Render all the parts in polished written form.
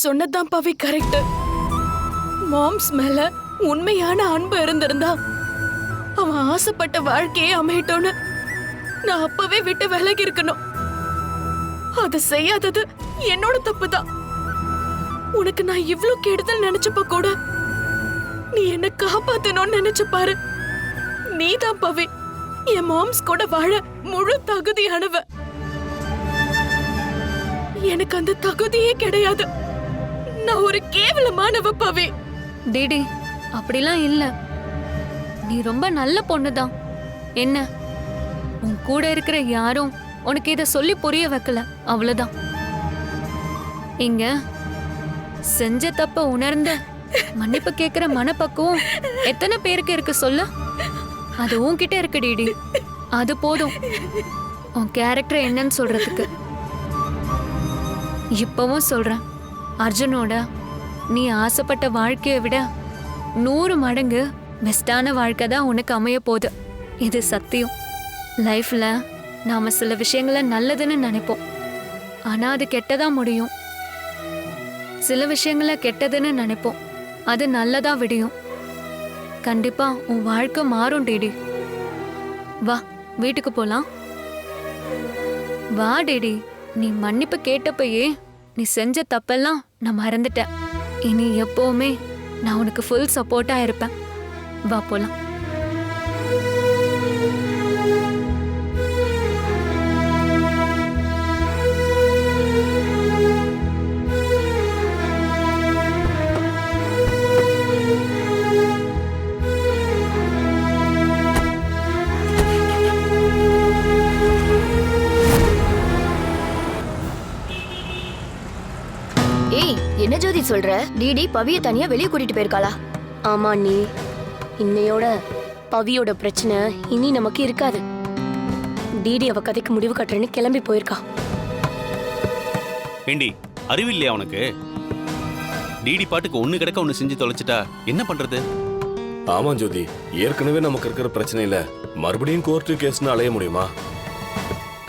சொன்னதான் பவி correct. Moms மேல உண்மையான அன்பு இருந்திருந்தா அவன் ஆசைப்பட்ட வாழ்க்கையே அமையட்டோன்னு நான் அப்பவே விட்டு விலகி இருக்கணும். அதை செய்யாதது என்னோட தப்புதான். உனக்கு நான் இவ்ளோ கெடுதல் நினைச்சப்ப கூட நீ என்ன காப்பாத்தணும்னு நினைச்சு பாரு. நீதான் பவி என் மாம்ஸ் கூட வாழ முழு தகுதியானவ. எனக்கு அந்த தகுதியே கிடையாது. நான் ஒரு கேவலமானவ பவி. டிடி அப்படிலாம் இல்ல, நீ ரொம்ப நல்ல பொண்ணுதான். என்ன உன் கூட இருக்கிற யாரும் உனக்கு இத சொல்லி புரிய வைக்கல, அவ்வளவுதான். இங்க செஞ்ச தப்ப உணர்ந்த மன்னிப்பு கேக்குற மனப்பக்குவம் எத்தனை பேருக்கு இருக்கு சொல்லு? அது உன்கிட்ட இருக்கு டிடி, அது போதும் உன் கேரக்டர் என்னன்னு சொல்றதுக்கு. இப்பவும் சொல்றேன், அர்ஜுனோட நீ ஆசைப்பட்ட வாழ்க்கையை விட 100 மடங்கு பெஸ்டான வாழ்க்கை தான் உனக்கு அமைய போகுது. இது சத்தியம். லைஃப்ல நாம சில விஷயங்களை நல்லதுன்னு நினைப்போம், ஆனா அது கெட்டதா முடியும். சில விஷயங்களை கெட்டதுன்னு நினைப்போம், அது நல்லதா விடியும். கண்டிப்பா உன் வாழ்க்கை மாறும் டிடி. வா வீட்டுக்கு போலாம். வா டிடி, நீ மன்னிப்பு கேட்டப்பயே நீ செஞ்ச தப்பெல்லாம் நான் மறந்துட்டேன். இனி எப்பவுமே நான் உனக்கு ஃபுல் சப்போர்ட்டா இருப்பேன். வா போலாம். என்ன ஜோதி சொல்ற? டிடி பவிய தனியா வெளியே கூட்டிட்டு போயிருக்காளா? ஆமா நீ, இன்னையோட பவியோட பிரச்சனை இனி நமக்கு இருக்காது. டிடி அவ கதைக்கு முடிவு கட்டுறேன்னு கிளம்பி போயிருக்கா. ஏண்டி அறிவில்லையா உனக்கு? டிடி பாட்டுக்கு ஒண்ணு கிடக்க ஒண்ணு செஞ்சு தொலைச்சிட்டா என்ன பண்றது? ஆமா ஜோதி, ஏற்கனவே நமக்கு இருக்கிற பிரச்சனையில மறுபடியும் கோர்ட்டு கேஸ்னு அலைய முடியுமா?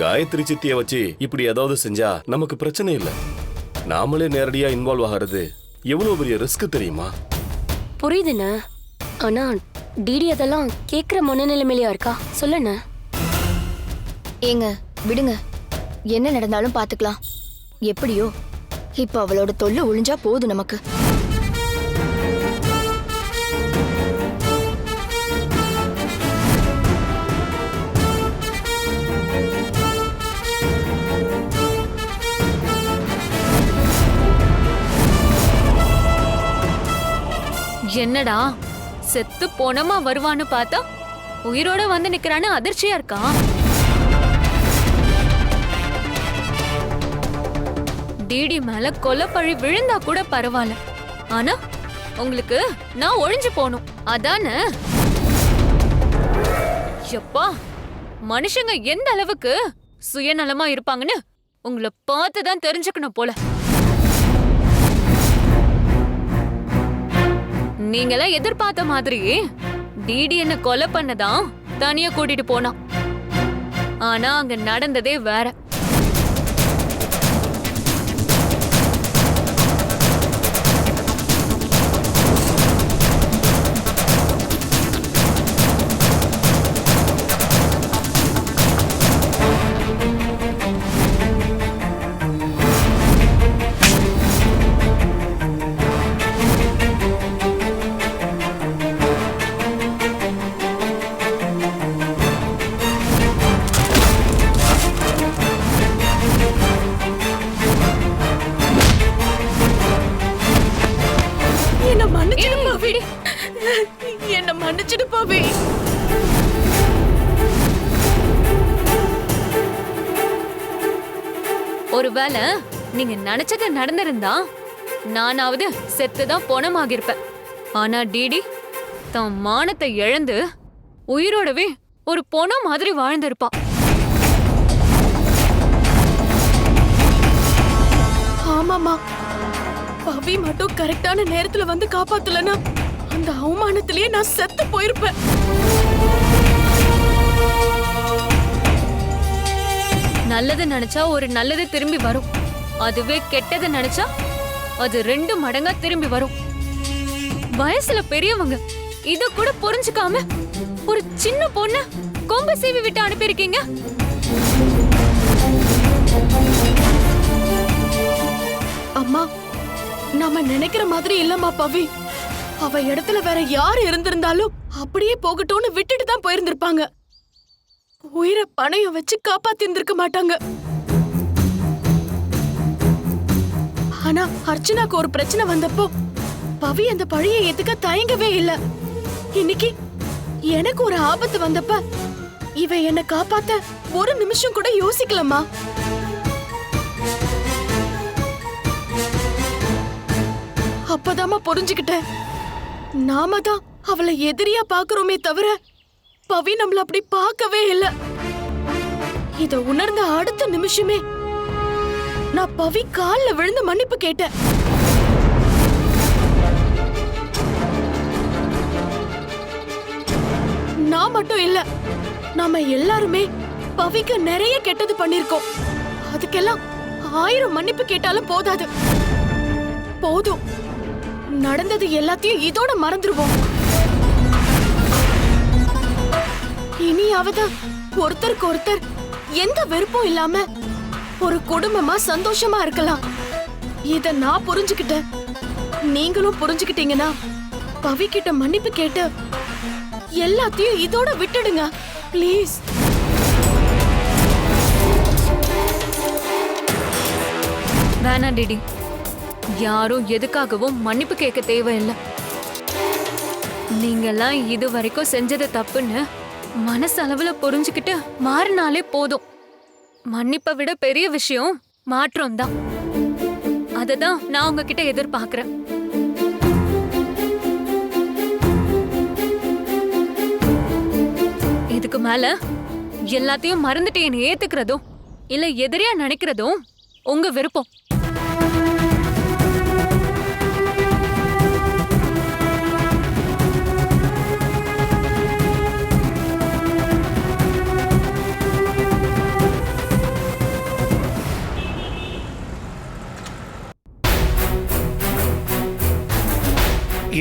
காயத்ரி சித்திய வச்சு இப்படி ஏதாவது செஞ்சா நமக்கு பிரச்சனை இல்ல. நாமளே நேரடியா இன்வால்வ் ஆகிறது எவ்வளவு பெரிய ரிஸ்க் தெரியுமா? புரியுதுண்ண, ஆனா டிடி அதெல்லாம் கேக்குற மனநிலைமையிலயா இருக்கா? சொல்லுண்ண. ஏங்க விடுங்க, என்ன நடந்தாலும் பாத்துக்கலாம். எப்படியோ இப்ப அவளோட தொல்லை ஒழிஞ்சா போதும் நமக்கு. என்னடா செத்து போனமா வருவான்னு பார்த்தா உயிரோட வந்து நிக்கிறான்னு அதிர்ச்சியா இருக்கா? டிடி மேல கொலைப்பழி விழுந்தா கூட பரவாயில்ல, ஆனா உங்களுக்கு நான் ஒழிஞ்சு போனும் அதானே? எப்பா, மனுஷங்க எந்த அளவுக்கு சுயநலமா இருப்பாங்கன்னு உங்களை பார்த்துதான் தெரிஞ்சுக்கணும் போல. நீங்களாம் எதிர்பார்த்த மாதிரி டிடி என்ன கொலை பண்ணதான் தனியா கூட்டிட்டு போனா. ஆனா அங்க நடந்ததே வேற. என்ன மன்னிச்சிடு பவி. ஒருவேளை நீங்க நினைச்சது நடந்திருந்தா நானாவது செத்துதான் பொணமாகிருப்பேன். ஆனா டிடி தன் மானத்தை இழந்து உயிரோடவே ஒரு பொணம் மாதிரி வாழ்ந்திருப்பா. ஆமாமா, பவி மட்டும் கரெக்டான நேரத்துல வந்து காப்பாத்தலனா அந்த அவமானத்திலேயே நான் செத்து போயிருப்பேன். நல்லது நினைச்சா ஒரு நல்லது திரும்பி வரும், அதுவே கெட்டது நினைச்சா அது 2 மடங்கா திரும்பி வரும். வயசுல பெரியவங்க இத கூட புரிஞ்சுக்காம ஒரு சின்ன பொண்ணு கொம்பு சீவி விட்டு அனுப்பியிருக்கீங்க. அம்மா, நாம நினைக்கிற மாதிரி இல்லம்மா பவி. அவ இடத்துல வேற யார் இருந்திருந்தாலும் அப்படியே போகட்டும்னு விட்டுட்டு தான் போயிருந்திருப்பாங்க. உயிரை பணையம் வச்சு காப்பாத்தி இருந்திருக்க மாட்டாங்க. ஆனா அர்ச்சனாக்கு ஒரு பிரச்சனை வந்தப்போ பவி அந்த பழியை ஏத்துக்க தயங்கவே இல்ல. இன்னைக்கு எனக்கு ஒரு ஆபத்து வந்தப்ப இவ என்ன காப்பாத்த ஒரு நிமிஷம் கூட யோசிக்கலம்மா. அப்பதாமா புரிஞ்சுக்கிட்டேன். நாம தான் அவளை எதிரியா பாக்குறோமே தவிர பவி நம்மள அப்படி பார்க்கவே இல்ல. இத உணர்ந்த அடுத்த நிமிஷமே நான் பவி கால்ல விழுந்து மன்னிப்பு கேட்டேன். நான் மட்டும் இல்ல, நாம எல்லாருமே பவிக்கு நிறைய கெட்டது பண்ணிருக்கோம். அதுக்கெல்லாம் 1000 மன்னிப்பு கேட்டாலும் போதாது. போதும், நடந்தது எல்லாத்தையும் இதோட மறந்துருவோம். இனியாவது ஒருத்தருக்கு ஒருத்தர் எந்த வெறுப்பும் இல்லாம ஒரு குடும்பமா சந்தோஷமா இருக்கலாம். இத நான் புரிஞ்சுக்கிட்டேன். நீங்களும் புரிஞ்சுக்கிட்டீங்கன்னா பவி கிட்ட மன்னிப்பு கேட்டு எல்லாத்தையும் இதோட விட்டுடுங்க ப்ளீஸ். வேணா டிடி, யாரும் எதுக்காகவும் மன்னிப்பு கேட்க தேவையில்லை. நீங்கெல்லாம் இது வரைக்கும் செஞ்சது தப்புன்னு மனசளவுல புரிஞ்சுக்கிட்டு மாறினாலே போதும். மன்னிப்பை விட பெரிய விஷயம் மாற்றம் தான். அததான் நான் உங்ககிட்ட எதிர்பார்க்கிறேன். இதுக்கு மேல எல்லாத்தையும் மறந்துட்டு என்னை ஏத்துக்கிறதும் இல்ல எதிரியா நினைக்கிறதும் உங்க விருப்பம்.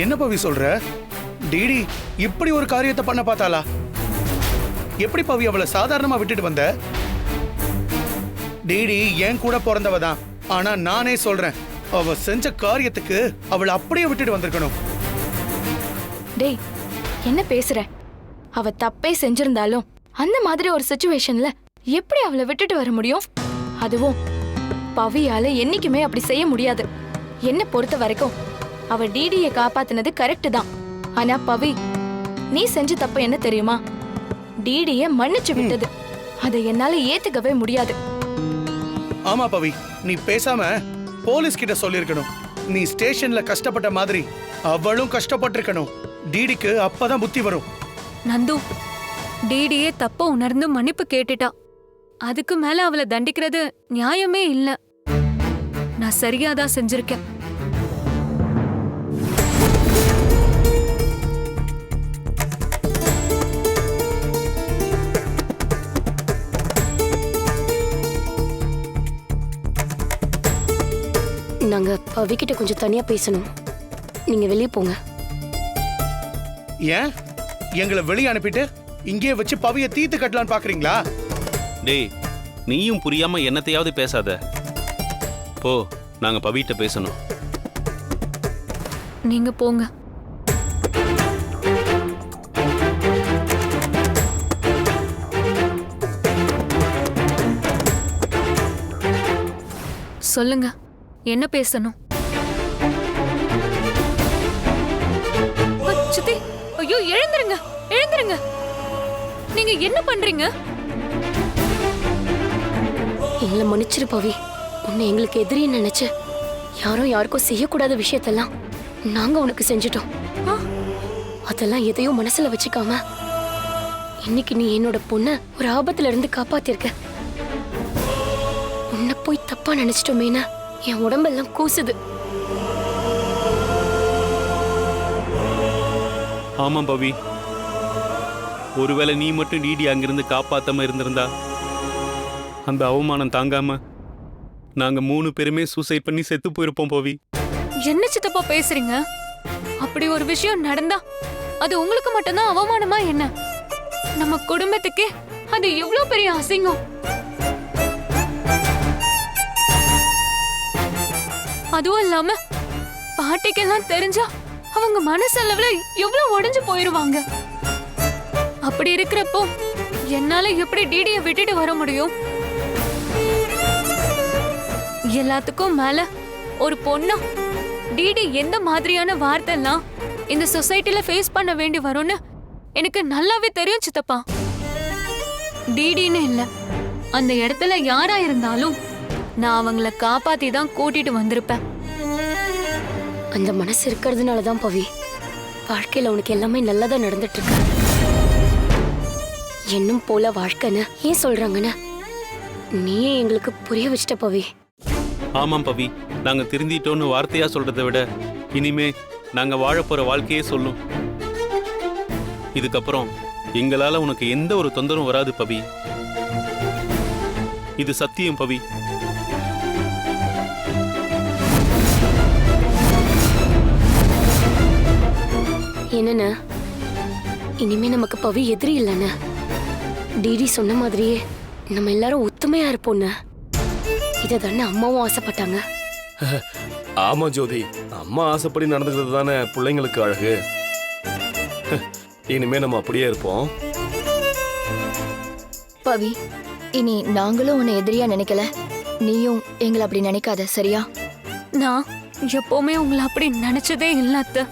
என்ன பவி சொல்ற? டிடி இப்படி ஒரு காரியத்தை பண்ண பார்த்தாளா? எப்படி பவி அவளை சாதாரணமா விட்டுட்டு வந்த? டிடி என் கூட பிறந்தவ தான். ஆனா நானே சொல்றேன், அவ செஞ்ச காரியத்துக்கு அவளை அப்படியே விட்டுட்டு வந்திருக்கணும். டேய், என்ன பேசுற? அவ தப்பே செஞ்சிருந்தாலும் அந்த மாதிரி ஒரு சிச்சுவேஷன்ல எப்படி அவளை விட்டுட்டு வர முடியும்? அதுவும் பவியால என்னைக்குமே அப்படி செய்ய முடியாது. என்ன பொறுத்த வரைக்கும் அவ டிடியை காப்பாத்தினது கரெக்ட் தான். ஆனா பவி, நீ செஞ்ச தப்பு என்ன தெரியுமா? டிடியை மன்னிச்சு விட்டது. அதை என்னால ஏத்துக்கவே முடியாது. ஆமா பவி, நீ பேசாம போலீஸ் கிட்ட சொல்லிருக்கணும். நீ ஸ்டேஷன்ல கஷ்டப்பட்ட மாதிரி அவளும் கஷ்டப்பட்டிருக்கணும். டிடிக்கு அப்பதான் புத்தி வரும். நந்து, டிடியே தப்ப உணர்ந்து மன்னிப்பு கேட்டுட்டா. அதுக்கு மேல அவளை தண்டிக்கிறது நியாயமே இல்ல. நான் சரியாதான் செஞ்சிருக்கேன். நாங்க பவி கிட்ட கொஞ்சம் தனியா பேசணும். நீங்க வெளியே போங்க. ஏன் எங்களை வெளியே அனுப்பிட்டு இங்கே வச்சு பவிய தீத்து கட்டலான்னு பாக்குறீங்களா? டேய், நீயும் புரியாம என்னத்தையாவது பேசாத. போ, நாங்க பவிட்ட பேசணும். நீங்க போங்க. சொல்லுங்க, என்ன பேசணும்? சித்தி, ஐயோ எழுந்துருங்க, எழுந்துருங்க. நீங்க என்ன பண்றீங்க? எங்களை மன்னிச்சிரு பவி. உன்னை எங்களுக்கு எதிரின்னு நினைச்சு யாரும் யாருக்கும் செய்யக்கூடாத விஷயத்தெல்லாம் நாங்க உனக்கு செஞ்சுட்டோம். அதெல்லாம் எதையும் மனசுல வச்சுக்காம இன்னைக்கு நீ என்னோட பொண்ண ஒரு ஆபத்துல இருந்து காப்பாத்திருக்க. உன்னை போய் தப்பா நினைச்சிட்டோமேனா என் உடம்பெல்லாம் கூசுது. ஆமா பவி, ஒருவேளை நீ மட்டும் டிடி அங்கிருந்து காப்பாத்தாம இருந்திருந்தா அந்த அவமானம் தாங்காம நாங்க 3 பேருமே சூசைட் பண்ணி செத்து போயிருப்போம் பவி. என்ன சித்தப்பா பேசுறீங்க? அப்படி ஒரு விஷயம் நடந்தா அது உங்களுக்கு மட்டும்தான் அவமானமா என்ன? நம்ம குடும்பத்துக்கே அது எவ்வளவு பெரிய அசிங்கம். அதுவும் இல்லாம பாட்டிக்கெல்லாம் தெரிஞ்சா அவங்க மனசளவுல எவ்வளவு உடைஞ்சு போயிருவாங்க. அப்படி இருக்கிறப்போ என்னால எப்படி டிடியை விட்டுட்டு வர முடியும்? எல்லாத்துக்கும் மேல ஒரு பொண்ணா டிடி எந்த மாதிரியான வார்த்தை எல்லாம் இந்த சொசைட்டில ஃபேஸ் பண்ண வேண்டி வரும்னு எனக்கு நல்லாவே தெரியும் சித்தப்பா. டிடின்னு இல்ல, அந்த இடத்துல யாரா இருந்தாலும் நான் அவங்கள காப்பாத்தி தான் கூட்டிட்டு வந்திருப்பேன். அந்த மனசு இருக்கிறதுனால தான் பவி வாழ்க்கையில உனக்கு எல்லாமே நல்லதா நடந்துட்டு இருக்கு. என்னும் போல வாழ்க்கைன்னு ஏன் சொல்றாங்கன்னு நீயே எங்களுக்கு புரிய வச்சிட்ட பவி. ஆமாம் பவி, நாங்க திருந்திட்டோன்னு வார்த்தையா சொல்றதை விட இனிமே நாங்க வாழப்போற வாழ்க்கையே சொல்லும். இதுக்கப்புறம் எங்களால உனக்கு எந்த ஒரு தொந்தரவும் வராது பவி. இது சத்தியம் பவி. என்னண்ண, இனிமே நமக்கு பவி எதிரி இல்லைண்ண. டிடி சொன்ன மாதிரியே நம்ம எல்லாரும் ஒத்துமையா இருப்போம்ண்ண. இதை தானே அம்மாவும் ஆசைப்பட்டாங்க. ஆமா ஜோதி, அம்மா ஆசைப்படி நடந்துக்கிறது தானே பிள்ளைங்களுக்கு அழகு. இனிமே நம்ம அப்படியே இருப்போம். பவி, இனி நாங்களும் உன்னை எதிரியா நினைக்கல, நீயும் எங்களை அப்படி நினைக்காத, சரியா? நான் எப்பவுமே உங்களை அப்படி நினைச்சதே இல்ல அத்தை.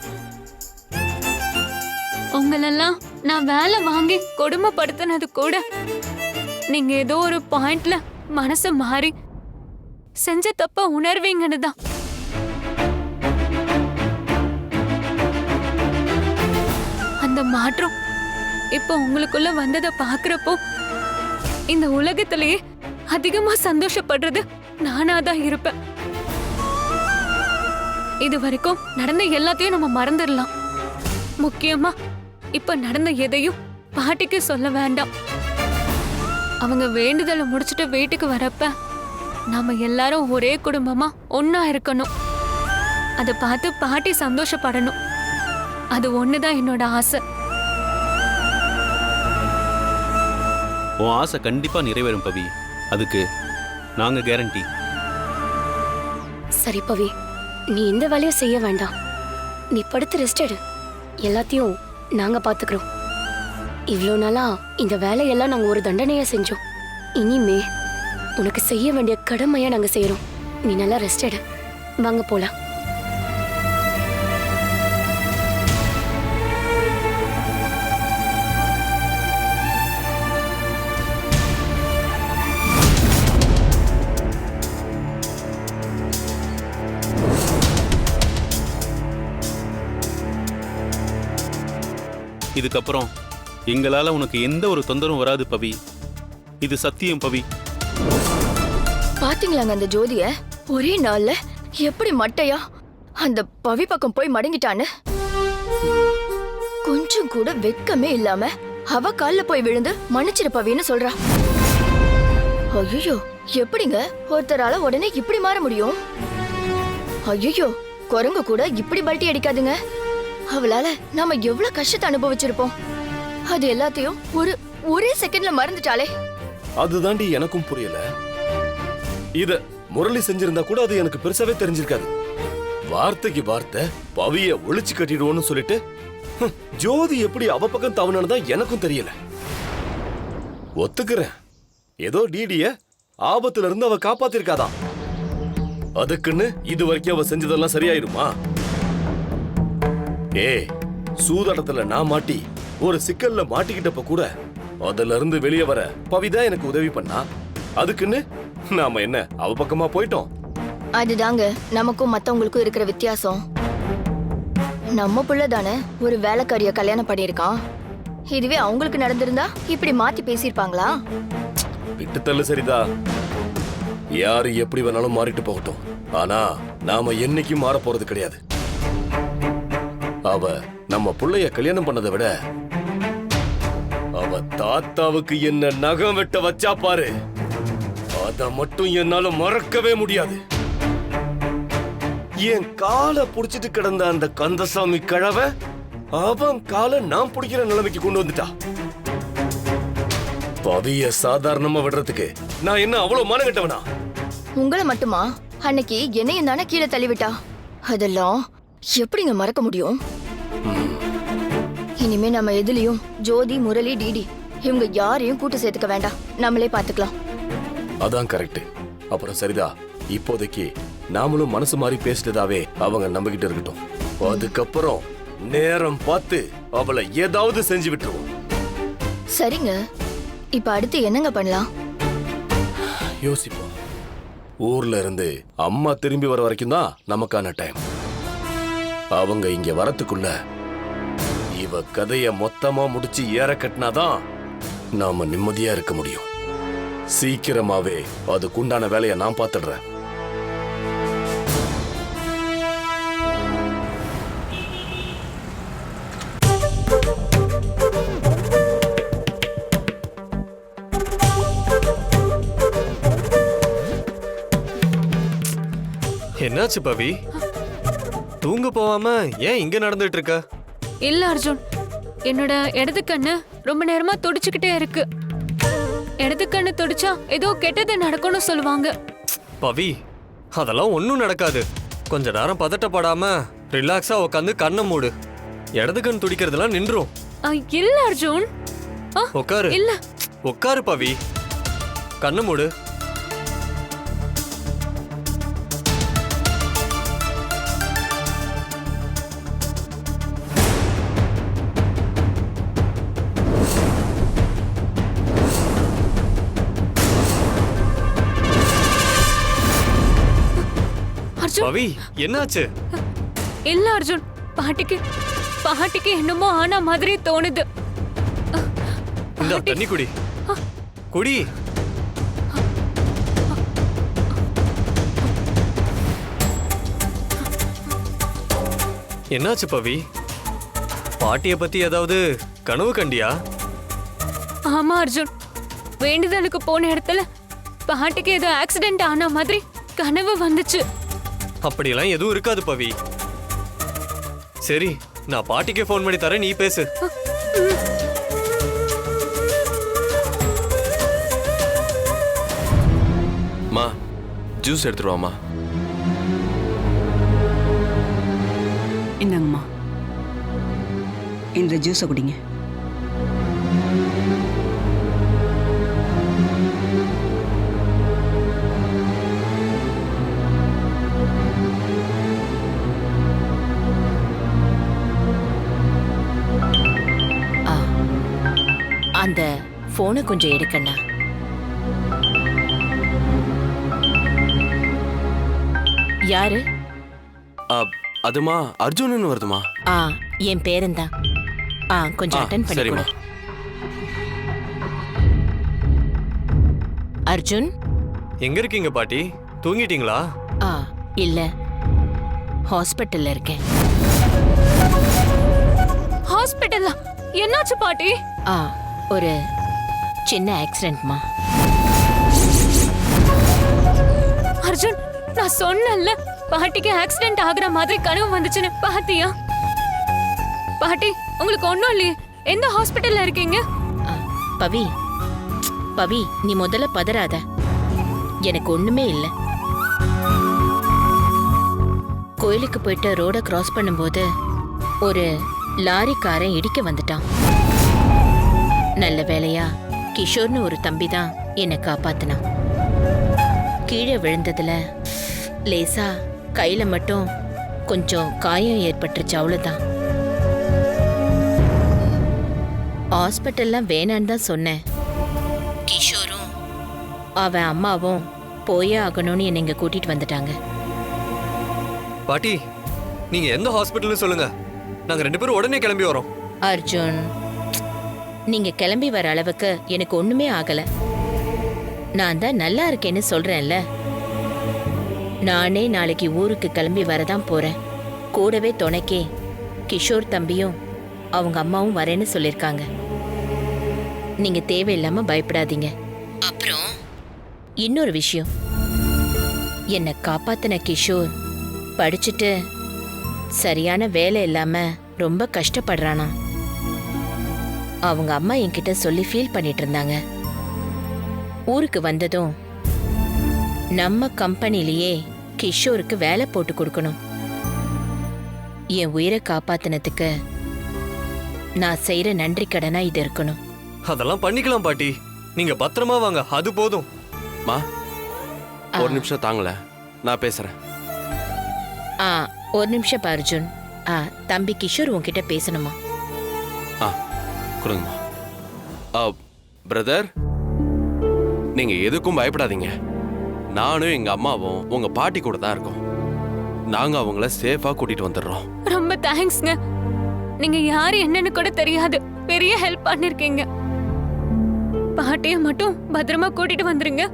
உங்களெல்லாம் நான் வேலை வாங்கி கொடுமைப்படுத்தினது கூட நீங்க ஏதோ ஒரு பாயிண்ட்ல மனசு மாறி செஞ்ச தப்ப உணர்வீங்கன்னு தான். அந்த மாற்றம் இப்ப உங்களுக்குள்ள வந்ததை பாக்குறப்போ இந்த உலகத்திலேயே அதிகமா சந்தோஷப்படுறது நானாதான் இருப்பேன். இது வரைக்கும் நடந்த எல்லாத்தையும் நம்ம மறந்துடலாம். முக்கியமா இப்ப நடந்த எதையும் பாட்டிக்கு சொல்ல வேண்டாம். அவங்க வேண்டுதலை முடிச்சுட்டு வீட்டுக்கு வரப்ப நாம எல்லாரும் ஒரே குடும்பமா ஒன்னா இருக்கணும். அதை பார்த்து பாட்டி சந்தோஷப்படணும். அது ஒண்ணுதான் என்னோட ஆசை. உன் ஆசை கண்டிப்பா நிறைவேறும் பவி. அதுக்கு நாங்க கேரண்டி. சரி பவி, நீ எந்த வேலையும் செய்ய வேண்டாம். நீ படுத்து ரெஸ்ட் எடு. எல்லாத்தையும் நாங்க பாத்துக்கிறோம். இவ்வளோ நாளா இந்த வேலையெல்லாம் நாங்க ஒரு தண்டனையா செஞ்சோம். இனிமே உனக்கு செய்ய வேண்டிய கடமையா நாங்க செய்யறோம். நீ நல்லா ரெஸ்ட் எடு. வாங்க போலாம். இதுக்கப்புறம் எங்களால உனக்கு எந்த ஒரு தொந்தரவும் வராது பவி. இது சத்தியம் பவி. பாத்தீங்களாங்க அந்த ஜோதிய? ஒரே நாள்ல எப்படி மட்டையா அந்த பவி பக்கம் போய் மடங்கிட்டான்னு. கொஞ்சம் கூட வெட்கமே இல்லாம அவ கால்ல போய் விழுந்து மன்னிச்சிரு பவின்னு சொல்றா. ஐயோ, எப்படிங்க ஒருத்தரால உடனே இப்படி மாற முடியும்? ஐயோ, குரங்கு கூட இப்படி பல்ட்டி அடிக்காதுங்க. அவளால நாம எவ்வளவு கஷ்டத்தை அனுபவிச்சிருப்போம். அது எல்லாத்தையும் ஒரே செகண்ட்ல மறந்துட்டாளே. அதுதாண்டி எனக்கும் புரியல. இத முரளி செஞ்சிருந்தா கூட அது எனக்கு பெருசாவே தெரிஞ்சிருக்காது. வார்த்தைக்கு வார்த்தை பவிய ஒளிச்சு கட்டிடுவோன்னு சொல்லிட்டு ஜோதி எப்படி அவ பக்கம் தவணுதான் எனக்கும் தெரியல. ஒத்துக்கிறேன், ஏதோ டிடிய ஆபத்துல இருந்து அவ காப்பாத்திருக்காதான். அதுக்குன்னு இது வரைக்கும் அவ செஞ்சதெல்லாம் சரியாயிருமா? சூதாட்டத்துல நான் மாட்டி ஒரு சிக்கல்ல மாட்டிக்கிட்டப்ப கூட அதுல இருந்து வெளியே வர பவிதான் எனக்கு உதவி பண்ணா. அதுக்குன்னு நாம என்ன அவ பக்கமா போயிட்டோம்? அதுதாங்க நமக்கும் மத்தவங்களுக்கும் இருக்கிற வித்தியாசம். நம்ம புள்ள தானே ஒரு வேலைக்காரிய கல்யாணம் பண்ணிருக்கான். இதுவே அவங்களுக்கு நடந்திருந்தா இப்படி மாத்தி பேசிருப்பாங்களா? விட்டு தள்ளு சரிதா. யாரு எப்படி வேணாலும் மாறிட்டு போகட்டும். ஆனா நாம என்னைக்கும் மாற போறது கிடையாது. அவ நம்ம புள்ளைய கல்யாணம் பண்ணதை விட அவ தாத்தாவுக்கு என்ன நகம் வெட்ட வச்சா பாரு, அத மட்டும் என்னால மறக்கவே முடியாது. என் காலை புடிச்சிட்டு கிடந்த அந்த கந்தசாமி கிழவ அவன் காலை நான் பிடிக்கிற நிலைமைக்கு கொண்டு வந்துட்டா. பவிய சாதாரணமா விடுறதுக்கு நான் என்ன அவ்வளவு மானகட்டவனா? உங்களை மட்டுமா? அன்னைக்கு என்னையும் தானே கீழே தள்ளிவிட்டா. அதெல்லாம் எப்படிங்க மறக்க முடியும்? இனிமே நம்ம எதுலயும் ஜோதி, முரளி, டிடி இவங்க யாரையும் கூட்டு சேர்த்துக்க வேண்டாம். நம்மளே பாத்துக்கலாம். அதான் கரெக்ட். அப்புறம் சரிதா, இப்போதைக்கு நாமளும் மனசு மாறி பேசிட்டதாவே அவங்க நம்பிக்கிட்டு இருக்கட்டும். அதுக்கப்புறம் நேரம் பார்த்து அவளை ஏதாவது செஞ்சு விட்டுருவோம். சரிங்க, இப்ப அடுத்து என்னங்க பண்ணலாம்? யோசிப்போம். ஊர்ல இருந்து அம்மா திரும்பி வர வரைக்கும் தான் நமக்கான டைம். அவங்க இங்க வரத்துக்குள்ள இவ கதைய மொத்தமா முடிச்சு ஏற கட்டினாதான் நாம நிம்மதியா இருக்க முடியும். சீக்கிரமாவே அதுக்குண்டான வேலையை நான் பார்த்துடுறேன். என்னாச்சு பவி? தூங்க போவாம ஏன் இங்க நடந்துட்டு இருக்க? இல்ல அர்ஜுன், என்னோட இடது கண்ணு ரொம்ப நேரமா துடிச்சுக்கிட்டே இருக்கு. இடது கண்ணு துடிச்சா ஏதோ கெட்டது நடக்கும்னு சொல்லுவாங்க. பவி, அதெல்லாம் ஒன்னும் நடக்காது. கொஞ்ச நேரம் பதட்டப்படாம ரிலாக்ஸா உட்காந்து கண்ணை மூடு. இடது கண் துடிக்கிறதெல்லாம் நின்றும். இல்ல அர்ஜுன். உட்காரு. இல்ல. உட்காரு பவி, கண்ணை மூடு. பவி, என்னாச்சு? இல்ல அர்ஜுன், பாட்டிக்கு என்னமோ ஆனா மாதிரி தோணுது. இந்த தண்ணி குடி. குடி. என்னாச்சு பவி? பாட்டிய பத்தி ஏதாவது கனவு கண்டியா? ஆமா அர்ஜுன், வேண்டுதலுக்கு போன இடத்துல பாட்டிக்கு ஏதோ ஆக்சிடென்ட் ஆன மாதிரி கனவு வந்துச்சு. அப்படியெல்லாம் எதுவும் இருக்காது பவி. சரி, நான் பாட்டிக்கே ஃபோன் பண்ணி தரேன், நீ பேசு. மா, ஜூஸ் எடுத்துருவாமா. இந்தாங்கம்மா, இந்த ஜூஸை குடிங்க. அந்த போனை கொஞ்சம் எடுக்கண்ணா. யாரு? அதுமா அர்ஜுனன் வருதுமா. என் பேரன்தான். கொஞ்சம் அட்டெண்ட் பண்ணி கொடு. அர்ஜுன், எங்க இருக்கீங்க பாட்டி? தூங்கிட்டீங்களா? இல்ல, ஹாஸ்பிட்டல்ல இருக்கேன். ஹாஸ்பிட்டல்ல என்னாச்சு பாட்டி? ஒரு சின்ன ஆக்சிடென்ட்மா. அர்ஜுன், நான் சொன்னேன்ல பாட்டிக்கு ஆக்சிடென்ட் ஆகுற மாதிரி கனவு வந்துச்சுன்னு. பாத்தியா? பாட்டி, உங்களுக்கு ஒண்ணும் இல்லையே? எந்த ஹாஸ்பிட்டல்ல இருக்கீங்க? பவி, நீ முதல்ல பதறாத. எனக்கு ஒண்ணுமே இல்ல. கோயிலுக்கு போயிட்டு ரோட கிராஸ் பண்ணும்போது ஒரு லாரிக்காரன் இடிக்க வந்துட்டான். நல்ல வேளையா கிஷோர்னு ஒரு தம்பி தான் என்னை காப்பாத்தினான். கீழே விழுந்ததுல லேசா கையில மட்டும் கொஞ்சம் காயம் ஏற்பட்டுருச்சு, அவ்வளவுதான். ஹாஸ்பிட்டல்லாம் வேணான்னு தான் சொன்னேன். கிஷோரும் அவன் அம்மாவும் போயே ஆகணும்னு என்னை இங்க கூட்டிட்டு வந்துட்டாங்க. பாட்டி, நீங்க எந்த ஹாஸ்பிட்டல்னு சொல்லுங்க, நாங்க 2 பேரும் உடனே கிளம்பி வரோம். அர்ஜுன், நீங்க கிளம்பி வர அளவுக்கு எனக்கு ஒண்ணுமே ஆகல. நான் தான் நல்லா இருக்கேன்னு சொல்றேன்ல. நானே நாளைக்கு ஊருக்கு கிளம்பி வரதான் போறேன். கூடவே துணைக்கே கிஷோர் தம்பியும் அவங்க அம்மாவும் வரேன்னு சொல்லிருக்காங்க. நீங்க தேவையில்லாம பயப்படாதீங்க. அப்புறம் இன்னொரு விஷயம், என்னை காப்பாத்தின கிஷோர் படிச்சுட்டு சரியான வேலை இல்லாம ரொம்ப கஷ்டப்படுறானா. அவங்க அம்மா என்கிட்ட சொல்லி ஃபீல் பண்ணிட்டு இருந்தாங்க. ஊருக்கு வந்ததும் நம்ம கம்பெனிலேயே கிஷோருக்கு வேலை போட்டு கொடுக்கணும். என் உயிரை காப்பாத்தினதுக்கு நான் செய்யற நன்றி கடனா இது இருக்கணும். அதெல்லாம் பண்ணிக்கலாம் பாட்டி. நீங்க பத்திரமா வாங்க, அது போதும். மா ஒரு நிமிஷம் தாங்கள, நான் பேசுறேன். ஒரு நிமிஷம் பா அர்ஜுன். தம்பி கிஷோர் உன்கிட்ட பேசணுமா? கொடுங்கம்மா. பிரதர், நீங்க எதுக்கும் பயப்படாதீங்க. நானும் எங்க அம்மாவும் உங்க பாட்டி கூட தான் இருக்கோம். நாங்க அவங்கள சேஃபா கூட்டிட்டு வந்துடுறோம். ரொம்ப தேங்க்ஸ்ங்க. நீங்க யாரு என்னன்னு கூட தெரியாது, பெரிய ஹெல்ப் பண்ணிருக்கீங்க. பாட்டிய மட்டும் பத்திரமா கூட்டிட்டு வந்துருங்க,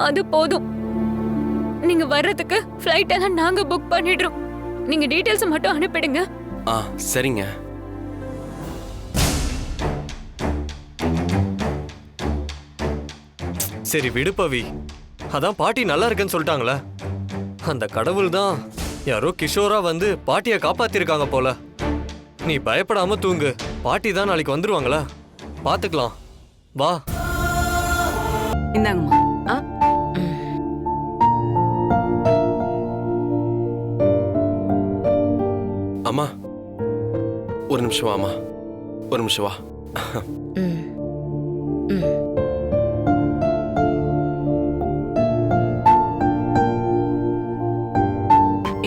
அது போதும். நீங்க வர்றதுக்கு ஃப்ளைட் எல்லாம் நாங்க புக் பண்ணிடுறோம். நீங்க டீடைல்ஸ் மட்டும் அனுப்பிடுங்க. சரிங்க. சரி விடு பவி, அதான் பாட்டி நல்லா இருக்குன்னு சொல்லிட்டாங்களே. அந்த கடவுள் தான் யாரோ கிஷோரா வந்து பாட்டிய காப்பாத்திருக்காங்க போல. நீ பயப்படாம தூங்கு, பாட்டி தான் நாளைக்கு வந்துருவாங்களா, பாத்துக்கலாம். வா. இந்தாங்கம்மா. அம்மா ஒரு நிமிஷம் வா. அம்மா ஒரு நிமிஷம் வா.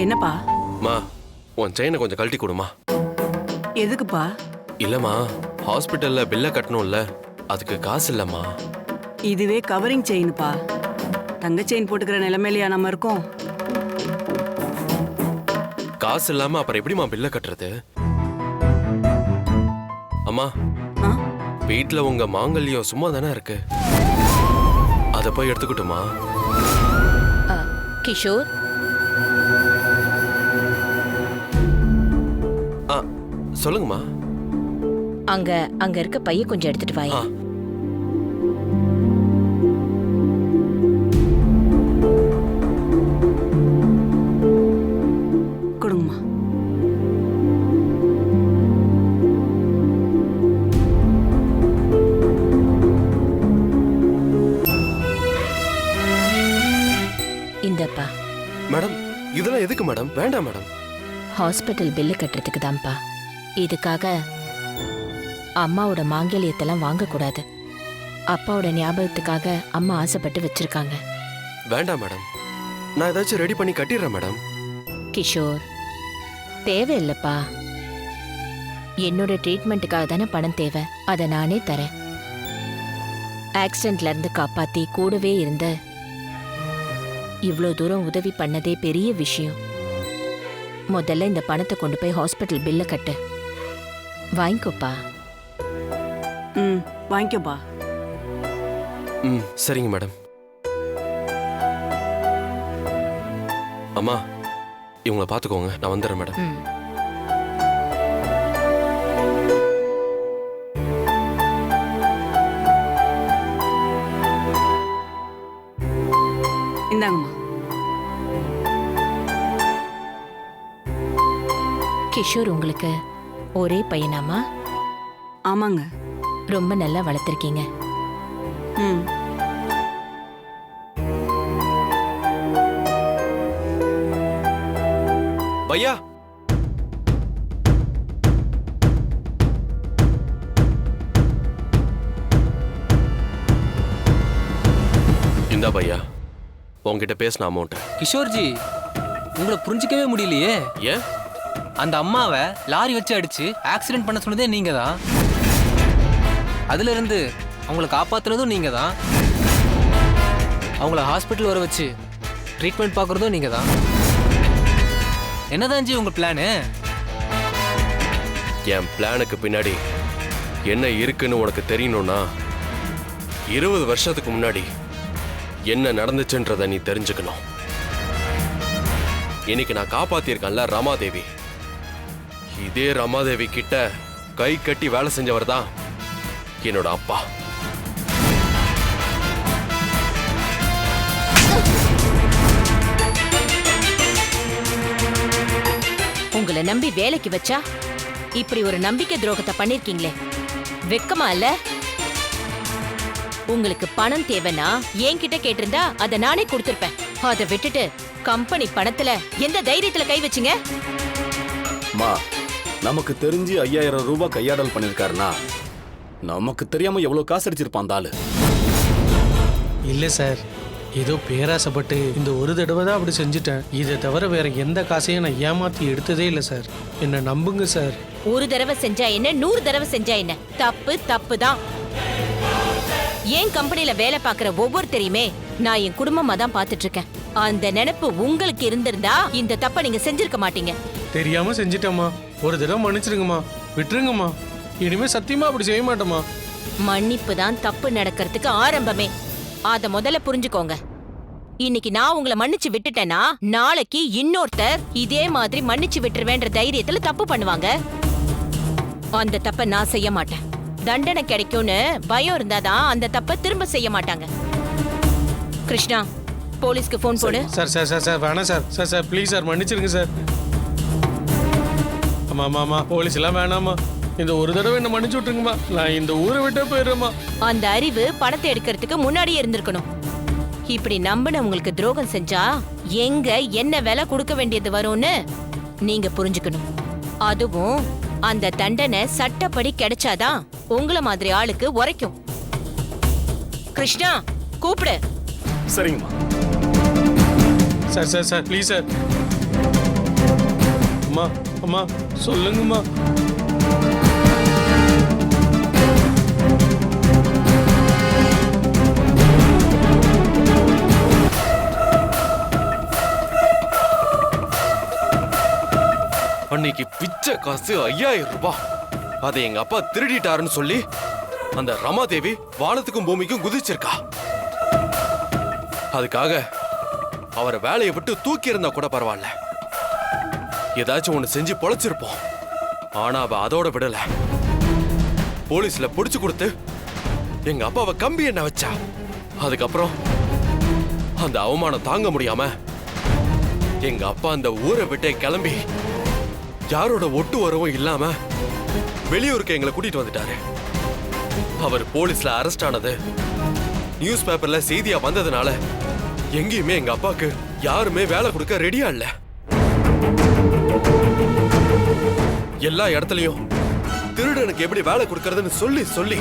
என்னப்பா? மா உன் செயினை கொஞ்சம் கழட்டி கொடுமா. எதுக்குப்பா? இல்லம்மா, ஹாஸ்பிட்டல்ல பில்ல கட்டணும்ல, அதுக்கு காசு இல்லம்மா. இதுவே கவரிங் செயின்ப்பா. தங்க செயின் போட்டுக்கிற நிலைமையிலயா நம்ம இருக்கோம்? காசு இல்லாம அப்புறம் எப்படிமா பில்ல கட்டுறது? அம்மா, வீட்டுல உங்க மாங்கல்யம் சும்மா தானே இருக்கு, அத போய் எடுத்துக்கிட்டுமா? கிஷோர், சொல்லுங்கம்மா. அங்க இருக்க பைய கொஞ்சம் எடுத்துட்டு வாங்க. கொடுங்கம்மா. இந்தப்பா. மேடம், இதெல்லாம் எதுக்கு மேடம்? வேண்டாம் மேடம். ஹாஸ்பிட்டல் பில்லு கட்டுறதுக்கு தான்ப்பா. இதுக்காக அம்மாவோட மாங்கல்யத்தெல்லாம் வாங்கக்கூடாது. அப்பாவோட ஞாபகத்துக்காக அம்மா ஆசைப்பட்டு வச்சிருக்காங்க. வேண்டாம் மேடம், நான் ஏதாச்சும் ரெடி பண்ணி கட்டிடுறேன் மேடம். கிஷோர், தேவையில்லப்பா. என்னோட ட்ரீட்மெண்ட்டுக்காக தானே பணம் தேவை, அதை நானே தரேன். ஆக்சிடென்ட்ல இருந்து காப்பாத்தி கூடவே இருந்த இவ்வளோ தூரம் உதவி பண்ணதே பெரிய விஷயம். முதல்ல இந்த பணத்தை கொண்டு போய் ஹாஸ்பிட்டல் பில்ல கட்டு. வாங்கிக்கோப்பா. வாங்கிக்கோப்பா. சரிங்க மேடம். அம்மா, இவங்களை பார்த்துக்கோங்க, நான் வந்துடுறேன் மேடம். இந்தாங்கம்மா. கிஷோர் உங்களுக்கு ஒரே பையனாமா? ஆமாங்க. ரொம்ப நல்லா வளர்த்துருக்கீங்க. பையா, இந்தா பையா, உங்ககிட்ட பேசின அமௌண்ட். கிஷோர்ஜி, உங்களை புரிஞ்சிக்கவே முடியலையே. ஏன்? அந்த அம்மாவை லாரி வச்சு அடிச்சு ஆக்சிடென்ட் பண்ண சொன்னதே நீங்க தான். அதுல இருந்து அவங்கள காப்பாத்துனதும் நீங்க தான். அவங்கள ஹாஸ்பிட்டல் வர வச்சு ட்ரீட்மெண்ட் பார்க்குறதும் நீங்க தான். என்னதான் ஜி உங்க பிளானு? என் பிளானுக்கு பின்னாடி என்ன இருக்குன்னு உனக்கு தெரியணும்னா 20 வருஷத்துக்கு முன்னாடி என்ன நடந்துச்சுன்றத நீ தெரிஞ்சுக்கணும். இன்னைக்கு நான் காப்பாத்திருக்கேன்ல ரமாதேவி, இதே ரமாதேவி கிட்ட கை கட்டி வேலை செஞ்சவர் தான் என்னோட அப்பா. உங்களை நம்பி வேலைக்கு வச்சா இப்படி ஒரு நம்பிக்கை துரோகத்தை பண்ணிருக்கீங்களே, வெக்கமா இல்ல? உங்களுக்கு பணம் தேவைன்னா என்கிட்ட கேட்டிருந்தா அதை நானே கொடுத்திருப்பேன். அதை விட்டுட்டு கம்பெனி பணத்துல எந்த தைரியத்துல கை வச்சீங்க? மா, நமக்கு தெரிஞ்சு 5000 ரூபாய் கையாடல் பண்ணிருக்காருன்னா நமக்கு தெரியாம எவ்வளவு காசு அடிச்சிருப்பான் அந்த ஆளு. இல்ல சார், ஏதோ பேராசைப்பட்டு இந்த ஒரு தடவை தான் அப்படி செஞ்சுட்டேன். இதை தவிர வேற எந்த காசையும் நான் ஏமாத்தி எடுத்ததே இல்லை சார். என்ன நம்புங்க சார். ஒரு தடவை செஞ்சா என்ன, 100 தடவை செஞ்சா என்ன, தப்பு தப்பு தான். என் கம்பெனில வேலை பார்க்குற ஒவ்வொருத்தரையுமே நான் என் குடும்பமா தான் பார்த்துட்டு இருக்கேன். அந்த நினைப்பு உங்களுக்கு இருந்திருந்தா இந்த தப்பை நீங்க செஞ்சிருக்க மாட்டீங்க. தெரியாம செஞ்சிட்டேம்மா, ஒரு தடவை மன்னிச்சிருங்கம்மா, விட்டுருங்கம்மா. இனிமே சத்தியமா அப்படி செய்ய மாட்டேம்மா. மன்னிப்பு தான் தப்பு நடக்கிறதுக்கு ஆரம்பமே. அத முதல்ல புரிஞ்சுக்கோங்க. இன்னைக்கு நான் உங்களை மன்னிச்சு விட்டுட்டேன்னா நாளைக்கு இன்னொருத்தர் இதே மாதிரி மன்னிச்சு விட்டுருவேன்ற தைரியத்துல தப்பு பண்ணுவாங்க. அந்த தப்பை நான் செய்ய மாட்டேன். தண்டனை கிடைக்கும்னு பயம் இருந்தாதான் அந்த தப்பை திரும்ப செய்ய மாட்டாங்க. கிருஷ்ணா, போலீஸ்க்கு போன் போடு. சார் சார் சார் சார் வேணாம் sir. Sir sir please sir, மன்னிச்சிருங்க சார். ஆமா ஆமா ஆமா, போலீஸ் எல்லாம் வேணாமா. இந்த ஒரு தடவை என்ன மன்னிச்சு விட்டுருங்கம்மா. நான் இந்த ஊரை விட்டே போயிடுறேம்மா. அந்த அறிவு பணத்தை எடுக்கிறதுக்கு முன்னாடியே இருந்திருக்கணும். இப்படி நம்பின உங்களுக்கு துரோகம் செஞ்சா எங்க என்ன விலை கொடுக்க வேண்டியது வரும்னு நீங்க புரிஞ்சுக்கணும். அதுவும் அந்த தண்டனை சட்டப்படி கிடைச்சாதான் உங்கள மாதிரி ஆளுக்கு உரைக்கும். கிருஷ்ணா, கூப்பிடு. சரிங்கம்மா. Sir sir sir please sir. அம்மா அம்மா சொல்லுங்கம்மா. அன்னைக்கு பிச்சை காசு 5000 ரூபாய். அதை எங்க அப்பா திருடிட்டாருன்னு சொல்லி அந்த ரமாதேவி வானத்துக்கும் பூமிக்கும் குதிச்சிருக்கா. அதுக்காக அவரை வேலையை விட்டு தூக்கி இருந்தா கூட பரவாயில்ல, ஏதாச்சும் ஒண்ணு செஞ்சு பொழைச்சிருப்போம். ஆனா அவ அதோட விடல. போலீஸ்ல புடிச்சு கொடுத்து எங்க அப்பாவை கம்பி என்ன வச்சா. அதுக்கப்புறம் அந்த அவமானம் தாங்க முடியாம எங்க அப்பா அந்த ஊரை விட்டே கிளம்பி யாரோட ஒட்டு வரவும் இல்லாம வெளியூருக்கு எங்களை கூட்டிட்டு வந்துட்டாரு. அவர் போலீஸ்ல அரெஸ்ட் ஆனது நியூஸ் பேப்பர்ல செய்தியா வந்ததுனால எங்கேயுமே எங்க அப்பாக்கு யாருமே வேலை கொடுக்க ரெடியா இல்ல. எல்லா இடத்துலயும் திருடனுக்கு எப்படி வேலை கொடுக்கறதுன்னு சொல்லி சொல்லி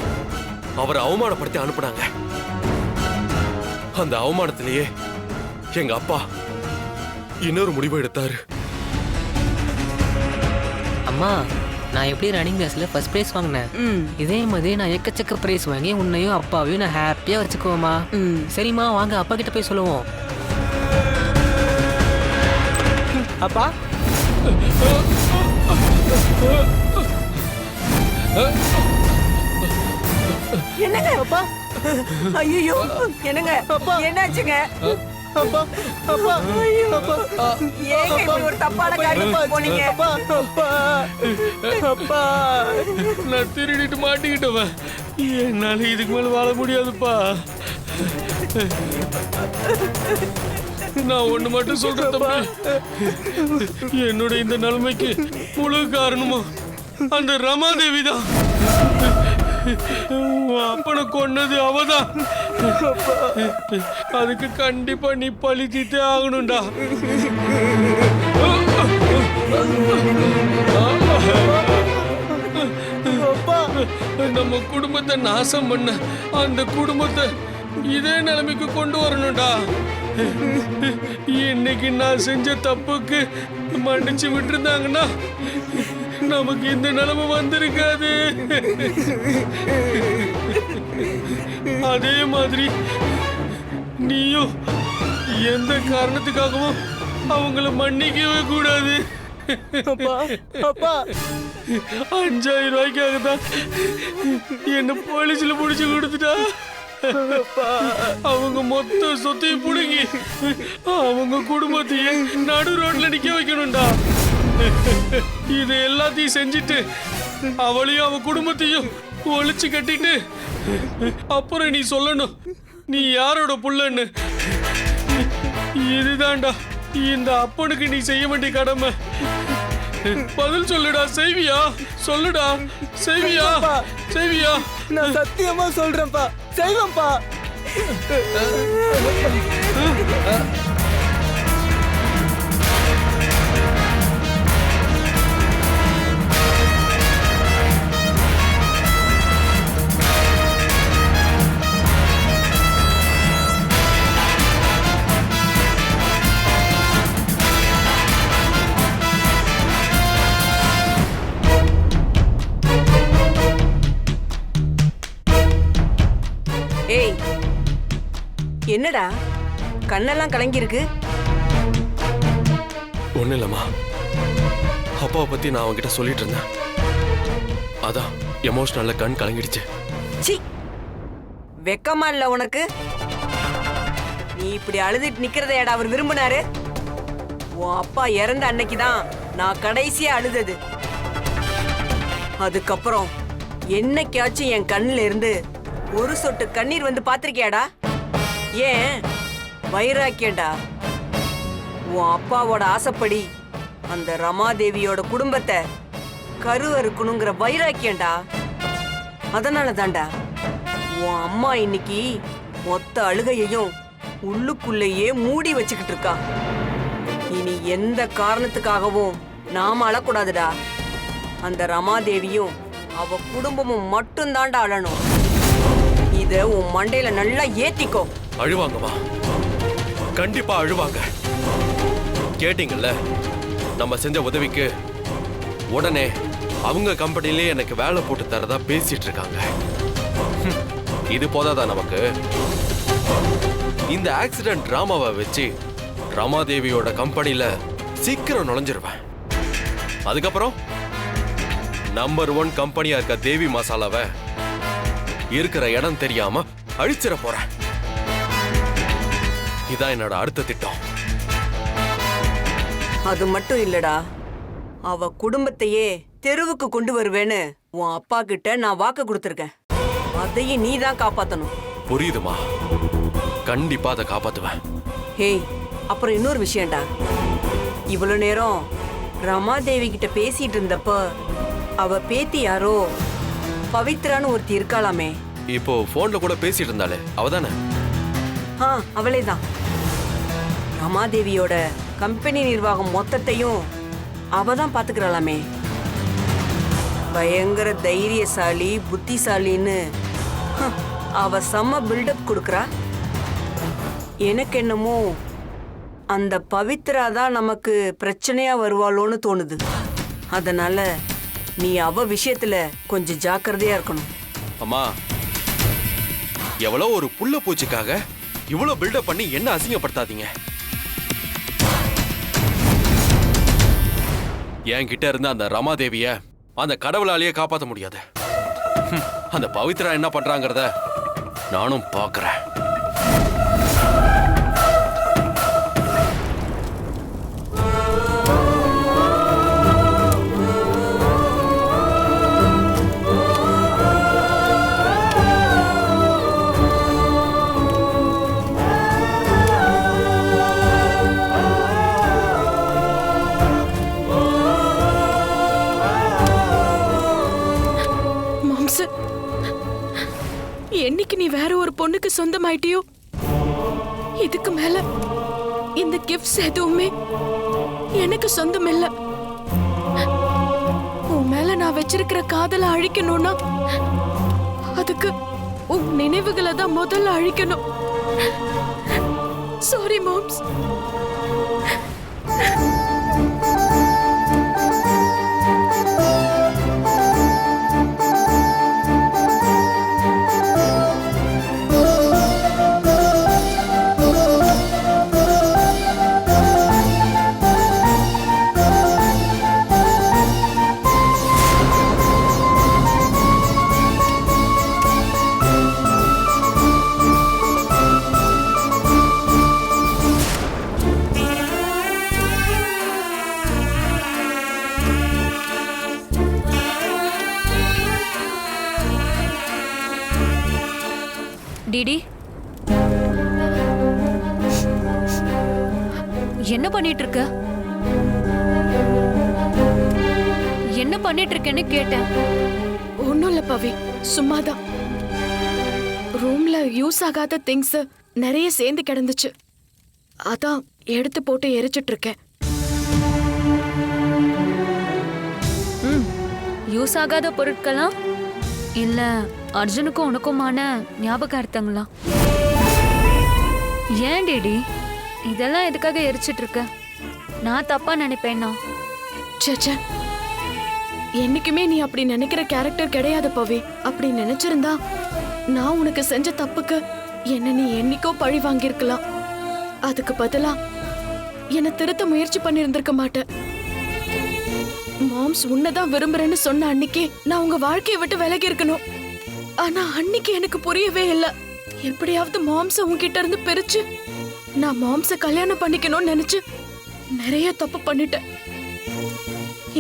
அவரை அவமானப்படுத்தி அனுப்புனாங்க. அந்த அவமானத்திலேயே எங்க அப்பா இன்னொரு முடிவு எடுத்தாரு. அம்மா, நான் எப்படி ரன்னிங் ரேஸ்ல ஃபர்ஸ்ட் பிரைஸ் வாங்கினேன், இதே மாதிரி நான் எக்கச்சக்க பிரைஸ் வாங்கி உன்னையும் அப்பாவையும் நான் ஹாப்பியா வச்சுக்குவோமா? சரிம்மா, வாங்க அப்பா கிட்ட போய் சொல்லுவோம். அப்பா, என்னங்க அப்பா? ஐயோ, என்னங்க என்னாச்சுங்க? அப்பா அப்பா அப்பா, ஏங்க இப்படி ஒரு தப்பான காரியம் போனீங்க? அப்பா, நான் திருடிட்டு மாட்டிக்கிட்டவன். என்னால இதுக்கு மேல வாழ முடியாதுப்பா. நான் ஒண்ணு மட்டும் சொல்றேன் தம்பி, என்னோட இந்த நிலைமைக்கு முழு காரணமும் அந்த ரமாதேவி தான். அப்பனை கொன்னது அவதான். அதுக்கு கண்டிப்பா நீ பழி தீர்த்தே ஆகணும்டா. நம்ம குடும்பத்தை நாசம் பண்ண அந்த குடும்பத்தை இதே நிலைமைக்கு கொண்டு வரணும்டா. இன்னைக்கு நான் செஞ்ச தப்புக்கு மன்னிச்சு விட்டுருந்தாங்கன்னா நமக்கு இந்த நிலைமை வந்திருக்காது. அதே மாதிரி நீயும் எந்த காரணத்துக்காகவும் அவங்கள மன்னிக்கவே கூடாது. 5000 ரூபாய்க்காக தான் என்ன போலீஸ்ல புடிச்சு கொடுத்துட்டா. அவங்க மொத்த சொத்தையும் புடுங்கி அவங்க குடும்பத்தையே நடு ரோட்ல நிக்க வைக்கணும்டா. இது எல்லாத்தையும் செஞ்சுட்டு அவளையும் அவ குடும்பத்தையும் ஒழிச்சு கட்டிட்டு அப்புறம் நீ சொல்லணும் நீ யாரோட புள்ளன்னு. இதுதான்டா இந்த அப்பனுக்கு நீ செய்ய வேண்டிய கடமை. பதில் சொல்லுடா, செய்வியா? சொல்லுடா, செய்வியா? செய்வியா? நான் சத்தியமா சொல்றேன்ப்பா, செய்வேன்ப்பா. ஏய், என்னடா கண்ணெல்லாம் கலங்கி இருக்கு? ஒண்ணு இல்லம்மா, அப்பாவை பத்தி நான் அவன்கிட்ட சொல்லிட்டு இருந்தேன், அதான் எமோஷனல்ல கண் கலங்கிடுச்சு. சி, வெக்கமா இல்ல உனக்கு? நீ இப்படி அழுதுட்டு நிக்கிறதையாடா அவர் விரும்பினாரு? உன் அப்பா இறந்த அன்னைக்குதான் நான் கடைசியா அழுதது. அதுக்கப்புறம் என்னைக்காச்சும் என் கண்ணுல இருந்து ஒரு சொட்டு கண்ணீர் வந்து பாத்திருக்கியாடா? ஏன் வைராக்கியடா. உன் அப்பாவோட ஆசைப்படி அந்த ரமாதேவியோட குடும்பத்தை கருவறுக்கணுங்கிற வைராக்கியண்டா. அதனால தான்டா உன் அம்மா இன்னைக்கு மொத்த அழுகையையும் உள்ளுக்குள்ளேயே மூடி வச்சுக்கிட்டு இருக்கா. இனி எந்த காரணத்துக்காகவும் நாம அழக்கூடாதுடா. அந்த ரமாதேவியும் அவ குடும்பமும் மட்டும்தான்டா அழணும். இத உன் மண்டையில நல்லா ஏத்திக்கோ. அழுவாங்கம்மா, கண்டிப்பா அழுவாங்க. கேட்டீங்கல்ல, நம்ம செஞ்ச உதவிக்கு உடனே அவங்க கம்பெனிலே எனக்கு வேலை போட்டு தரதா பேசிட்டு இருக்காங்க. இது போதாதா நமக்கு? இந்த ஆக்சிடென்ட் டிராமாவை வச்சு ரமாதேவியோட கம்பெனில சீக்கிரம் நுழைஞ்சிருவேன். அதுக்கப்புறம் நம்பர் 1 கம்பெனியா இருக்க தேவி மசாலாவை இருக்கிற இடம் தெரியாம அழிச்சிட போறேன். இதான் என்னோட அடுத்த திட்டம். அது மட்டும் இல்லடா, அவ குடும்பத்தையே தெருவுக்கு கொண்டு வருவேன்னு உன் அப்பா கிட்ட நான் வாக்கு கொடுத்திருக்கேன். அதையும் நீ தான் காப்பாத்தணும். புரியுதுமா, கண்டிப்பா அதை காப்பாத்துவேன். ஹேய், அப்புறம் இன்னொரு விஷயம்டா. இவ்வளவு நேரம் ரமாதேவி கிட்ட பேசிட்டு இருந்தப்ப அவ பேத்தி யாரோ பவித்ரான்னு ஒருத்தி இருக்காளாமே. இப்போ போன்ல கூட பேசிட்டு இருந்தாலே அவதானே? அவளே தான். ரமாதேவியோட கம்பெனி நிர்வாகம் மொத்தத்தையும் அவ தான் பாத்துக்கிறாளாமே. பயங்கர தைரியசாலி, புத்திசாலின்னு அவ செம்ம பில்டப் கொடுக்கறா. எனக்கு என்னமோ அந்த பவித்ரா தான் நமக்கு பிரச்சனையா வருவாளோன்னு தோணுது. அதனால நீ அவ விஷயத்துல கொஞ்சம் ஜாக்கிரதையா இருக்கணும். அம்மா, எவ்வளவு ஒரு புள்ள பூச்சிக்காக இவ்வளவு பில்டப் பண்ணி என்ன அசிங்கப்படுத்தாதீங்க. என்கிட்ட இருந்த அந்த ரமாதேவிய அந்த கடவுளாலேயே காப்பாற்ற முடியாது. அந்த பவித்ரா என்ன பண்றாங்கிறத நானும் பார்க்கறேன். என்னைக்கு நீ வேற ஒரு பொண்ணுக்கு சொந்தமாயிட்டியோ, இதுக்கு மேல இந்த கிஃப்ட்ஸ் எதுவுமே எனக்கு சொந்தம் இல்ல. உன் மேல நான் வச்சிருக்கிற காதலை அழிக்கணும்னா அதுக்கு உன் நினைவுகளை தான் முதல்ல அழிக்கணும். Sorry moms. டிடி, என்ன பண்ணிட்டு இருக்க? என்ன பண்ணிட்டு இருக்கேன்னு கேட்டேன். ஒண்ணும் இல்ல பவி, சும்மாதான். ரூம்ல யூஸ் ஆகாத திங்ஸ் நிறைய சேர்ந்து கிடந்துச்சு, அதான் எடுத்து போட்டு எரிச்சிட்டு இருக்கேன். யூஸ் ஆகாத பொருட்களா இல்ல அர்ஜுனுக்கும் உனக்குமான ஞாபகார்த்தங்களா? ஏன் டேடி இதெல்லாம் எதுக்காக எரிச்சிட்டு இருக்க? நான் தப்பா நினைப்பேனா? ச்சே, என்னைக்குமே நீ அப்படி நினைக்கிற கேரக்டர் கிடையாது பவி. அப்படி நினைச்சிருந்தா நான் உனக்கு செஞ்ச தப்புக்கு என்ன நீ என்னைக்கோ பழி வாங்கியிருக்கலாம். அதுக்கு பதிலா என்ன திருத்த முயற்சி பண்ணியிருந்திருக்க மாட்டேன். மாம்ஸ் உன்னதான் விரும்புறேன்னு சொன்ன அன்னைக்கு நான் உங்க வாழ்க்கையை விட்டு விலகி இருக்கணும். ஆனா அன்னைக்கு எனக்கு புரியவே இல்லை. எப்படியாவது மாம்ஸ உன்கிட்ட இருந்து பிரிச்சு நான் மாம்ஸ கல்யாணம் பண்ணிக்கணும்னு நினைச்சு நிறைய தப்பு பண்ணிட்டேன்.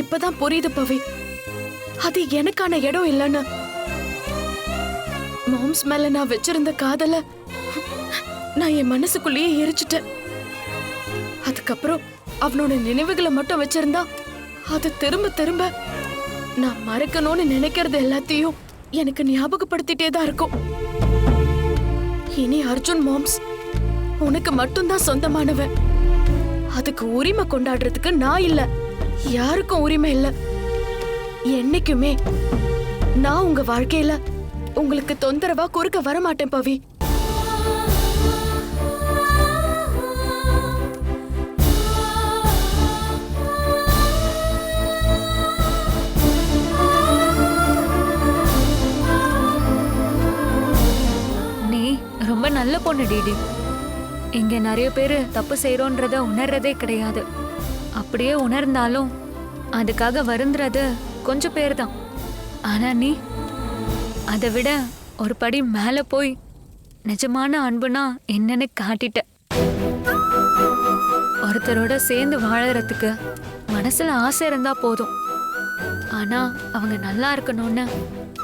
இப்பதான் புரியுது பவி, அது எனக்கான இடம் இல்லைன்னு. மாம்ஸ் மேல நான் வச்சிருந்த காதல நான் என் மனசுக்குள்ளேயே எரிச்சிட்டேன். அதுக்கப்புறம் அவனோட நினைவுகளை மட்டும் வச்சிருந்தா அது திரும்ப திரும்ப நான் மறக்கணும்னு நினைக்கிறது எல்லாத்தையும் எனக்கு ஞாபகப்படுத்திட்டே தான் இருக்கும். இனி அர்ஜுன் மாம்ஸ் உனக்கு மட்டும்தான் சொந்தமானவன். அதுக்கு உரிமை கொண்டாடுறதுக்கு நான் இல்ல, யாருக்கும் உரிமை இல்ல. என்னைக்குமே நான் உங்க வாழ்க்கையில உங்களுக்கு தொந்தரவா குறுக்க வர மாட்டேன் பவி. நீ ரொம்ப நல்ல பொண்ணு டிடி. இங்க நிறைய பேரு தப்பு செய்யறோன்றத உணர்றதே கிடையாது. அப்படியே உணர்ந்தாலும் அதுக்காக வருந்துறது கொஞ்சம் பேர் தான். ஆனா நீ அதை விட ஒரு படி மேல போய் நிஜமான அன்புனா என்னன்னு காட்டிட்ட. ஒருத்தரோட சேர்ந்து வாழறதுக்கு மனசுல ஆசை இருந்தா போதும். ஆனா அவங்க நல்லா இருக்கணும்னு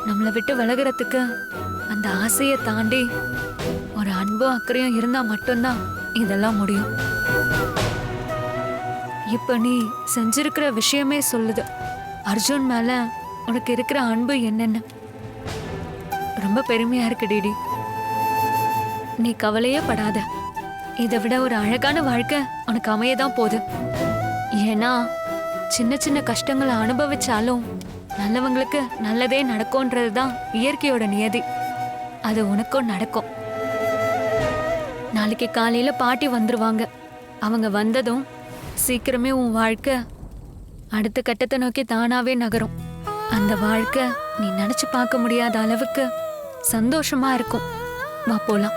நம்மளை விட்டு விலகிறதுக்கு அந்த ஆசையை தாண்டி ஒரு அன்பும் அக்கறையும் இருந்தா மட்டும்தான் இதெல்லாம் முடியும். இப்ப நீ செஞ்சிருக்கிற விஷயமே சொல்லுது அர்ஜுன் மேல உனக்கு இருக்கிற அன்பு என்னன்னு. ரொம்ப பெருமையா இருக்கு டிடி. நீ கவலையே படாத, இதை விட ஒரு அழகான வாழ்க்கை உனக்கு அமையதான் போகுது. ஏன்னா சின்ன சின்ன கஷ்டங்களை அனுபவிச்சாலும் நல்லவங்களுக்கு நல்லதே நடக்கும்ன்றதுதான் இயற்கையோட நியதி. அது உனக்கும் நடக்கும். நாளைக்கு காலையில பாட்டி வந்துருவாங்க. அவங்க வந்ததும் சீக்கிரமே உன் வாழ்க்கை அடுத்த கட்டத்தை நோக்கி தானாவே நகரும். அந்த வாழ்க்கை நீ நினைச்சு பார்க்க முடியாத அளவுக்கு சந்தோஷமா இருக்கும். வா போலாம்.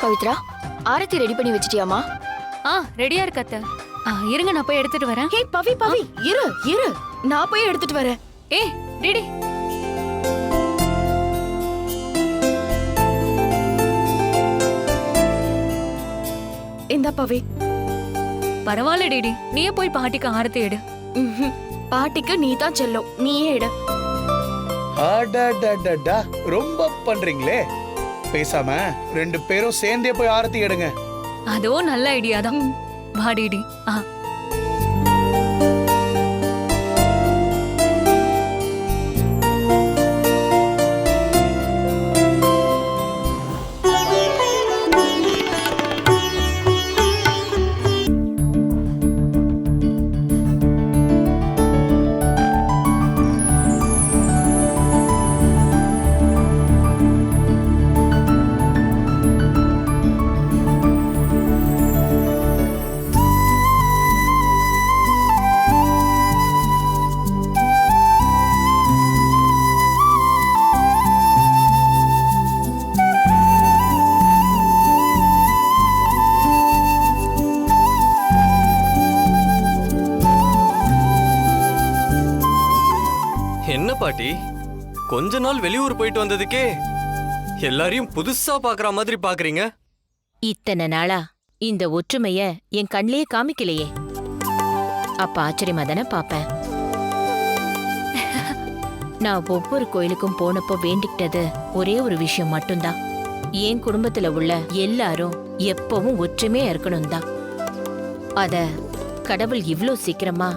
பவித்ரா, ஆரத்தி ரெடி பண்ணி வச்சிட்டியாமா? ரெடியா இருக்கு அத்தை. இருங்க நான் போய் எடுத்துட்டு வரேன். ஹே பவி பவி, இரு நான் போய் எடுத்துட்டு வரேன். டிடி இந்தா பவி. பரவாயில்ல டிடி, நீயே போய் பாட்டிக்கு ஆரத்தி எடு. பாட்டிக்கு நீ தான் செல்லும், நீயே எடு. அடடடடா, ரொம்ப பண்றீங்களே. பேசாம 2 பேரும் சேர்ந்தே போய் ஆரத்தி எடுங்க. அதுவும் நல்ல ஐடியா தான். வா டிடி. என்ன பாட்டி கொஞ்ச நாள் வெளியூர் போயிட்டு வந்ததுக்கே எல்லாரையும் புதுசா பாக்குற மாதிரி பாக்குறீங்க? இத்தனை நாளா இந்த ஒற்றுமைய என் கண்ணிலேயே காமிக்கலையே. அப்ப ஆச்சரியமா தானே பாப்பேன். நான் ஒவ்வொரு கோயிலுக்கும் போனப்போ வேண்டிக்கிட்டது ஒரே ஒரு விஷயம் மட்டும்தான். என் குடும்பத்துல உள்ள எல்லாரும் எப்பவும் ஒற்றுமையா இருக்கணும் தான். அத கடவுள் இவ்ளோ சீக்கிரமா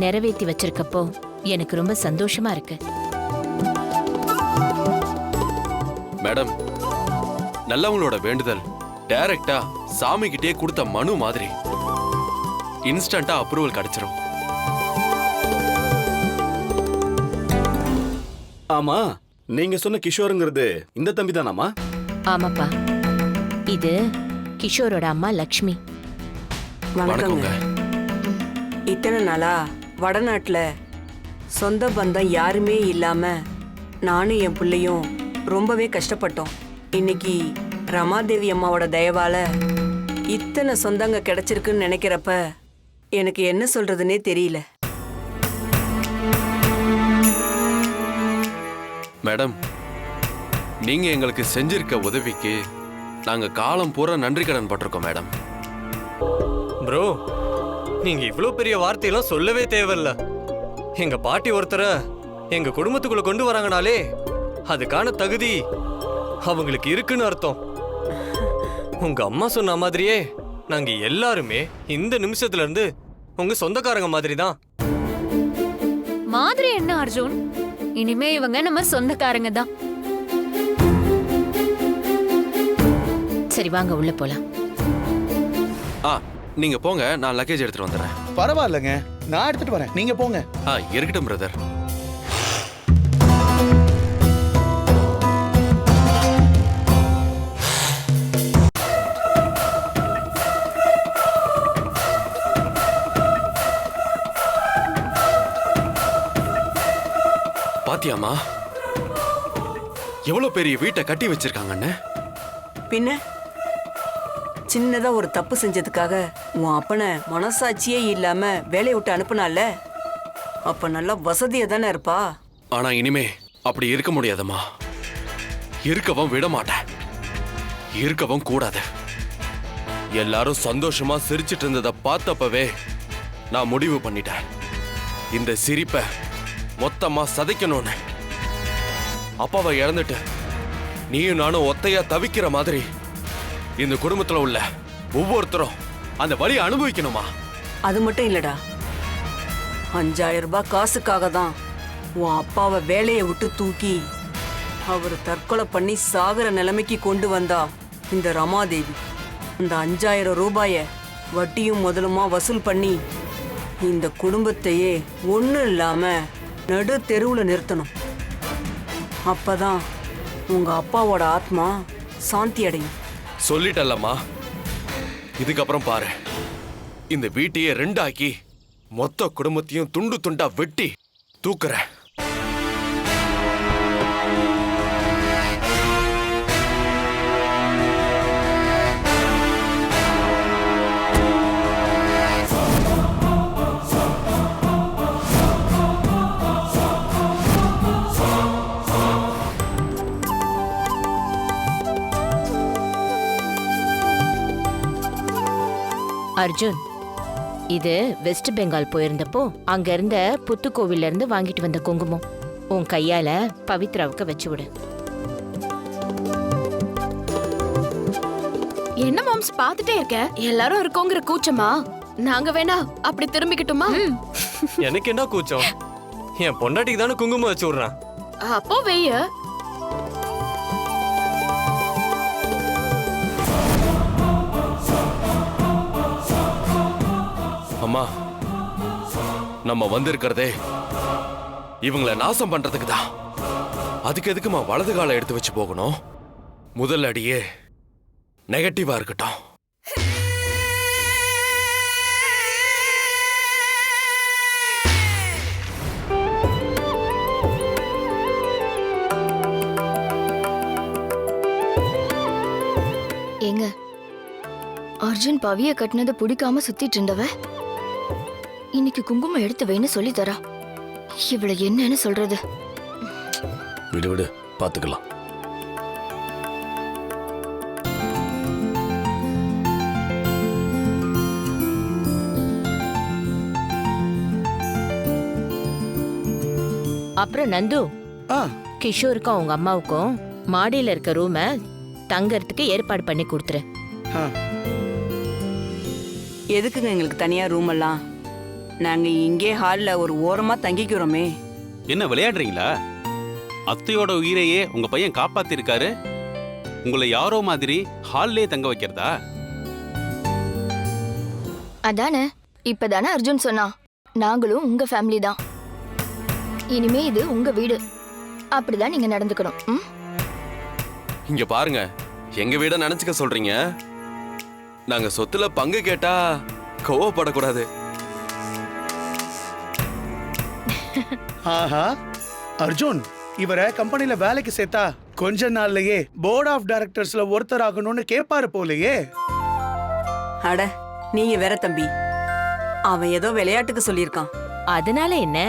நிறைவேற்றி வச்சிருக்கப்போ எனக்கு ரொம்ப சந்தோஷமா இருக்கு. மேடம், நல்லவங்களோட வேண்டுதல் டைரக்டா சாமி கிட்டே கொடுத்த மனு மாதிரி இன்ஸ்டன்டா அப்ரூவல் கிடைச்சிரும். ஆமா, நீங்க சொன்ன கிஷோருங்கிறது இந்த தம்பி தானாமா? ஆமாப்பா, இது கிஷோரோட அம்மா லக்ஷ்மி. வணக்கங்க. இத்தனை நாளா வடநாட்டுல சொந்த பந்தம் யாருமே இல்லாம நானும் என் பிள்ளையும் ரொம்பவே கஷ்டப்பட்டோம். இன்னைக்கு ரமாதேவி அம்மாவோட தயவால இத்தனை சொந்தங்க கிடைச்சிருக்குன்னு நினைக்கிறப்ப எனக்கு என்ன சொல்றதுன்னே தெரியல. மேடம், நீங்க எங்களுக்கு செஞ்சிருக்க உதவிக்கு நாங்க காலம் பூரா நன்றி கடன் பட்டிருக்கோம் மேடம். ப்ரோ, நீங்க இவ்ளோ பெரிய வார்த்தையெல்லாம் சொல்லவே தேவையில்ல. எங்க பாட்டி ஒருத்தரை எங்க குடும்பத்துக்குள்ள கொண்டு வராங்கனாலே அதுக்கான தகுதி அவங்களுக்கு இருக்குன்னு அர்த்தம். உங்க அம்மா சொன்ன மாதிரியே நாங்க எல்லாருமே இந்த நிமிஷத்துல இருந்து உங்க சொந்தக்காரங்க மாதிரி தான். மாதிரி என்ன அர்ஜுன், இனிமே இவங்க நம்ம சொந்தக்காரங்க தான். சரி வாங்க உள்ள போலாம். நீங்க போங்க, நான் லக்கேஜ் எடுத்துட்டு வந்துடுறேன். பரவாயில்லைங்க, நான் எடுத்துட்டு வரேன், நீங்க போங்க. இருக்கட்டும் பிரதர். பாத்தியாமா எவ்வளவு பெரிய வீட்டை கட்டி வச்சிருக்காங்கன்னு? பின்ன சின்னதா ஒரு தப்பு செஞ்சதுக்காக உன் அப்பனை மனசாட்சியே இல்லாம வேலையை விட்டு அனுப்புனால, அப்ப நல்லா வசதியா தானே இருப்பா. ஆனா இனிமே அப்படி இருக்க முடியாதம்மா. இருக்கவும் விட மாட்டேன், இருக்கவும் கூடாது. எல்லாரும் சந்தோஷமா சிரிச்சிட்டு இருந்ததை பார்த்தப்பவே நான் முடிவு பண்ணிட்டேன், இந்த சிரிப்பை மொத்தமா சதைக்கணும்னு. அப்பாவை இழந்துட்டு நீயும் நானும் ஒத்தையா தவிக்கிற மாதிரி இந்த குடும்பத்துல உள்ள ஒவ்வொருத்தரும் அந்த வலியை அனுபவிக்கணுமா? அது மட்டும் இல்லடா, 5000 ரூபாய் காசுக்காக தான் உன் அப்பாவை வேலையை விட்டு தூக்கி அவர் தற்கொலை பண்ணி சாகிற நிலைமைக்கு கொண்டு வந்தா இந்த ரமாதேவி. இந்த 5000 ரூபாய வட்டியும் முதலுமா வசூல் பண்ணி இந்த குடும்பத்தையே ஒன்றும் இல்லாம நடு தெருவுல நிறுத்தணும். அப்பதான் உங்க அப்பாவோட ஆத்மா சாந்தி அடையும். சொல்லிட்டல்லம்மா, இதுக்கப்புறம் பாரு, இந்த வீட்டையே ரெண்டாக்கி மொத்த குடும்பத்தையும் துண்டு துண்டா வெட்டி தூக்குறேன். அர்ஜுன், இது வெஸ்ட் பெங்கால் போயிருந்தப்போ அங்க இருந்த புத்துக்கோவில்ல இருந்து வாங்கிட்டு வந்த குங்குமம். உன் கையால பவித்ராவுக்கு வச்சு விடு. என்ன மாம்ஸ் பார்த்துட்டே இருக்க? எல்லாரும் இருக்கோங்கிற கூச்சமா? நாங்க வேணா அப்படி திரும்பிக்கிட்டுமா? எனக்கு என்ன கூச்சம்? என் பொண்டாட்டிக்கு தானே குங்குமம் வச்சு விடுறேன். அப்போ வெய்ய. அம்மா, நம்ம வந்திருக்கிறதே இவங்களை நாசம் பண்றதுக்கு தான். அதுக்கு எதுக்குமா வலது காலை எடுத்து வச்சு போகணும்? முதல் அடியே நெகட்டிவா இருக்கட்டும். ஏங்க, அர்ஜுன் பவிய கட்டினதை பிடிக்காம சுத்திட்டு இருந்தவ இன்னைக்கு குங்குமம் எடுத்து வைன்னு சொல்லி தரா. இவள என்னன்னு சொல்றது? விடு விடு, பாத்துக்கலாம். அப்புறம் நந்து, ஆ கிஷோருக்கும் அவங்க அம்மாவுக்கும் மாடியில இருக்க ரூமை தங்கறதுக்கு ஏற்பாடு பண்ணி கொடுத்துரு. ஆ எதுக்குங்க எங்களுக்கு தனியா ரூம் எல்லாம்? நாங்க இங்கே ஹால்ல ஒரு ஓரமா தங்கிக்கிறோமே. என்ன விளையாடுறீங்களா? அத்தையோட உயிரையே உங்க பையன் காப்பாத்திருக்காரு. உங்களை யாரோ மாதிரி ஹால்லே தங்க வைக்கிறதா? அதானே இப்பதானே அர்ஜுன் சொன்னா, நாங்களும் உங்க ஃபேமிலி தான், இனிமே இது உங்க வீடு, அப்படிதான் நீங்க நடந்துக்கணும். ம்? இங்க பாருங்க, எங்க வீட நினைச்சுக்க சொல்றீங்க. நாங்க சொத்துல பங்கு கேட்டா கோவப்படக்கூடாது. ஆஹா, அர்ஜுன் இவரை கம்பெனில வேலைக்கு சேர்த்தா கொஞ்ச நாள்லயே போர்ட் ஆஃப் டைரக்டர்ஸ்ல ஒருத்தர் ஆகணும்னு கேட்பாரு போலயே. அட நீங்க வேற தம்பி, அவன் ஏதோ விளையாட்டுக்கு சொல்லியிருக்கான். அதனால என்ன?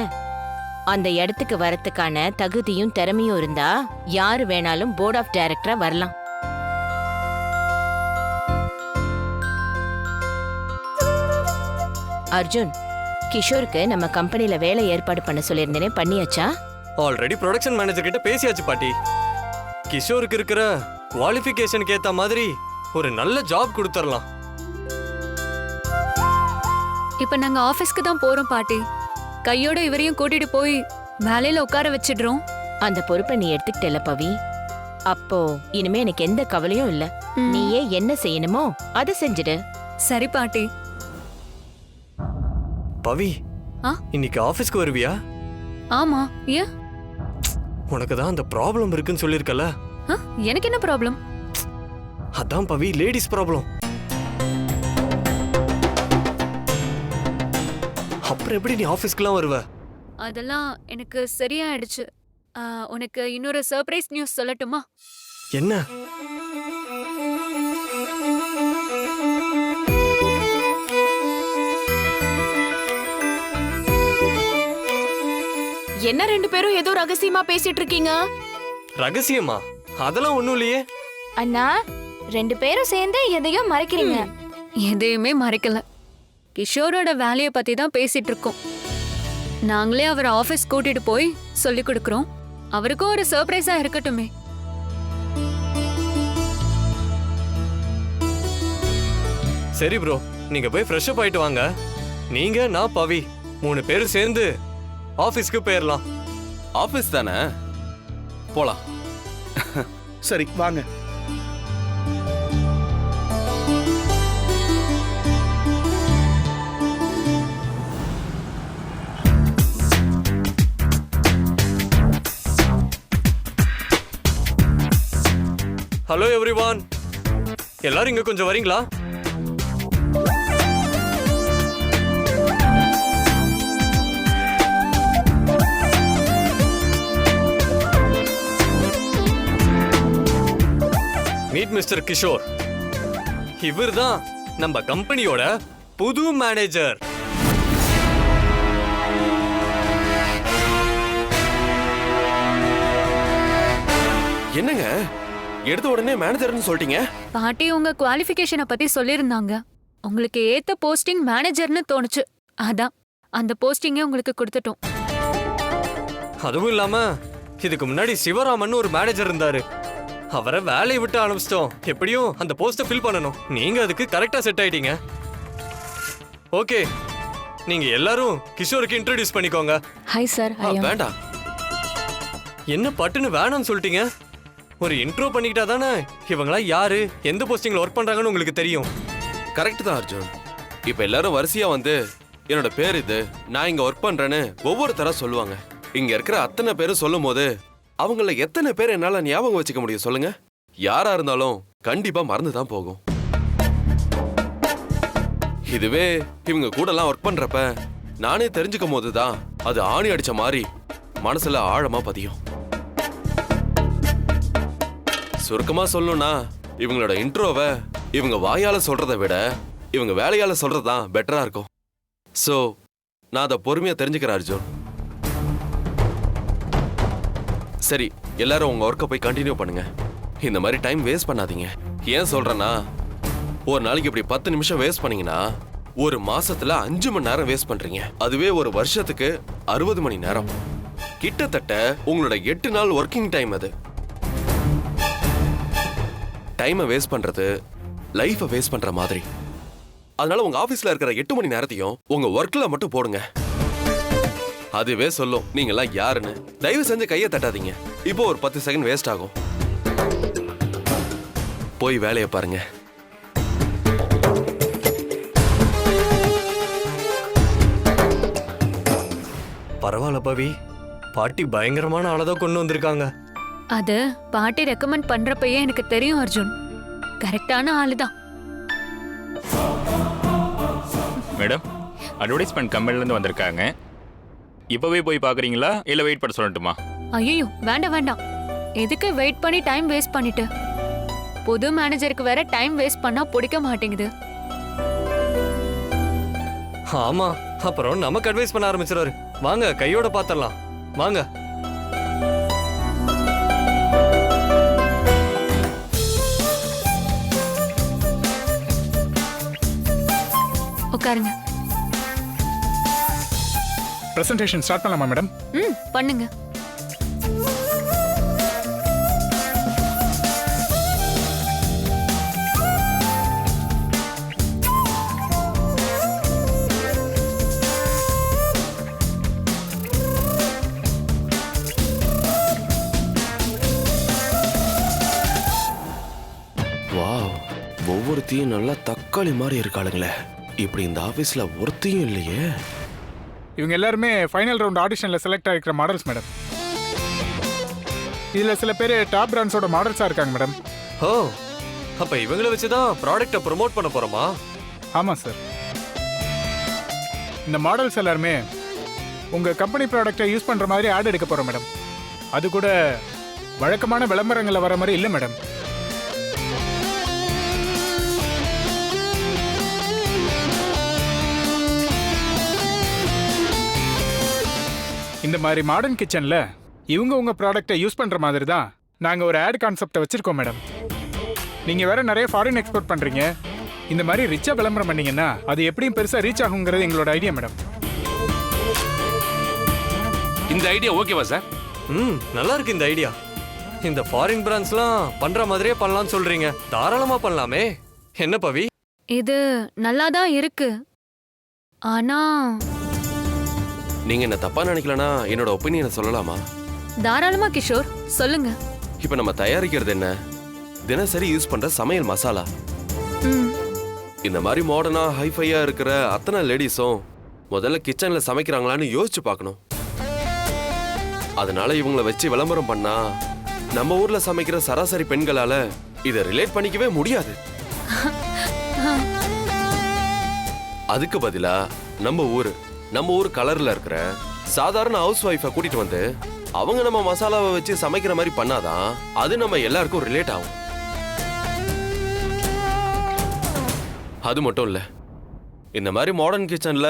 அந்த இடத்துக்கு வரத்துக்கான தகுதியும் திறமையும் இருந்தா யாரு வேணாலும் போர்ட் ஆஃப் டைரக்டரா வரலாம். அர்ஜுன், கிஷோருக்கு நம்ம கம்பெனில வேலை ஏற்பாடு பண்ண சொல்லியிருந்தேனே, பண்ணியாச்சா? ஆல்ரெடி ப்ரொடக்ஷன் மேனேஜர் கிட்ட பேசியாச்சு பாட்டி. கிஷோருக்கு இருக்கிற குவாலிஃபிகேஷனுக்கு ஏத்த மாதிரி ஒரு நல்ல ஜாப் கொடுத்துடலாம். இப்ப நாங்க ஆபீஸ்க்கு தான் போறோம் பாட்டி. கையோட இவரையும் கூட்டிட்டு போய் வேலையில உட்கார வச்சிடுறோம். அந்த பொறுப்பை நீ எடுத்துக்கிட்டல பவி. அப்போ இனிமே எனக்கு எந்த கவலையும் இல்ல. நீயே என்ன செய்யணுமோ அதை செஞ்சிடு. சரி பாட்டி. பவி, ஆ? இன்னைக்கு ஆபீஸ்க்கு வருவியா? ஆமா, ஏன்? உனக்கு தான் அந்த ப்ராப்ளம் இருக்குன்னு சொல்லிருக்கல. எனக்கு என்ன ப்ராப்ளம்? அதான் பவி, லேடிஸ் ப்ராப்ளம். அப்புறம் எப்படி நீ ஆபீஸ்க்குலாம் வருவ? அதெல்லாம் எனக்கு சரியாயிடுச்சு. உனக்கு இன்னொரு சர்ப்ரைஸ் நியூஸ் சொல்லட்டுமா? என்ன? என்ன ரெண்டு பேரும் ஏதோ ரகசியமா பேசிட்டு இருக்கீங்க? ரகசியமா? அதெல்லாம் ஒண்ணும் இல்லையே. அண்ணா, ரெண்டு பேரும் சேர்ந்து எதையோ மறைக்கிறீங்க. எதையுமே மறைக்கல. கிஷோரோட வேலையை பத்தி தான் பேசிட்டு இருக்கோம். நாங்களே அவர் ஆபீஸ் கூட்டிட்டு போய் சொல்லி கொடுக்கறோம். அவருக்கும் ஒரு சர்ப்ரைஸா இருக்கட்டுமே. சரி ப்ரோ, நீங்க போய் ஃப்ரெஷ் அப் ஆயிட்டு வாங்க. நீங்க, நான், பவி 3 பேரும் சேர்ந்து ஆபீஸ்க்கு போயிடலாம். ஆபீஸ் தானே, போலாம். சரி வாங்க. ஹலோ எவ்ரிவான், எல்லாரும் இங்க கொஞ்சம் வரீங்களா? Meet mister Kishore. இவர் தான் நம்ம கம்பெனியோட புது மேனேஜர். என்னங்க எடுத்த உடனே மேனேஜர்னு சொல்லிட்டீங்க? பாட்டி உங்க குவாலிஃபிகேஷனை பத்தி சொல்லியிருந்தாங்க. உங்களுக்கு ஏத்த போஸ்டிங் மேனேஜர்னு தோணுச்சு. அதான் அந்த போஸ்டிங்கே உங்களுக்கு கொடுத்துட்டோம். அதுவும் இல்லாம இதுக்கு முன்னாடி சிவராமன் ஒரு மேனேஜர் இருந்தாரு. அவரை வேலையை விட்டு அனுப்பிச்சிட்டோம். எப்படியும் அந்த போஸ்ட ஃபில் பண்ணணும். நீங்க அதுக்கு கரெக்டா செட் ஆயிட்டீங்க. ஓகே, நீங்க எல்லாரும் கிஷோருக்கு இன்ட்ரோடியூஸ் பண்ணிக்கோங்க. Hi sir. வேண்டாம். என்ன பட்டுன்னு வேணாம்னு சொல்லிட்டீங்க? ஒரு இன்ட்ரோ பண்ணிக்கிட்டா தானே இவங்களா யாரு, எந்த போஸ்டிங்ல ஒர்க் பண்றாங்கன்னு உங்களுக்கு தெரியும். கரெக்ட் தான் அர்ஜுன். இப்ப எல்லாரும் வரிசையா வந்து என்னோட பேர் இது, நான் இங்க ஒர்க் பண்றேன்னு ஒவ்வொருத்தரா சொல்லுவாங்க. இங்க இருக்கிற அத்தனை பேரும் சொல்லும் போது அவங்கள எத்தனை பேர் என்னால ஞாபகம் வச்சுக்க முடியும் சொல்லுங்க? யாரா இருந்தாலும் கண்டிப்பா மறந்து தான் போகும். இதுவே இவங்க கூட எல்லாம் ஒர்க் பண்றப்ப நானே தெரிஞ்சுக்கும் போதுதான் அது ஆணி அடிச்ச மாதிரி மனசுல ஆழமா பதியும். சுருக்கமா சொல்லணும்னா இவங்களோட இன்ட்ரோவை இவங்க வாயால சொல்றதை விட இவங்க வேலையால சொல்றதுதான் பெட்டரா இருக்கும். சோ நான் அதை பொறுமையா தெரிஞ்சுக்கிறேன் அர்ஜுன். சரி, எல்லாரும் உங்க ஒர்க்கை போய் கண்டினியூ பண்ணுங்க. இந்த மாதிரி டைம் வேஸ்ட் பண்ணாதீங்க. ஏன் சொல்றேன்னா, ஒரு நாளைக்கு இப்படி 10 நிமிஷம் வேஸ்ட் பண்ணீங்கன்னா ஒரு மாசத்துல 5 மணி நேரம் வேஸ்ட் பண்றீங்க. அதுவே ஒரு வருஷத்துக்கு 60 மணி நேரம். கிட்டத்தட்ட உங்களோட 8 நாள் ஒர்க்கிங் டைம் அது. டைமை வேஸ்ட் பண்றது லைஃபை வேஸ்ட் பண்ற மாதிரி. அதனால உங்க ஆபீஸ்ல இருக்கிற 8 மணி நேரத்தையும் உங்க ஒர்க்ல மட்டும் போடுங்க. அதுவே சொல்லும் நீங்க எல்லாம் யாருன்னு. தயவு செஞ்சு கையை தட்டாதீங்க. இப்போ ஒரு 10 செகண்ட் வேஸ்ட் ஆகும். போய் வேலையை பாருங்க. பரவாயில்ல பவி, பாட்டி பயங்கரமான ஆளதான் கொண்டு வந்திருக்காங்க. அது பாட்டி ரெக்கமெண்ட் பண்றப்பயே எனக்கு தெரியும் அர்ஜுன். கரெக்டான ஆளுதான். மேடம், அட்வர்டைஸ்மெண்ட் கம்பெனிலேருந்து வந்திருக்காங்க. இப்போவே போய் பார்க்குறீங்களா இல்லை வெயிட் பண்ண சொல்லட்டுமா? ஐயோ வேண்டாம் வேண்டாம். எதுக்கு வெயிட் பண்ணி டைம் வேஸ்ட் பண்ணிட்டு? புது மேனேஜருக்கு வேற டைம் வேஸ்ட் பண்ணா பிடிக்க மாட்டேங்குது. ஆமா, அப்புறம் நமக்கு அட்வைஸ் பண்ண ஆரம்பிச்சிடாரு. வாங்க கையோட பாத்திரலாம். வாங்க. உட்காருங்க. பிரசன்டேஷன் ஸ்டார்ட் பண்ணலாமா மேடம்? பண்ணுங்க. வாவ், ஒவ்வொருத்தையும் நல்லா தக்காளி மாதிரி இருக்காளுங்களே. இப்படி இந்த ஆபீஸ்ல ஒருத்தையும் இல்லையே. இவங்க எல்லாருமே ஃபைனல் ரவுண்ட் ஆடிஷனில் செலக்ட் ஆகிருக்கிற மாடல்ஸ் மேடம். இதில் சில பேர் டாப் பிராண்ட்ஸோட மாடல்ஸாக இருக்காங்க மேடம். ஓ, அப்ப இவங்களை வச்சுதான் ப்ராடக்ட்டை ப்ரோமோட் பண்ண போறோமா? ஆமாம் சார். இந்த மாடல்ஸ் எல்லாருமே உங்கள் கம்பெனி ப்ராடக்டை யூஸ் பண்ணுற மாதிரி ஆட் எடுக்க போகிறோம் மேடம். அது கூட வழக்கமான விளம்பரங்களில் வர மாதிரி இல்லை மேடம். இந்த மாதிரி மாடர்ன் கிச்சன்ல இவங்க உங்க ப்ராடக்ட்டை யூஸ் பண்ற மாதிரி தான் நாங்க ஒரு ஆட் கான்செப்டை வச்சிருக்கோம் மேடம். நீங்க வேற நிறைய ஃபாரின் எக்ஸ்போர்ட் பண்றீங்க. இந்த மாதிரி ரிச்சா விளம்பரம் பண்ணீங்கன்னா அது எப்படியும் பெருசா ரீச் ஆகுங்கிறது எங்களோட ஐடியா மேடம். இந்த ஐடியா ஓகேவா சார்? நல்லா இருக்கு இந்த ஐடியா. இந்த ஃபாரின் பிராண்ட்ஸ்லாம் பண்ற மாதிரியே பண்ணலாம்னு சொல்றீங்க. தாராளமா பண்ணலாமே. என்ன பவி? இது நல்லாதான் இருக்கு. ஆனா நீங்க என்ன தப்பா நினைக்கலனா என்னோட ஒப்பீனியனை சொல்லலாமா? தாராளமா கிஷோர், சொல்லுங்க. இப்ப நம்ம தயாரிக்கிறது என்ன? தினசரி யூஸ் பண்ற சமையல் மசாலா. இந்த மாதிரி மாடர்னா ஹைஃபையா இருக்கிற அத்தனை லேடிஸும் முதல்ல கிச்சன்ல சமைக்கிறாங்களான்னு யோசிச்சு பார்க்கணும். அதனால இவங்களை வச்சு விளம்பரம் பண்ணா நம்ம ஊர்ல சமைக்கிற சராசரி பெண்களால இதை ரிலேட் பண்ணிக்கவே முடியாது. அதுக்கு பதிலா நம்ம ஊர் கலர்ல இருக்கிற சாதாரண ஹவுஸ் ஒய்ஃபை கூட்டிட்டு வந்து அவங்க நம்ம மசாலாவை வச்சு சமைக்கிற மாதிரி பண்ணாதான் அது நம்ம எல்லாருக்கும் ரிலேட் ஆகும். அது மட்டும் இல்ல, இந்த மாதிரி மாடர்ன் கிச்சன்ல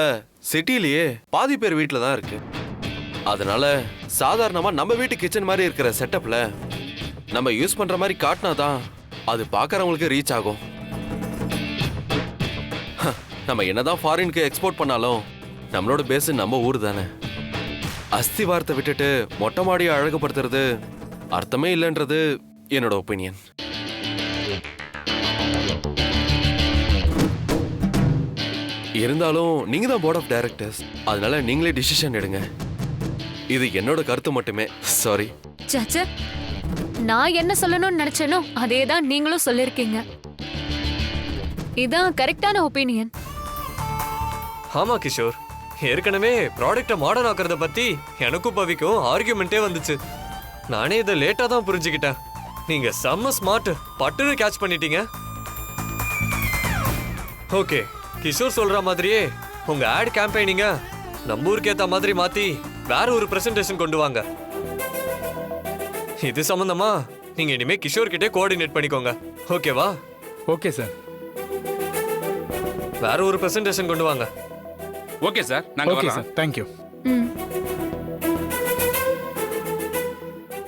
சிட்டிலேயே பாதி பேர் வீட்டில தான் இருக்கு. அதனால சாதாரணமா நம்ம வீட்டு கிச்சன் மாதிரி இருக்கிற செட்டப்ல நம்ம யூஸ் பண்ற மாதிரி காட்டினாதான் அது பார்க்கறவங்களுக்கு ரீச் ஆகும். நம்ம என்னதான் ஃபாரினுக்கு எக்ஸ்போர்ட் பண்ணாலும் நம்மளோட பேஸ் நம்ம ஊர் தானே. அஸ்திவாரத்தை விட்டுட்டு மொட்டை மாடியை அழகுபடுத்துறது அர்த்தமே இல்லைன்றது என்னோட ஒப்பீனியன். இருந்தாலும் நீங்க தான் போர்ட் ஆஃப் டைரக்டர்ஸ், அதனால நீங்களே டிசிஷன் எடுங்க. இது என்னோட கருத்து மட்டுமே. சாரி. சச்ச, நான் என்ன சொல்லணும்னு நினைச்சேனோ அதே தான் நீங்களும் சொல்லிருக்கீங்க. இதான் கரெக்டான ஒப்பீனியன். ஆமா கிஷோர், ஏற்கனவே ப்ராடக்ட்டை மாடர்ன் ஆக்குறத பத்தி எனக்கும் பவிக்கும் ஆர்கியூமெண்ட்டே வந்துச்சு. நானே இதை லேட்டா தான் புரிஞ்சுக்கிட்டேன். நீங்க செம்ம ஸ்மார்ட், பட்டுன்னு கேட்ச் பண்ணிட்டீங்க. ஓகே, கிஷோர் சொல்ற மாதிரியே உங்க ஆட் கேம்பெயினிங்க நம்ம ஊருக்கு ஏத்த மாதிரி மாத்தி வேற ஒரு பிரசன்டேஷன் கொண்டு வாங்க. இது சம்பந்தமா நீங்க இனிமே கிஷோர் கிட்டே கோஆர்டினேட் பண்ணிக்கோங்க. ஓகேவா? Okay sir. வேற ஒரு பிரசன்டேஷன் கொண்டு வாங்க. ஓகே சார், நாங்க ஓகே வரலாம். Sir, thank you.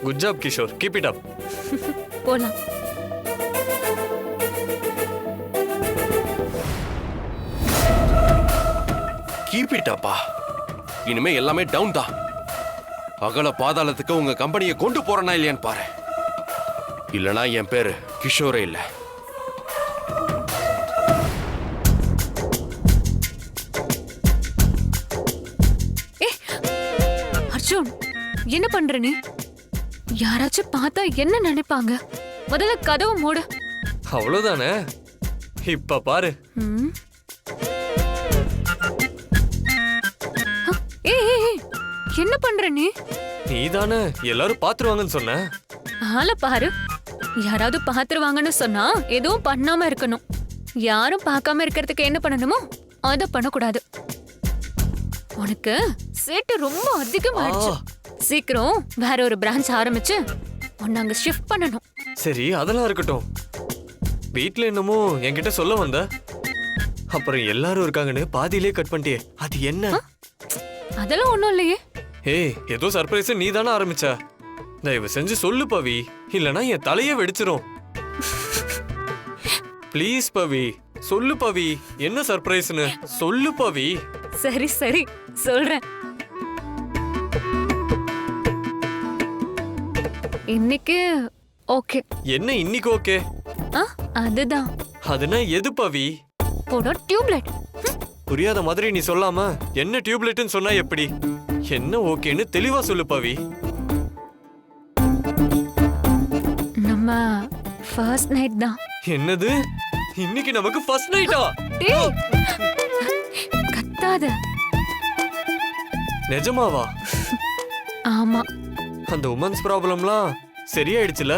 Good job Kishore, keep it up. போலாம். கீப் இட் அப்பா. இனிமே எல்லாமே டவுன் தான். அகல பாதாளத்துக்கு உங்க கம்பெனியை கொண்டு போறனா இல்லையான்னு பாரு. இல்லனா என் பேரு கிஷோரே இல்ல. அர்ஜுன், என்ன பண்ற நீ? யாராச்சும் பார்த்தா என்ன நினைப்பாங்க? முதல்ல கதவு மூடு. அவ்வளவுதானே, இப்ப பாரு. என்ன பண்ற நீ? நீதானே எல்லாரும் பாத்துருவாங்கன்னு சொன்ன. ஆளை பாரு. யாராவது பாத்துருவாங்கன்னு சொன்னா எதுவும் பண்ணாம இருக்கணும். யாரும் பார்க்காம இருக்கிறதுக்கு என்ன பண்ணணுமோ அத பண்ணக்கூடாது. உனக்கு சேட்டு ரொம்ப அதிகமாயிடுச்சு. சீக்கிரம் வேற ஒரு பிரான்ச் ஆரம்பிச்சு உன்னை அங்க ஷிஃப்ட் பண்ணணும். சரி, அதெல்லாம் இருக்கட்டும். வீட்ல என்னமோ என்கிட்ட சொல்ல வந்த, அப்புறம் எல்லாரும் இருக்காங்கன்னு பாதியிலே கட் பண்ணிட்டியே, அது என்ன? அதெல்லாம் ஒண்ணும் இல்லையே. ஏய், ஏதோ சர்ப்ரைஸ் நீ தானே ஆரம்பிச்ச. தயவு செஞ்சு சொல்லு பவி, இல்லனா என் தலையே வெடிச்சிரும். ப்ளீஸ் பவி, சொல்லு பவி, என்ன சர்ப்ரைஸ்னு சொல்லு பவி. சரி சரி சொல்றேன். இன்னைக்கு ஓகே. என்ன இன்னைக்கு ஓகே? அதுதான். அதுனா எது பவி? போடா டியூப்லைட். புரியாத மாதிரி நீ சொல்லாம என்ன டியூப்லைட்னு சொன்னா எப்படி? என்ன ஓகேன்னு தெளிவா சொல்லு பவி. நம்ம ஃபர்ஸ்ட் நைட் தான். என்னது? இன்னைக்கு நமக்கு ஃபர்ஸ்ட் நைட்டா? டேய், கத்தாத. நிஜமாவா? ஆமா. அந்த உமன்ஸ் ப்ராப்ளம்லாம் சரியாயிடுச்சுல?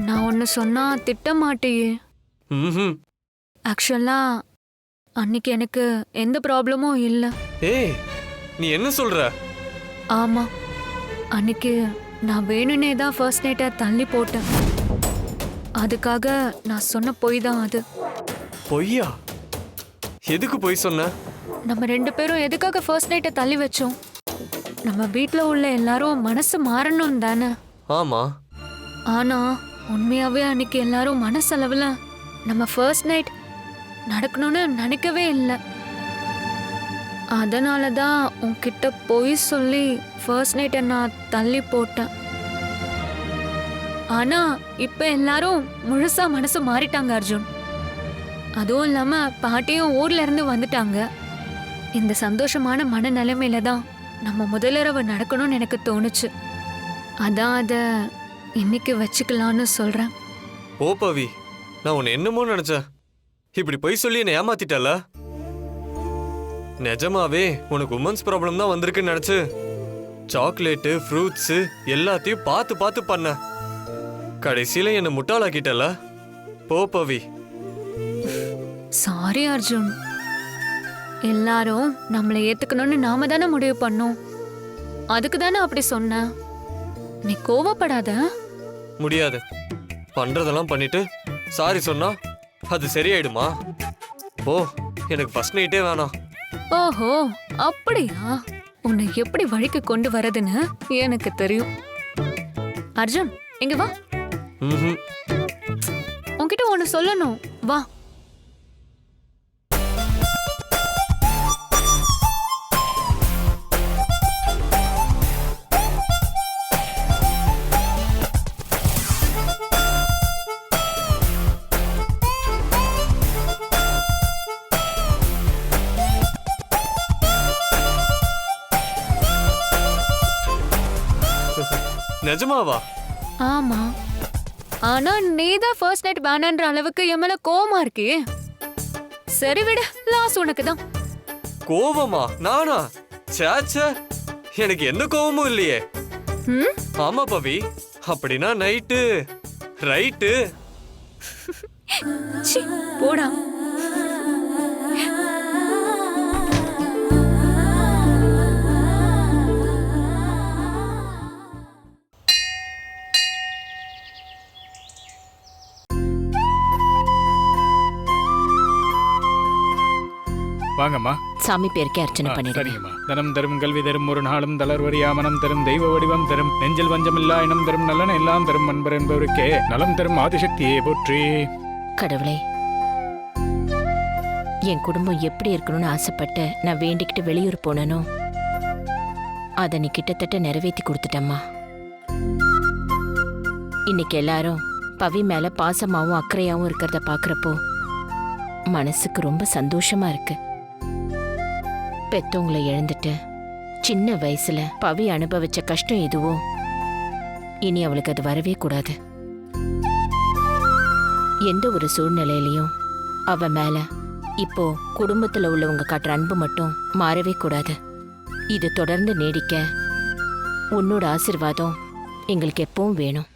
நான் ஒன்னு சொன்னா திட்ட மாட்டியே. ஆக்சுவலா அன்னைக்கு எனக்கு எந்த ப்ராப்ளமும் இல்ல. ஏய், நீ என்ன சொல்ற? ஆமா, அன்னைக்கு நான் வேணும்னே தான் ஃபர்ஸ்ட் நைட்டை தள்ளி போட்டேன். அதுக்காக நான் சொன்ன பொய் தான் அது. பொய்யா? எதுக்கு பொய் சொன்ன? நம்ம 2 பேரும் எதுக்காக ஃபர்ஸ்ட் நைட்டை தள்ளி வச்சோம்? நம்ம வீட்ல உள்ள எல்லாரும் மனசு மாறணும் தானே? ஆமா. ஆனா உண்மையாவே அன்னைக்கு எல்லாரும் மனசளவுல நம்ம ஃபர்ஸ்ட் நைட் நடக்கணும்னு நினைக்கவே இல்லை. அதனால தான் உன்கிட்ட பொய் சொல்லி ஃபர்ஸ்ட் நைட்டை நான் தள்ளி போட்டேன். ஆனா இப்ப எல்லாரும் முழுசா மனசு மாறிட்டாங்க அர்ஜுன். அதுவும் இல்லாம பாட்டியும் ஊர்ல இருந்து வந்துட்டாங்க. இந்த சந்தோஷமான மனநிலைமையில தான் நம்ம முதலிரவு நடக்கணும்னு எனக்கு தோணுச்சு. அதான் அத இன்னைக்கு வச்சுக்கலான்னு சொல்றேன். ஓ பவி, நான் உன்னை என்னமோ நினைச்சேன். இப்படி பொய் சொல்லி என்னை ஏமாத்திட்டல. நிஜமாவே உனக்கு உமன்ஸ் ப்ராப்ளம் தான் வந்திருக்குன்னு நினைச்சு சாக்லேட்டு ஃப்ரூட்ஸ் எல்லாத்தையும் பார்த்து பார்த்து பண்ண. கடைசியில என்னை முட்டாளாக்கிட்டல. போ பவி. சாரி அர்ஜுன். எல்லாரும் நம்மளை ஏத்துக்கணும்னு நாம தானே முடிவு பண்ணோம். அதுக்கு தானே அப்படி சொன்ன. நீ கோவப்படாத. முடியாது. பண்றதெல்லாம் பண்ணிட்டு சாரி சொன்னா அது சரியாயிடுமா? ஓ, எனக்கு ஃபர்ஸ்ட் நைட்டே வேணாம். ஓஹோ, அப்படியா? உன்னை எப்படி வழிக்கு கொண்டு வரதுன்னு எனக்கு தெரியும். அர்ஜுன், இங்க வா. உன்கிட்ட ஒன்னு சொல்லணும், வா. நிஜமாவா? ஆமா. ஆனா நீதான் ஃபர்ஸ்ட் நைட் வேணான்ற அளவுக்கு என் மேல கோவமா இருக்கே. சரி விடு, லாஸ் உனக்கு தான். கோவமா? நானா? சேச்சே, எனக்கு எந்த கோவமும் இல்லையே. ஆமா பவி, அப்படின்னா நைட்டு ரைட்டு. போடா. வாங்கம்மா. சாமி பேருக்கே அர்ச்சனை பண்ணிடுங்க. சரிங்கம்மா. தனம் தரும் கல்வி தரும் ஒரு நாளும் தளர்வரியா மனம் தரும் தெய்வ வடிவம் தரும் நெஞ்சில் வஞ்சமில்லா இனம் தரும் நல்லன எல்லாம் தரும் அன்பர் என்பவருக்கே நலம் தரும் ஆதிசக்தியே போற்றி. கடவுளே, என் குடும்பம் எப்படி இருக்கணும்னு ஆசைப்பட்டு நான் வேண்டிக்கிட்டு வெளியூர் போனனோ அதை நீ கிட்டத்தட்ட நிறைவேற்றி கொடுத்துட்டம்மா. இன்னைக்கு எல்லாரும் பவி மேல பாசமாவும் அக்கறையாவும் இருக்கிறத பாக்குறப்போ மனசுக்கு ரொம்ப சந்தோஷமா இருக்கு. பெத்தவங்களை இழந்துட்டு சின்ன வயசுல பவி அனுபவிச்ச கஷ்டம் எதுவோ இனி அவளுக்கு அது வரவே கூடாது. எந்த ஒரு சூழ்நிலையிலையும் அவ மேல இப்போ குடும்பத்துல உள்ளவங்க காட்டுற அன்பு மட்டும் மாறவே கூடாது. இது தொடர்ந்து நீடிக்க உன்னோட ஆசீர்வாதம் எங்களுக்கு எப்பவும் வேணும்.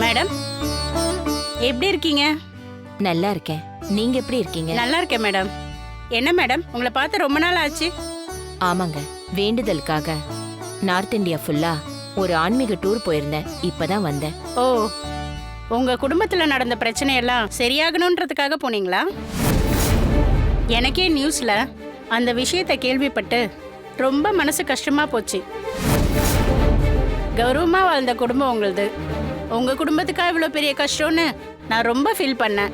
மேடம், எப்படி இருக்கீங்க? நல்லா இருக்கேன். நீங்க எப்படி இருக்கீங்க? நல்லா இருக்கேன் மேடம். என்ன மேடம், உங்களை பார்த்து ரொம்ப நாள் ஆச்சு. ஆமாங்க, வேண்டுதலுக்காக நார்த் இந்தியா ஃபுல்லா ஒரு ஆன்மீக டூர் போயிருந்தேன். இப்பதான் வந்தேன். ஓ, உங்க குடும்பத்துல நடந்த பிரச்சனையெல்லாம் சரியாகணுன்றதுக்காக போனீங்களா? எனக்கே நியூஸ்ல அந்த விஷயத்தை கேள்விப்பட்டு ரொம்ப மனசு கஷ்டமா போச்சு. கௌரவமா வாழ்ந்த குடும்பம் உங்களுது. உங்க குடும்பத்துக்காக இவ்வளோ பெரிய கஷ்டம்னு நான் ரொம்ப ஃபீல் பண்ணேன்.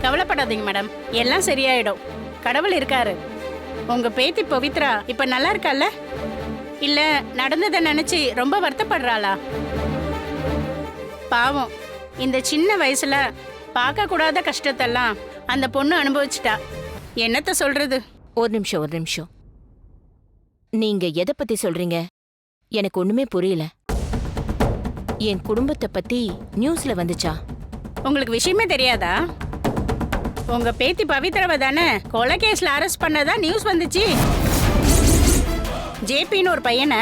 கவலைப்படாதீங்க மேடம், எல்லாம் சரியாயிடும். கடவுள் இருக்காரு. உங்க பேத்தி பவித்ரா இப்ப நல்லா இருக்கால? இல்ல நடந்ததை நினைச்சு ரொம்ப வருத்தப்படுறாளா? பாவம், இந்த சின்ன வயசுல பார்க்க கூடாத கஷ்டத்தெல்லாம் அந்த பொண்ணு அனுபவிச்சிட்டா. என்னத்த சொல்றது? ஒரு நிமிஷம். நீங்க எதை பத்தி சொல்றீங்க? எனக்கு ஒண்ணுமே புரியல. என் குடும்பத்தை பத்தி நியூஸ்ல வந்துச்சா? உங்களுக்கு விஷயமே தெரியாதா? உங்க பேத்தி பவித்ராவை தானே கொலை கேஸ்ல அரெஸ்ட் பண்ணதா நியூஸ் வந்துச்சு. ஜேபின்னு ஒரு பையனை.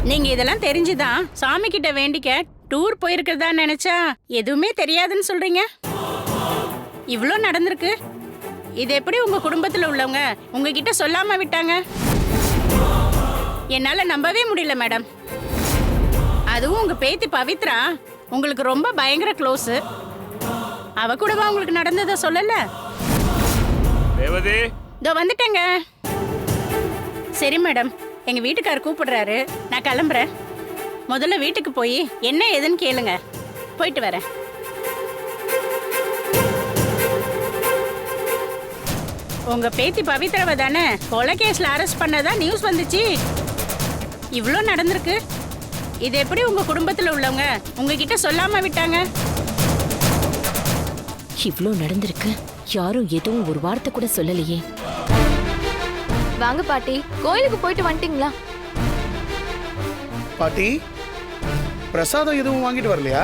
நீங்க இதெல்லாம் தெரிஞ்சுதான் சாமி கிட்ட வேண்டிக்க டூர் போயிருக்கிறதா நினைச்சா எதுவுமே தெரியாதுன்னு சொல்றீங்க. இவ்ளோ நடந்திருக்கு. இது எப்படி உங்க குடும்பத்துல உள்ளவங்க உங்ககிட்ட சொல்லாம விட்டாங்க? என்னால நம்பவே முடியல மேடம். அதுவும் உங்க பேத்தி பவித்ரா உங்களுக்கு ரொம்ப பயங்கர க்ளோஸ். அவ கூடவா உங்களுக்கு நடந்ததை சொல்லல? இதோ வந்துட்டேங்க. சரி மேடம், எங்க வீட்டுக்காரர் கூப்பிடுறாரு, நான் கிளம்புறேன். முதல்ல வீட்டுக்கு போய் என்ன ஏதுன்னு கேளுங்க. போயிட்டு வரேன். உங்க பேத்தி பவித்ராவை தானே கொலை கேஸ்ல அரெஸ்ட் பண்ணதா நியூஸ் வந்துச்சு. இவ்ளோ நடந்திருக்கு. இது எப்படி உங்க குடும்பத்துல உள்ளவங்க உங்ககிட்ட சொல்லாம விட்டாங்க? இவ்ளோ நடந்திருக்கு, யாரும் எதுவும் ஒரு வார்த்தை கூட சொல்லலையே. வாங்க பாட்டி, கோயிலுக்கு போயிட்டு வந்துட்டீங்களா? பாட்டி, பிரசாதம் எதுவும் வாங்கிட்டு வரலையா?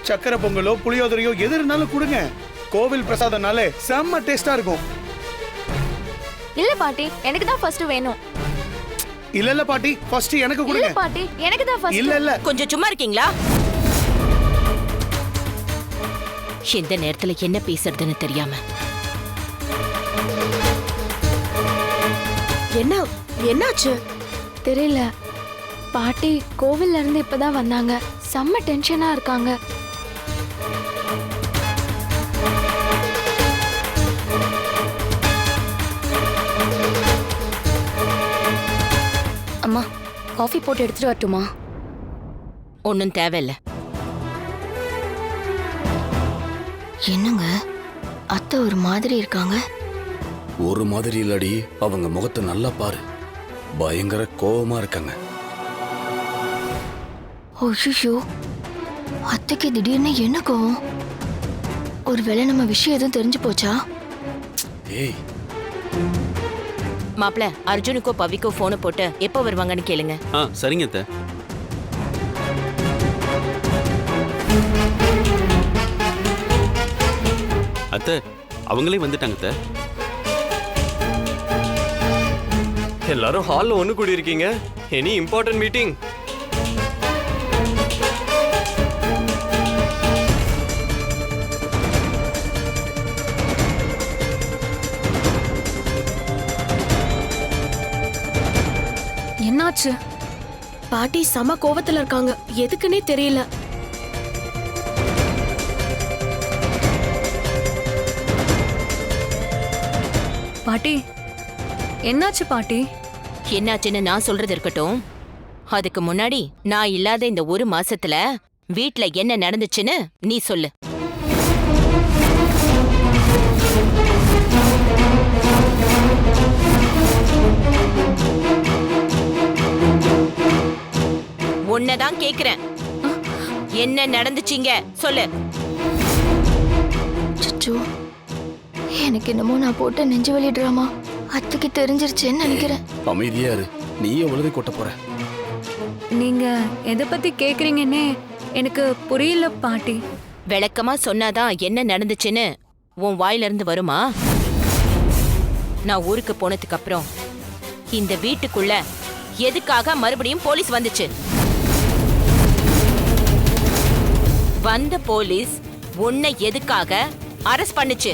சக்கரை பொங்கலோ புளியோதரையோ எது இருந்தாலும் கொடுங்க. கோவில் பிரசாதம்னாலே செம்ம டேஸ்டா இருக்கும். இல்ல பாட்டி, எனக்கு தான் ஃபர்ஸ்ட் வேணும். இல்ல பாட்டி, ஃபர்ஸ்ட் எனக்கு கொடுங்க. இல்ல பாட்டி, எனக்கு தான் ஃபர்ஸ்ட். இல்ல கொஞ்சம் சும்மா இருக்கீங்களா? எந்த நேரத்துல என்ன பேசுறதுன்னு தெரியாம. என்னாச்சு? தெரியல பாட்டி, கோவில்ல இருந்து இப்பதான் வந்தாங்க. செம்ம டென்ஷனா இருக்காங்க. அம்மா, காஃபி போட்டு எடுத்துட்டு வரட்டுமா? ஒன்னும் தேவையில்ல. என்னங்க அத்தை ஒரு மாதிரி இருக்காங்க? ஒரு மாதிரி இல்லடி, அவங்க முகத்தை நல்லா பாரு. பயங்கர கோவமா இருக்காங்க. ஓஷிஷோ, அத்தைக்கு திடீர்னு என்ன கோவம்? ஒருவேளை நம்ம விஷயம் எதுவும் தெரிஞ்சு போச்சா? ஏய் மாப்பிள அர்ஜுனுக்கோ பவிக்கோ போனை போட்டு எப்போ வருவாங்கன்னு கேளுங்க. சரிங்க அத்தை. அத்தை அவங்களே வந்துட்டாங்க அத்தை. எல்லாரும் ஹால்ல ஒண்ணு கூடி இருக்கீங்க. Any important meeting? என்னாச்சு? பாட்டி செம கோவத்துல இருக்காங்க, எதுக்குன்னே தெரியல. பாட்டி என்னாச்சு பாட்டி? என்னாச்சுன்னு நான் சொல்றது இருக்கட்டும். அதுக்கு முன்னாடி நான் இல்லாத இந்த ஒரு மாசத்துல வீட்ல என்ன நடந்துச்சுன்னு நீ சொல்லு. உன்னதான் கேக்குறேன். என்ன நடந்துச்சீங்க சொல்லு. சுச்சு, எனக்கு என்னமோ நான் போட்ட நெஞ்சு வலி டிராமா அத்தைக்கு தெரிஞ்சிருச்சேன்னு நினைக்கிறேன். அமைதியா இரு, நீயே உழுதி கொட்ட போற. நீங்க எதை பத்தி கேக்குறீங்கன்னே எனக்கு புரியல பாட்டி. விளக்கமா சொன்னாதான் என்ன நடந்துச்சுன்னு உன் வாயில இருந்து வருமா? நான் ஊருக்கு போனதுக்கு அப்புறம் இந்த வீட்டுக்குள்ள எதுக்காக மறுபடியும் போலீஸ் வந்துச்சு? வந்த போலீஸ் உன்னை எதுக்காக அரெஸ்ட் பண்ணுச்சு?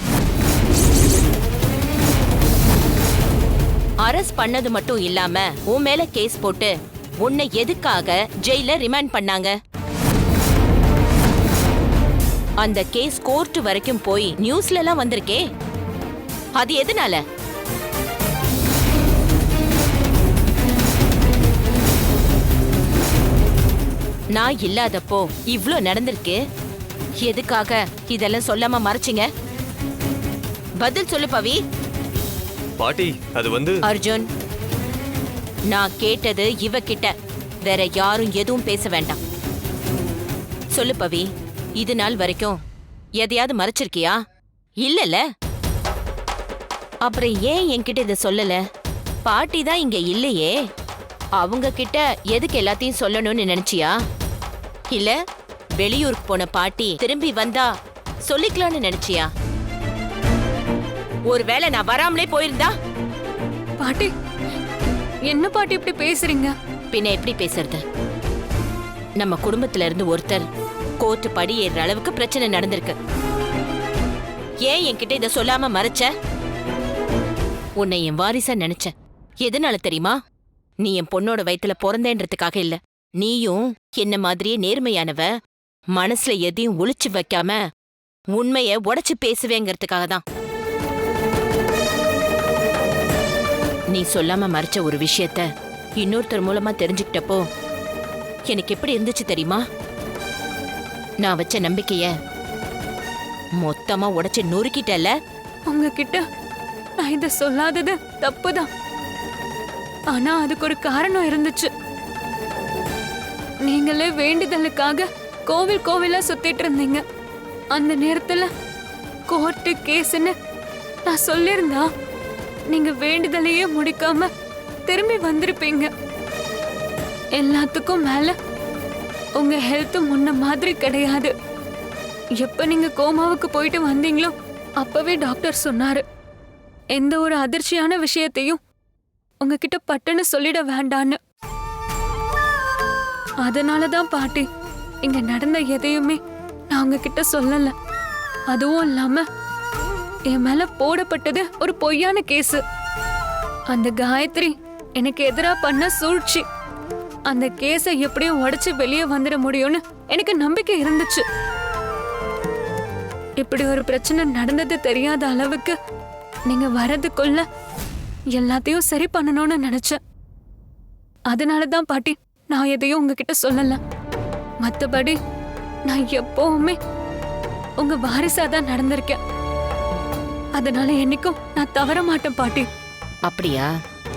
அரெஸ்ட் பண்ணது மட்டும் இல்லாம உன் மேல கேஸ் போட்டு உன்னை எதுக்காக ஜெயில ரிமாண்ட் பண்ணாங்க? அந்த கேஸ் கோர்ட் வரைக்கும் போய் நியூஸ்ல எல்லாம் வந்திருக்கே, அது எதனால? நான் இல்லாதப்போ இவ்ளோ நடந்திருக்கு, எதுக்காக இதெல்லாம் சொல்லாம மறைச்சிங்க? பதில் சொல்லு பவி. பாட்டி அது வந்து அர்ஜுன், நான் கேட்டது இவ கிட்ட, வேற யாரும் எதுவும் பேச வேண்டாம். சொல்லு பவி, இது நாள் வரைக்கும் எதையாவது மறைச்சிருக்கியா? இல்லல. அப்புறம் ஏன் என்கிட்ட இத சொல்லல? பாட்டி தான் இங்க இல்லையே, அவங்க கிட்ட எதுக்கு எல்லாத்தையும் சொல்லணும்னு நினைச்சியா? இல்ல வெளியூருக்கு போன பாட்டி திரும்பி வந்தா சொல்லிக்கலாம்னு நினைச்சியா? ஒருவேளை நான் வராமலே போயிருந்தா? பாட்டி என்ன பாட்டி இப்படி பேசுறீங்க? பின்ன எப்படி பேசுறது? நம்ம குடும்பத்துல இருந்து ஒருத்தர் கோர்ட்டு படி ஏறுற அளவுக்கு பிரச்சனை நடந்திருக்கு. ஏன் என்கிட்ட இத சொல்லாம மறைச்ச? உன்னை என் வாரிசா நினைச்சேன். எதனால தெரியுமா? நீ என் பொண்ணோட வயித்துல பிறந்தேன்றதுக்காக இல்ல. நீயும் என்ன மாதிரியே நேர்மையானவ, மனசுல எதையும் ஒளிச்சு வைக்காம உண்மைய உடைச்சு பேசுவேங்கிறதுக்காக தான். நீ சொல்லாம மறைச்ச ஒரு விஷயத்த இன்னொருத்தர் மூலமா தெரிஞ்சுக்கிட்டப்போ எனக்கு எப்படி இருந்துச்சு தெரியுமா? நான் வச்ச நம்பிக்கைய மொத்தமா உடைச்சு நொறுக்கிட்டல. உங்ககிட்ட நான் இத சொல்லாதது தப்புதான், ஆனா அதுக்கு ஒரு காரணம் இருந்துச்சு. நீங்களே வேண்டுதலுக்காக கோவில் கோவிலா சுத்திட்டு இருந்தீங்க. அந்த நேரத்துல கோர்ட்டு கேஸ்ன்னு நான் சொல்லிருந்தா நீங்க வேண்டுதலையே முடிக்காம திரும்பி வந்திருப்பீங்க. எல்லாத்துக்கும் மேல உங்க ஹெல்த் முன்ன மாதிரி கிடையாது. எப்ப நீங்க கோமாவுக்கு போயிட்டு வந்தீங்களோ அப்பவே டாக்டர் சொன்னாரு, எந்த ஒரு அதிர்ச்சியான விஷயத்தையும் உங்ககிட்ட பட்டுன்னு சொல்லிட வேண்டான்னு. அதனாலதான் பாட்டி இங்க நடந்த எதையுமே நான் உங்ககிட்ட சொல்லல. அதுவும் இல்லாம என் மேல போடப்பட்டது ஒரு பொய்யான கேஸ். அந்த காயத்ரி எனக்கு எதிரா பண்ண சூழ்ச்சி. அந்த கேஸை எப்படியும் உடைச்சு வெளியே வந்துட முடியும்னு எனக்கு நம்பிக்கை இருந்துச்சு. இப்படி ஒரு பிரச்சனை நடந்தது தெரியாத அளவுக்கு நீங்க வரதுக்குள்ள எல்லாத்தையும் சரி பண்ணணும்னு நினைச்சேன். அதனாலதான் பாட்டி நான் எதையும் உங்ககிட்ட சொல்லல. மத்தபடி நான் எப்பவுமே உங்க வாரிசாதான் நடந்திருக்கேன். அதனால என்னைக்கும் நான் தவற மாட்டேன் பாட்டி. அப்படியா?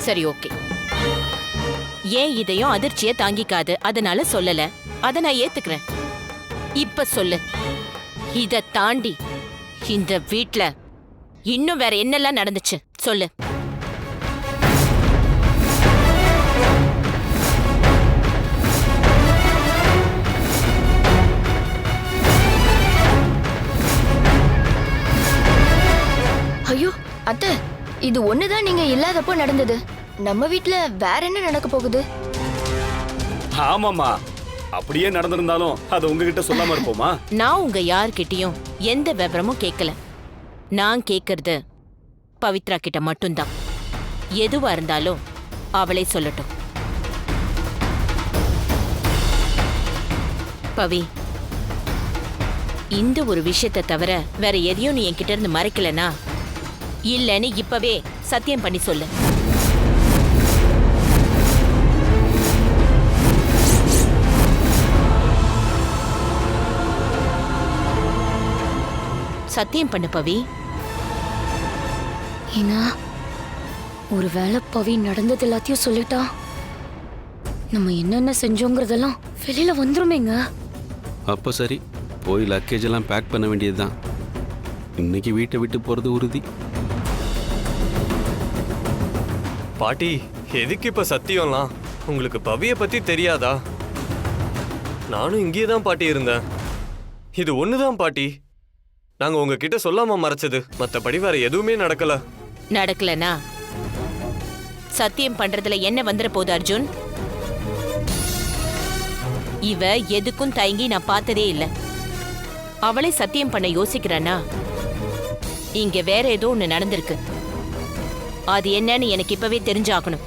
சரி, ஓகே. ஏன் இதையும் அதிர்ச்சிய தாங்கிக்காது, அதனால சொல்லல. அத நான் ஏத்துக்கிறேன். இப்ப சொல்லு, இத தாண்டி இந்த வீட்ல இன்னும் வேற என்னெல்லாம் நடந்துச்சு சொல்லு. ஐயோ அத்தை, இது ஒண்ணுதான் நீங்க இல்லாதப்போ நடந்தது. நம்ம வீட்ல வேற என்ன நடக்க போகுது? ஆமாமா, அப்படியே நடந்திருந்தாலும் அது உங்ககிட்ட சொல்லாம இருப்போமா? நான் உங்க யார்கிட்டயும் எந்த விவரமும் கேட்கல. நான் கேட்கறது பவித்ரா கிட்ட மட்டும்தான். எதுவா இருந்தாலும் அவளே சொல்லட்டும். பவி, இந்த ஒரு விஷயத்தை தவிர வேற எதையும் நீ என்கிட்ட இருந்து மறைக்கலனா இல்லன்னு இப்பவே சத்தியம் பண்ணி சொல்லு. சத்தியம் பண்ணு பவி. ஏன்னா ஒருவேளை பவி நடந்தது எல்லாத்தையும் சொல்லிட்டா நம்ம என்னென்ன செஞ்சோங்கிறதெல்லாம் வெளியில வந்துருமேங்க. அப்போ சரி, போய் லக்கேஜ் எல்லாம் பேக் பண்ண வேண்டியதுதான். இன்னைக்கு வீட்டை விட்டு போறது உறுதி. பாட்டி, எதுக்கு இப்ப சத்தியம்லாம்? உங்களுக்கு பவிய பத்தி தெரியாதா? நானும் இங்கே தான் பாட்டி இருந்தேன். இது ஒண்ணுதான் பாட்டி நாங்க உங்ககிட்ட சொல்லாம மறைச்சது. மத்தபடி வேற எதுவுமே நடக்கல. நடக்கலனா சத்தியம் பண்றதுல என்ன வந்துட போகுது அர்ஜுன்? இவ எதுக்கும் தயங்கி நான் பார்த்ததே இல்ல. அவளை சத்தியம் பண்ண யோசிக்கிறானா இங்க வேற ஏதோ ஒண்ணு நடந்திருக்கு. அது என்னன்னு எனக்கு இப்பவே தெரிஞ்சாகணும்.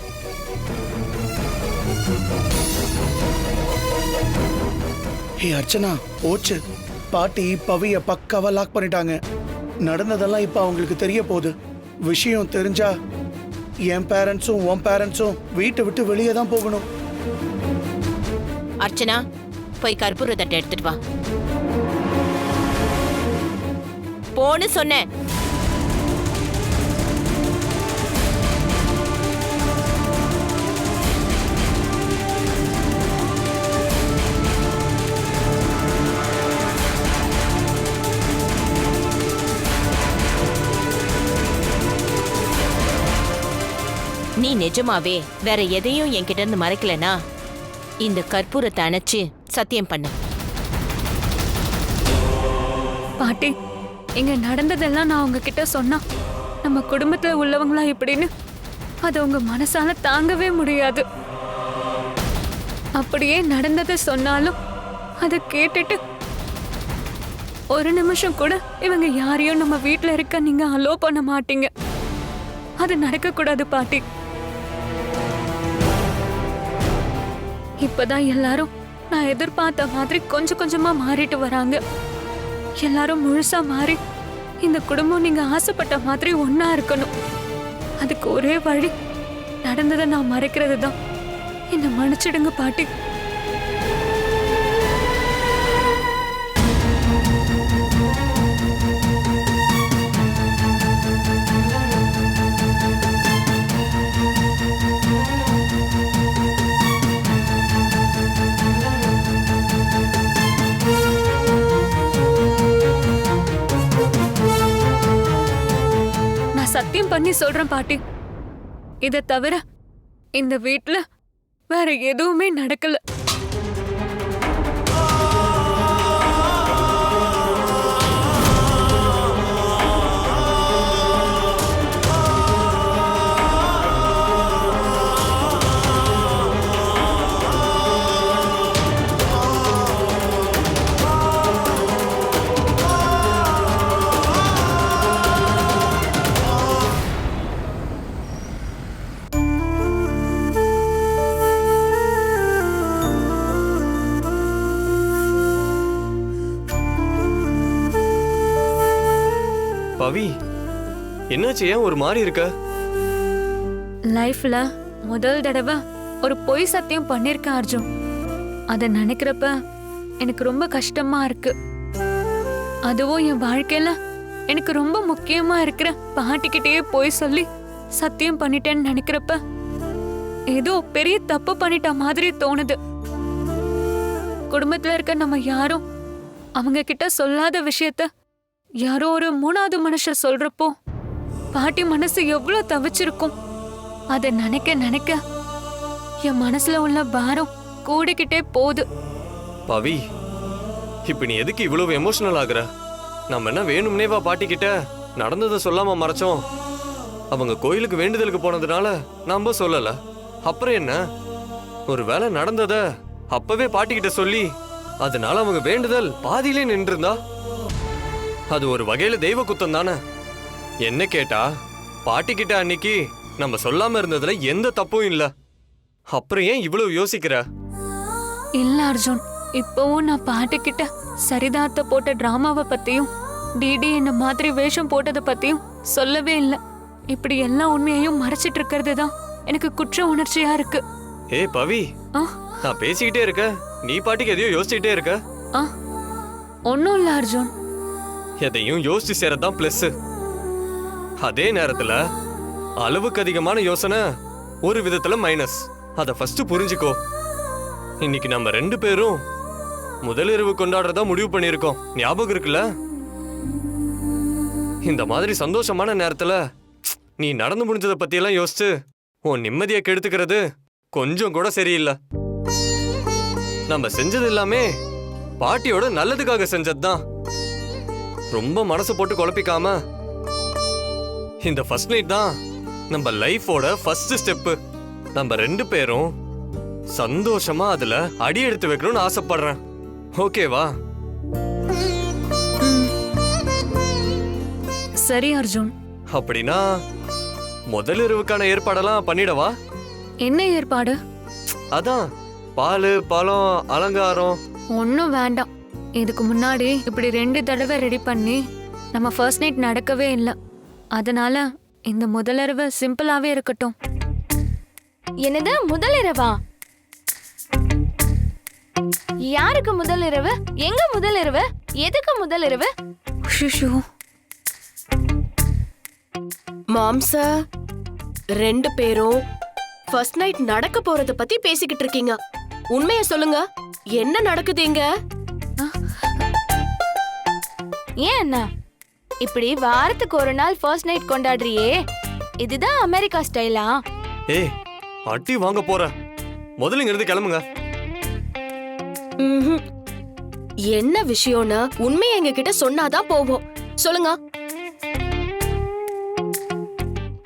ஹே அர்ச்சனா, போச்சு. பாட்டி பவிய பக்காவா லாக் பண்ணிட்டாங்க. நடந்ததெல்லாம் இப்ப அவங்களுக்கு தெரிய போகுது. விஷயம் தெரிஞ்சா என் பேரண்ட்ஸும் உன் பேரண்ட்ஸும் வீட்டை விட்டு வெளியே தான் போகணும். அர்ச்சனா, போய் கற்பூர தட்டை எடுத்துட்டு வா. போன்னு சொன்னேன். நீ நிஜமாவே வேற எதையும் என்கிட்ட இருந்து மறைக்கலனா இந்த கற்பூரத்தை அணைச்சு சத்தியம் பண்ணு. பாட்டி, இங்க நடந்ததெல்லாம் நான் உங்ககிட்ட சொன்னா நம்ம குடும்பத்துல உள்ளவங்களா இப்படின்னு அது உங்க மனசால தாங்கவே முடியாது. அப்படியே நடந்ததை சொன்னாலும் அதை கேட்டுட்டு ஒரு நிமிஷம் கூட இவங்க யாரையும் நம்ம வீட்ல இருக்க நீங்க அலோ பண்ண மாட்டீங்க. அது நடக்க கூடாது பாட்டி. இப்பதான் எல்லாரும் நான் எதிர்பார்த்த மாதிரி கொஞ்சம் கொஞ்சமா மாறிட்டு வராங்க. எல்லாரும் முழுசா மாறி இந்த குடும்பம் நீங்க ஆசைப்பட்ட மாதிரி ஒன்னா இருக்கணும். அதுக்கு ஒரே வழி நடந்ததை நான் மறைக்கிறது தான். என்ன மன்னிச்சிடுங்க பாட்டி. சத்தியம் பண்ணி சொல்றேன் பாட்டி, இதை தவிர இந்த வீட்ல வேற எதுவுமே நடக்கல. பவி, என்னாச்சு? ஏன் ஒரு மாதிரி இருக்க? லைஃப்ல முதல் தடவை ஒரு பொய் சத்தியம் பண்ணிருக்கேன் அர்ஜுன். அத நினைக்கிறப்ப எனக்கு ரொம்ப கஷ்டமா இருக்கு. அதுவும் என் வாழ்க்கையில எனக்கு ரொம்ப முக்கியமா இருக்கிற பாட்டிக்கிட்டே பொய் சொல்லி சத்தியம் பண்ணிட்டேன்னு நினைக்கிறப்ப ஏதோ பெரிய தப்பு பண்ணிட்ட மாதிரி தோணுது. குடும்பத்துல இருக்க நம்ம யாரும் அவங்க கிட்ட சொல்லாத விஷயத்த யாரோ ஒரு மூணாவது மனுஷர் சொல்றப்போ பாட்டி மனசு எவ்வளவு தவிச்சிருக்கும். அத நினைக்க நினைக்க என் மனசுல உள்ள பாரம் கூடிக்கிட்டே போகுது. பவி, இப்ப நீ எதுக்கு இவ்வளவு எமோஷனல் ஆகுற? நம்ம என்ன வேணும்னேவா பாட்டி கிட்ட நடந்ததை சொல்லாம மறைச்சோம்? அவங்க கோயிலுக்கு வேண்டுதலுக்கு போனதுனால நம்ம சொல்லல. அப்புறம் என்ன, ஒரு வேளை நடந்தத அப்பவே பாட்டி கிட்ட சொல்லி அதனால அவங்க வேண்டுதல் பாதியிலே நின்றுருந்தா அது ஒரு வகையில தெய்வ குத்தம் தானே. என்ன கேட்டா பாட்டி கிட்ட அன்னைக்கு நம்ம சொல்லாம இருந்ததுல எந்த தப்பும் இல்ல. அப்புறம் ஏன் இவ்வளவு யோசிக்கிற? இல்ல அர்ஜுன், இப்பவும் நான் பாட்டி கிட்ட சரிதாத்த போட்ட டிராமாவை பத்தியும் டிடி என்ன மாதிரி வேஷம் போட்டதை பத்தியும் சொல்லவே இல்லை. இப்படி எல்லா உண்மையையும் மறைச்சிட்டு இருக்கிறது தான் எனக்கு குற்ற உணர்ச்சியா இருக்கு. ஏய் பவி, நான் பேசிக்கிட்டே இருக்க, நீ பாட்டுக்கு எதையோ யோசிச்சுட்டே இருக்க. ஒன்னும் இல்ல அர்ஜுன். எதையும் யோசிச்சு சேரதான் பிளஸ். அதே நேரத்துல அளவுக்கு அதிகமான யோசனை ஒரு விதத்துல மைனஸ். அத ஃபர்ஸ்ட் புரிஞ்சுக்கோ. இன்னைக்கு நம்ம 2 பேரும் முதலிரவு கொண்டாடுறதா முடிவு பண்ணிருக்கோம், ஞாபகம் இருக்குல்ல? இந்த மாதிரி சந்தோஷமான நேரத்துல நீ நடந்து முடிஞ்சதை பத்தி எல்லாம் யோசிச்சு உன் நிம்மதியை கெடுத்துக்கிறது கொஞ்சம் கூட சரியில்லை. நம்ம செஞ்சது எல்லாமே பாட்டியோட நல்லதுக்காக செஞ்சதுதான். ரொம்ப மனசு போட்டு குழப்பிக்காம இந்த ஃபர்ஸ்ட் நைட் தான் நம்ம லைஃபோட ஃபர்ஸ்ட் ஸ்டெப். நம்ம 2 பேரும் சந்தோஷமா அதுல அடி எடுத்து வைக்கணும்னு ஆசைப்படுறேன். ஓகேவா? சரி அர்ஜுன். அப்படின்னா முதலிரவுக்கான ஏற்பாடெல்லாம் பண்ணிடவா? என்ன ஏற்பாடு? அதான் பால், பழம், அலங்காரம். ஒன்னும் வேண்டாம். இதுக்கு முன்னாடி இப்படி 2 தடவை ரெடி பண்ணி நம்ம ஃபர்ஸ்ட் நைட் நடக்கவே இல்லை. அதனால இந்த முதலிரவு சிம்பிளாவே இருக்கட்டும். என்னது முதலிரவா? யாருக்கு முதலிரவு? எங்க முதலிரவு? எதுக்கு முதலிரவு? மாம்ச 2 பேரும் ஃபர்ஸ்ட் நைட் நடக்க போறத பத்தி பேசிக்கிட்டு இருக்கீங்க. உண்மைய சொல்லுங்க, என்ன நடக்குதுங்க? ஏன் அண்ணா இப்படி வாரத்துக்கு ஒரு நாள் ஃபர்ஸ்ட் நைட் கொண்டாடுறியே, இதுதான் அமெரிக்கா ஸ்டைலா? ஏய், அட்டி வாங்க போற, முதல்ல இங்க இருந்து கிளம்புங்க. என்ன விஷயம்னா உண்மையை எங்க கிட்ட சொன்னாதான் போவோம். சொல்லுங்க.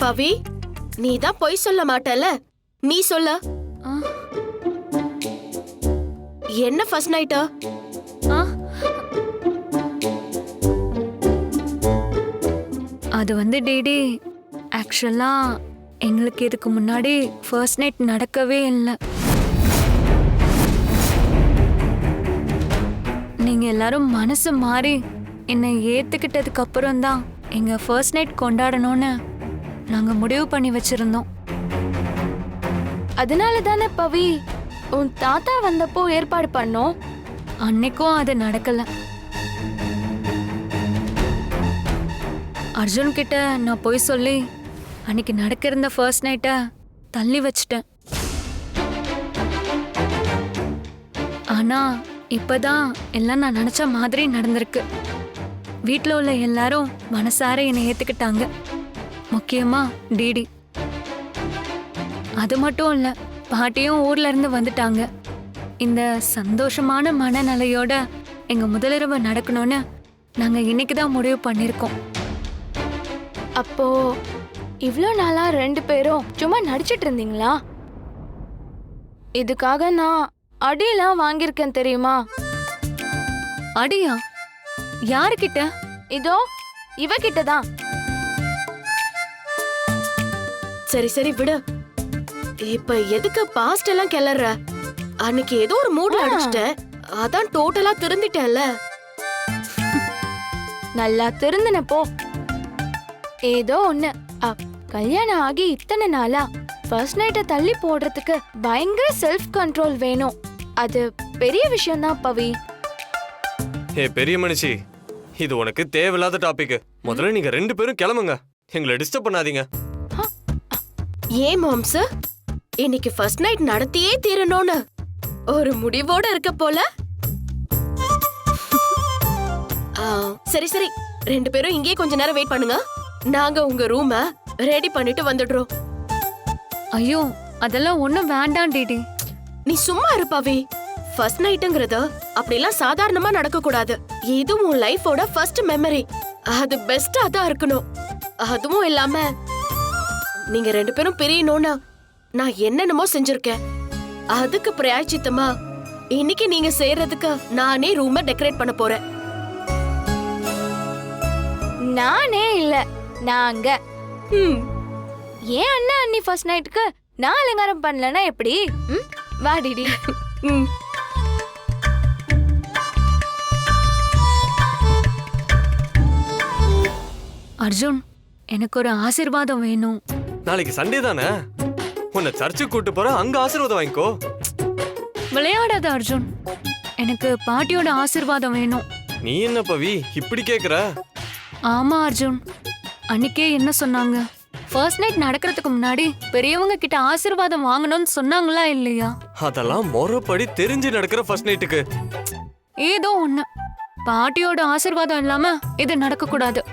பவி, நீ தான் பொய் சொல்ல மாட்டல, நீ சொல்ல. என்ன ஃபர்ஸ்ட் நைட்டா? அது வந்து டிடி, ஆக்சுவலா எங்களுக்கு இதுக்கு முன்னாடி ஃபர்ஸ்ட் நைட் நடக்கவே இல்லை. நீங்க எல்லாரும் மனசு மாறி என்னை ஏத்துக்கிட்டதுக்கு அப்புறம் தான் எங்க ஃபர்ஸ்ட் நைட் கொண்டாடணும்னு நாங்க முடிவு பண்ணி வச்சிருந்தோம். அதனால தானே பவி உன் தாத்தா வந்தப்போ ஏற்பாடு பண்ணோம். அன்னைக்கும் அது நடக்கல. அர்ஜுன் கிட்ட நான் போய் சொல்லி அன்னைக்கு நடக்க இருந்த ஃபர்ஸ்ட் நைட்டை தள்ளி வச்சிட்டேன். ஆனா இப்பதான் எல்லாம் நான் நினைச்ச மாதிரி நடந்திருக்கு. வீட்டில் உள்ள எல்லாரும் மனசார என்னை ஏத்துக்கிட்டாங்க, முக்கியமா டிடி. அது மட்டும் இல்ல, பாட்டியும் ஊர்ல இருந்து வந்துட்டாங்க. இந்த சந்தோஷமான மனநிலையோட எங்க முதலிரவு நடக்கணும்னு நாங்க இன்னைக்குதான் முடிவு பண்ணிருக்கோம். அப்போ இவ்ளோ நாளா 2 பேரும் சும்மா நடிச்சிட்டு இருந்தீங்களா? இதுக்காக நான் அடியெல்லாம் வாங்கியிருக்கேன் தெரியுமா? அடியா? யாருக்கிட்ட? இதோ இவகிட்ட தான். சரி சரி விடு. இப்ப எதுக்கு பாஸ்ட் எல்லாம் கிளற? அன்னைக்கு ஏதோ ஒரு மூட்ல அடிச்சிட்டேன், அதான் டோட்டலா திருந்திட்டேன்ல. நல்லா திருந்தின போ. ஏதோ ஒண்ணு, கல்யாணம் ஆகி இத்தனை நாளா ஃபர்ஸ்ட் நைட்டை தள்ளி போடுறதுக்கு பயங்கர செல்ஃப் கண்ட்ரோல் வேணும். அது பெரிய விஷயம் தான் பவி. ஏ பெரிய மனுஷி, இது உனக்கு தேவையில்லாத டாபிக். முதல்ல நீங்க 2 பேரும் கிளம்புங்க, எங்களை டிஸ்டர்ப் பண்ணாதீங்க. ஏன் மாம்ச, இன்னைக்கு ஃபர்ஸ்ட் நைட் நடத்தியே தீரணும்னு ஒரு முடிவோட இருக்க போல. சரி சரி, 2 பேரும் இங்கேயே கொஞ்ச நேரம் வெயிட் பண்ணுங்க. நாங்க உங்க ரூம ரெடி பண்ணிட்டு வந்துடுறோம். ஐயோ அதெல்லாம் ஒண்ணும் வேண்டாம் டிடி. நீ சும்மா இரு பவி. ஃபர்ஸ்ட் நைட்ங்கிறது அப்படிலாம் சாதாரணமா நடக்க கூடாது. இது உன் லைஃபோட ஃபர்ஸ்ட் மெமரி. அது பெஸ்டா தான் இருக்கணும். அதுவும் இல்லாம நீங்க 2 பேரும் பிரியணும்னு நான் என்னென்னமோ செஞ்சிருக்கேன். அதுக்கு பிராயச்சித்தமா இன்னைக்கு நீங்க செய்யறதுக்கு நானே ரூமை டெக்கரேட் பண்ண போறேன். நானே இல்ல, நாங்க. ஏன் அண்ணா அண்ணி ஃபர்ஸ்ட் நைட்டுக்கு நான் அலங்காரம் பண்ணலன்னா எப்படி? வா டிடி. அர்ஜுன், எனக்கு ஒரு ஆசீர்வாதம் வேணும். நாளைக்கு சண்டே தானே, உன்னை சர்ச்சுக்கு கூட்டு போறேன், அங்க ஆசீர்வாதம் வாங்கிக்கோ. விளையாடாத அர்ஜுன், எனக்கு பாட்டியோட ஆசீர்வாதம் வேணும். நீ என்ன பவி இப்படி கேக்குற? ஆமா அர்ஜுன், அன்னைக்கே என்ன சொன்னாங்க? ஃபர்ஸ்ட் நைட் நடக்கிறதுக்கு முன்னாடி பெரியவங்க கிட்ட ஆசீர்வாதம் வாங்கணும்னு சொன்னாங்களா இல்லையா? அதெல்லாம் முறைப்படி தெரிஞ்சு நடக்கிற ஃபர்ஸ்ட் நைட்டுக்கு. ஏதோ ஒண்ணு, பாட்டியோட ஆசீர்வாதம் இல்லாம இது நடக்க கூடாது.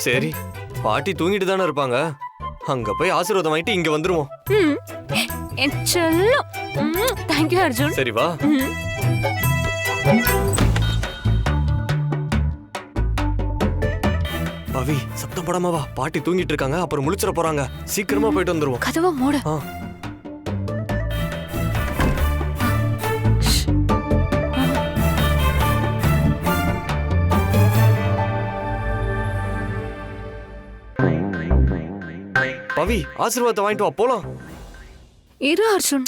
சரி, பாட்டி தூங்கிட்டு தானே இருப்பாங்க, அங்க போய் ஆசீர்வாதம் வாங்கிட்டு இங்க வந்துருவோம். என் செல்லம். தேங்க்யூ அர்ஜுன். சரி வா. பவி சத்தம் போடாம வா, பாட்டி தூங்கிட்டு இருக்காங்க, அப்புறம் முழிச்சிட போறாங்க. சீக்கிரமா போயிட்டு வந்துருவோம். கதவை மூடு. பவி ஆசீர்வாதத்தை வாங்கிட்டு வா, போலாம். இரு அர்ஜுன்,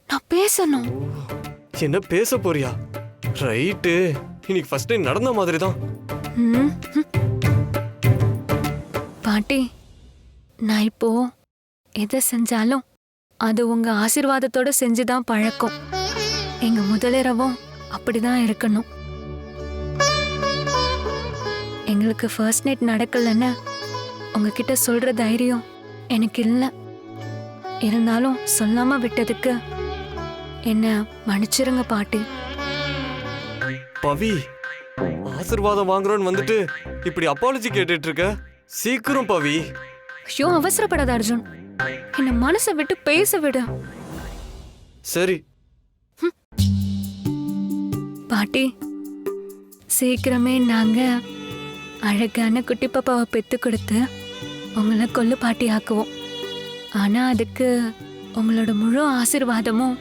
நான் பேசணும். என்ன பேச போறியா? ரைட்டு, இன்னைக்கு ஃபர்ஸ்ட் டைம் நடந்த மாதிரி தான். பாட்டி, நான் இப்போ எதை செஞ்சாலும் அது உங்க ஆசீர்வாதத்தோட செஞ்சுதான் பழக்கம். எங்க முதலிரவும் அப்படிதான் இருக்கணும். எங்களுக்கு ஃபர்ஸ்ட் நைட் நடக்கலன்னு உங்ககிட்ட சொல்ற தைரியம் எனக்கு இல்லை. இருந்தாலும் சொல்லாம விட்டதுக்கு என்ன மன்னிச்சிருங்க பாட்டி. பவி ஆசீர்வாதம் வாங்குறோன்னு வந்துட்டு இப்படி அப்பாலஜி கேட்டுட்டு இருக்க? சீக்கிரம் பவி. ஐயோ அவசரப்படாத அர்ஜுன், என்ன மனசை விட்டு பேச விடு. சரி பாட்டி, சீக்கிரமே நாங்க அழகான குட்டி பாப்பாவை பெத்து கொடுத்து உங்களை கொல்லு பாட்டி ஆக்குவோம். ஆனா அதுக்கு உங்களோட முழு ஆசீர்வாதமும்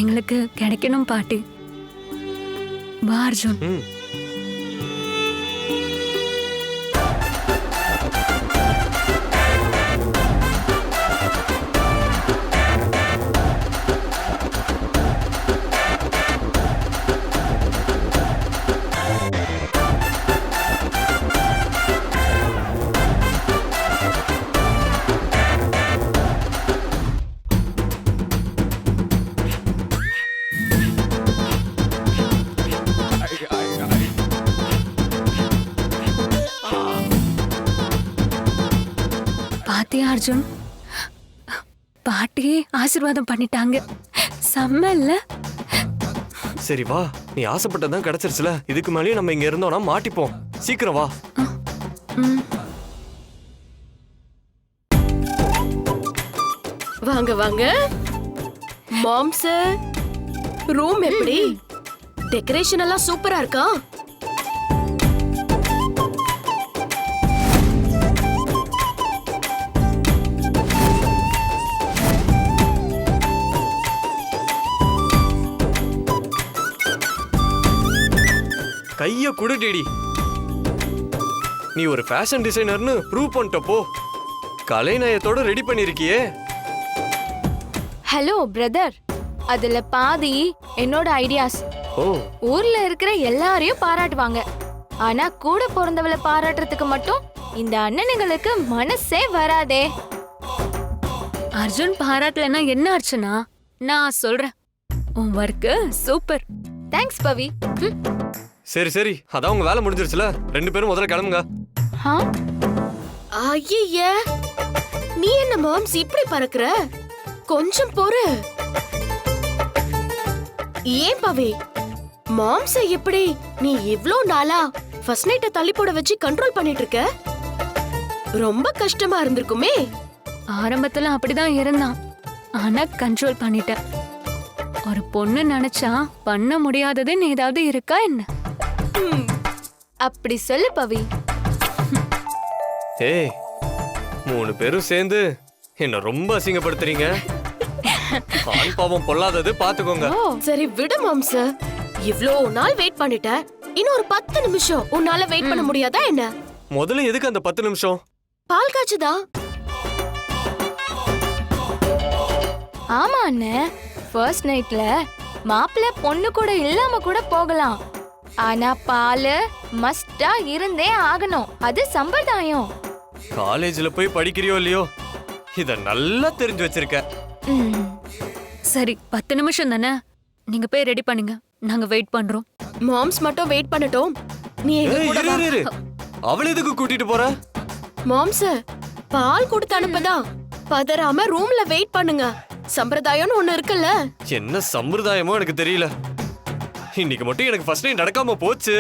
எங்களுக்கு கிடைக்கணும் பாட்டி. வா அர்ஜுன். அர்ஜுன், பாட்டி ஆசீர்வாதம் பண்ணிட்டாங்க. செம்ம இல்ல? சரி வா, நீ ஆசைப்பட்டதான் கிடைச்சிருச்சுல, இதுக்கு மேலேயும் நம்ம இங்க இருந்தோம்னா மாட்டிப்போம். சீக்கிரம் வா. வாங்க வாங்க. மாம்ஸ், ரூம் எப்படி? டெக்கரேஷன் எல்லாம் சூப்பரா இருக்கா? கைய குடு டிடி. நீ ஒரு ஃபேஷன் டிசைனர்னு ப்ரூவ் பண்ணிட்ட போ. கலைநயத்தோட ரெடி பண்ணிருக்கியே. ஹலோ பிரதர், அதுல பாதி என்னோட ஐடியாஸ். ஓ, ஊர்ல இருக்கிற எல்லாரையும் பாராட்டுவாங்க, ஆனா கூட பிறந்தவளை பாராட்டுறதுக்கு மட்டும் இந்த அண்ணனுங்களுக்கு மனசே வராதே. அர்ஜுன் பாராட்டலன்னா என்ன அர்ச்சனா? நான் சொல்றேன், உன் ஒர்க் சூப்பர். தேங்க்ஸ் பவி. சரி சரி, அதான் உங்க வேலை முடிஞ்சிருச்சுல, 2 பேரும் முதல்ல கிளம்புங்க. ஐயே, நீ என்ன மாம்ஸ் இப்படி பறக்குற? கொஞ்சம் பொறு. ஏன் பவி, மாம்ஸ எப்படி நீ இவ்ளோ நாளா ஃபர்ஸ்ட் நைட்ட தள்ளி போட வச்சு கண்ட்ரோல் பண்ணிட்டு இருக்க? ரொம்ப கஷ்டமா இருந்திருக்குமே. ஆரம்பத்துல அப்படிதான் இருந்தான், ஆனா கண்ட்ரோல் பண்ணிட்டேன். ஒரு பொண்ணு நினைச்சா பண்ண முடியாததுன்னு ஏதாவது இருக்கா என்ன? அப்படி சொல்லு பவி. ஏய், 3 பேரும் சேர்ந்து என்ன ரொம்ப அசிங்கப்படுத்துறீங்க. ஆண் பாவம் பொல்லாதது பாத்துக்கோங்க. சரி விடு மாம்ஸ. இவ்ளோ நாள் வெயிட் பண்ணிட்ட, இன்னும் ஒரு 10 நிமிஷம் உன்னால வெயிட் பண்ண முடியாதா என்ன? முதல்ல எதுக்கு அந்த 10 நிமிஷம்? பால் காய்ச்சுதா? ஆமா அண்ணே, ஃபர்ஸ்ட் நைட்ல மாப்பிள்ளை பொண்ணு கூட இல்லாம கூட போகலாம், ஆனா பால் மஸ்டா இருந்தே ஆகணும். அது சம்பிரதாயம். காலேஜ்ல போய் படிக்கிறியோ இல்லையோ, இத நல்லா தெரிஞ்சு வச்சிருக்க. சரி 10 நிமிஷம் தானே, நீங்க போய் ரெடி பண்ணுங்க, நாங்க வெயிட் பண்றோம். மாம்ஸ் மட்டும் வெயிட் பண்ணட்டும், நீ எங்க ஏய், கூட இரு, வா. இரு, இரு. அவளை எதுக்கு கூட்டிட்டு போற? மாம்ஸ் பால் கொடுத்து அனுப்பதா, பதறாம ரூம்ல வெயிட் பண்ணுங்க. சம்பிரதாயம்னு ஒண்ணு இருக்குல்ல. என்ன சம்பிரதாயமோ எனக்கு தெரியல. இன்னைக்கு மட்டும் எனக்கு ஃபர்ஸ்ட் நைட் நடக்காம போச்சு.